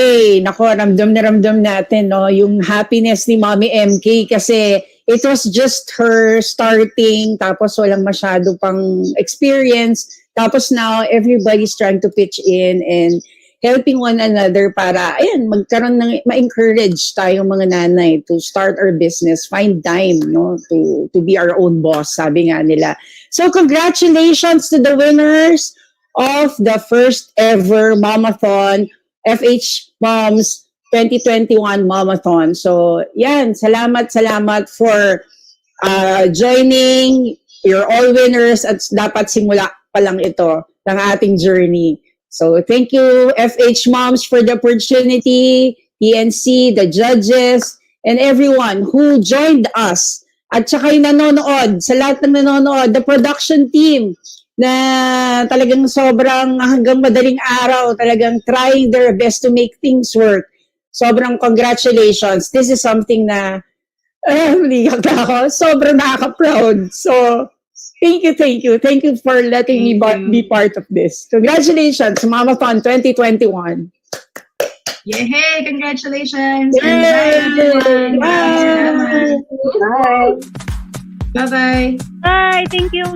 Nako, ramdam na ramdam natin yung happiness ni Mommy MK kasi it was just her starting, tapos walang masyado pang experience. Tapos now, everybody's trying to pitch in and helping one another para, magkaroon ng, ma-encourage tayong mga nanay to start our business, find time, to be our own boss, sabi nga nila. So, congratulations to the winners of the first ever Momathon, Fhmoms 2021 Momathon. So, salamat for joining. You're all winners at dapat simula pa lang ito ng ating journey. So, thank you, Fhmoms, for the opportunity, PNC, the judges, and everyone who joined us. At saka yung nanonood, sa lahat ng nanonood, the production team, na talagang sobrang hanggang madaling araw, talagang trying their best to make things work. Sobrang congratulations. This is something na, liyak na ako. Sobrang nakaka-proud. So, thank you. Thank you for letting me be part of this. Congratulations, Momathon 2021. Yay! Congratulations! Yay! Bye! Bye! Bye-bye! Bye! Thank you!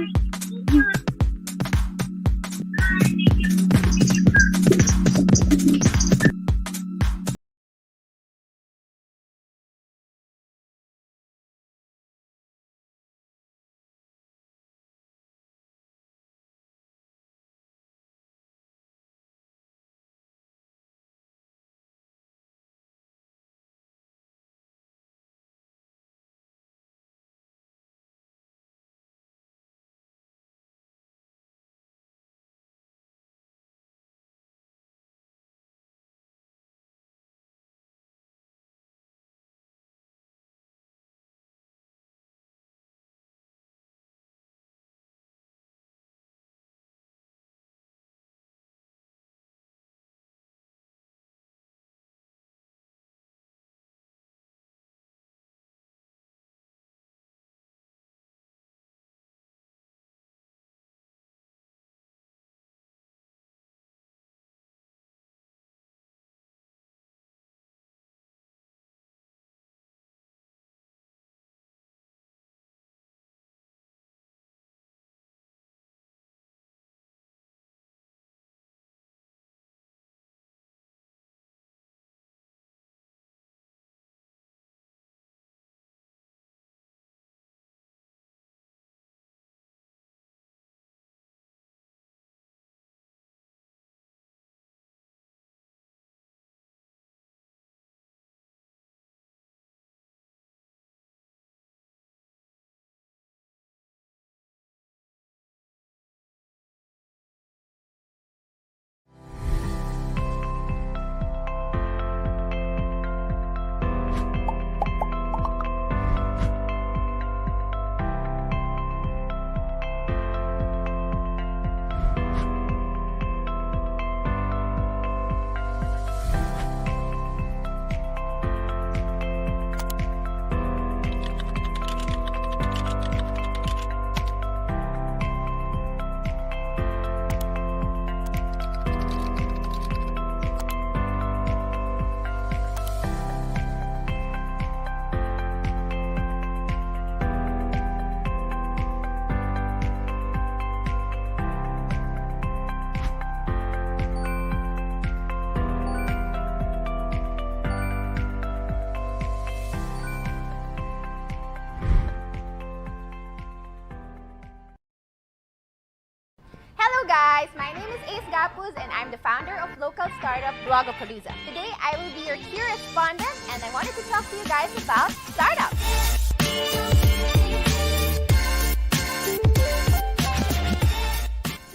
guys, my name is Ace Gapuz and I'm the founder of local startup Blogapalooza. Today I will be your key respondent and I wanted to talk to you guys about startups.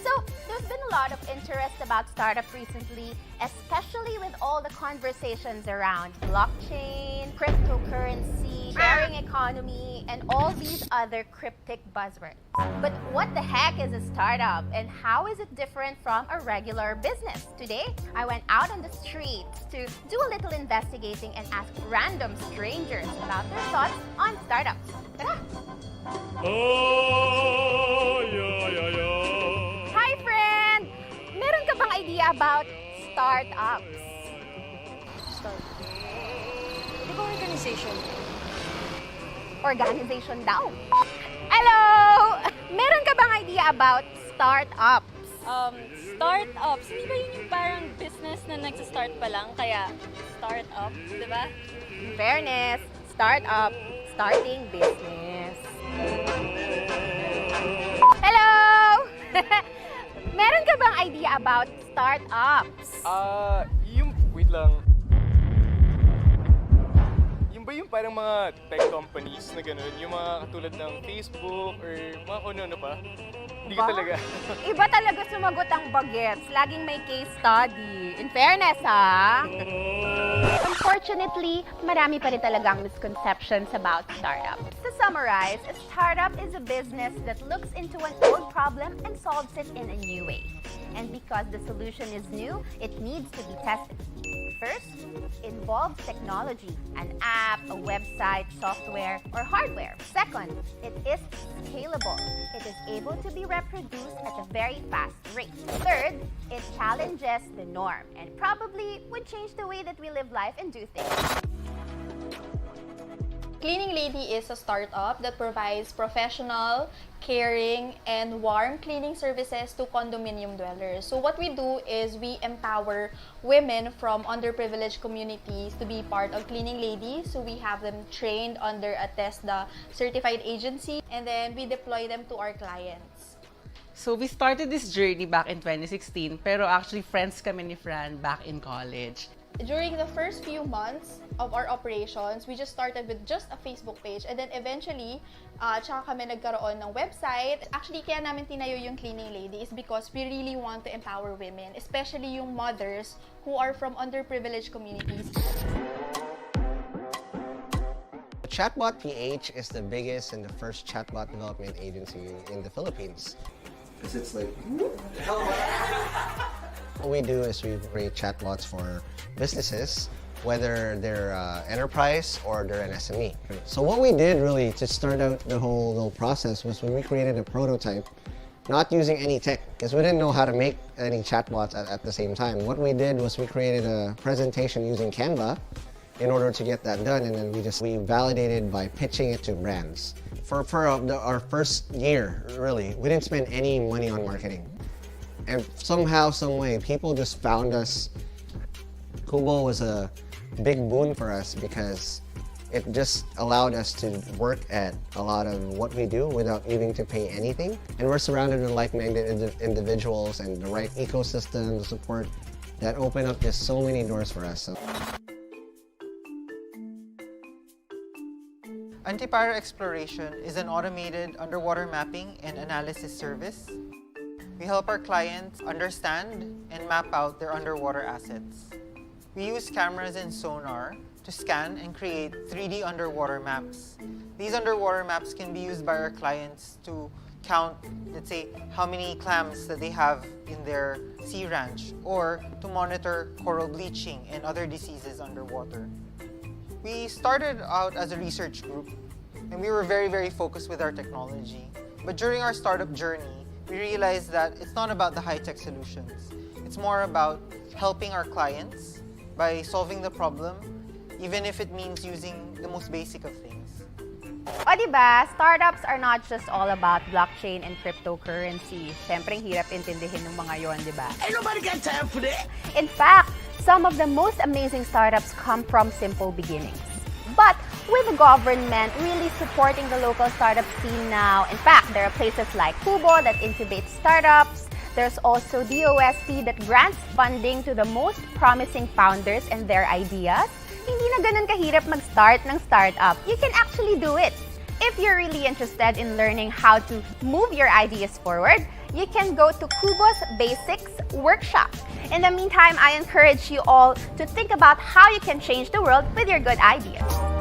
So there's been a lot of interest about startup recently, especially with all the conversations around blockchain, cryptocurrency, sharing economy, and all these other cryptic buzzwords. But what the heck is a startup and how is it different from a regular business? Today, I went out on the streets to do a little investigating and ask random strangers about their thoughts on startups. Tara! Hi friend! Meron ka bang idea about startups? Di ba organization? Organization daw. Hello! Meron ka bang idea about startups? Startups, hindi ba yun yung parang business na nagsa-start pa lang, kaya startup, di ba? In fairness, startup, starting business. Hello! Meron ka bang idea about startups? Wait lang. Yung ba yung parang mga tech companies na gano'n? Yung mga katulad ng Facebook or mga ano pa? Hindi ko talaga. Iba talaga sumagot ang bagets. Laging may case study. In fairness, ha? Unfortunately, marami pa rin talagang misconceptions about startups. To summarize, a startup is a business that looks into an old problem and solves it in a new way. And because the solution is new, it needs to be tested. First, involves technology, an app, a website, software, or hardware. Second, it is scalable. It is able to be reproduced at a very fast rate. Third, it challenges the norm and probably would change the way that we live life and do things. Cleaning Lady is a startup that provides professional, caring, and warm cleaning services to condominium dwellers. So what we do is we empower women from underprivileged communities to be part of Cleaning Lady. So we have them trained under a TESDA certified agency, and then we deploy them to our clients. So we started this journey back in 2016, pero actually friends kami ni Fran back in college. During the first few months of our operations, we just started with just a Facebook page, and then eventually, tsaka kami nagkaroon ng website. Actually, kaya namin tinayo yung Cleaning Lady is because we really want to empower women, especially yung mothers who are from underprivileged communities. Chatbot.ph is the biggest and the first chatbot development agency in the Philippines. Because it's like, what we do is we create chatbots for businesses, whether they're enterprise or they're an SME. So what we did really to start out the whole little process was when we created a prototype, not using any tech, because we didn't know how to make any chatbots at the same time. What we did was we created a presentation using Canva in order to get that done, and then we validated by pitching it to brands. For our first year, really, we didn't spend any money on marketing. And somehow, some way, people just found us. Kubo was a big boon for us because it just allowed us to work at a lot of what we do without needing to pay anything. And we're surrounded with like-minded individuals and the right ecosystem, the support that open up just so many doors for us. So. Antipara Exploration is an automated underwater mapping and analysis service. We help our clients understand and map out their underwater assets. We use cameras and sonar to scan and create 3D underwater maps. These underwater maps can be used by our clients to count, let's say, how many clams that they have in their sea ranch, or to monitor coral bleaching and other diseases underwater. We started out as a research group, and we were very, very focused with our technology. But during our startup journey, we realized that it's not about the high-tech solutions. It's more about helping our clients by solving the problem, even if it means using the most basic of things. O diba, startups are not just all about blockchain and cryptocurrency. Siyempre, hirap intindihin ng mga yon, diba? Ain't nobody got time for that! In fact, some of the most amazing startups come from simple beginnings. But with the government really supporting the local startup scene now, in fact, there are places like Kubo that incubates startups. There's also DOST that grants funding to the most promising founders and their ideas. Hindi na ganun kahirap mag-start ng startup. You can actually do it. If you're really interested in learning how to move your ideas forward, you can go to Kubo's Basics Workshop. In the meantime, I encourage you all to think about how you can change the world with your good ideas.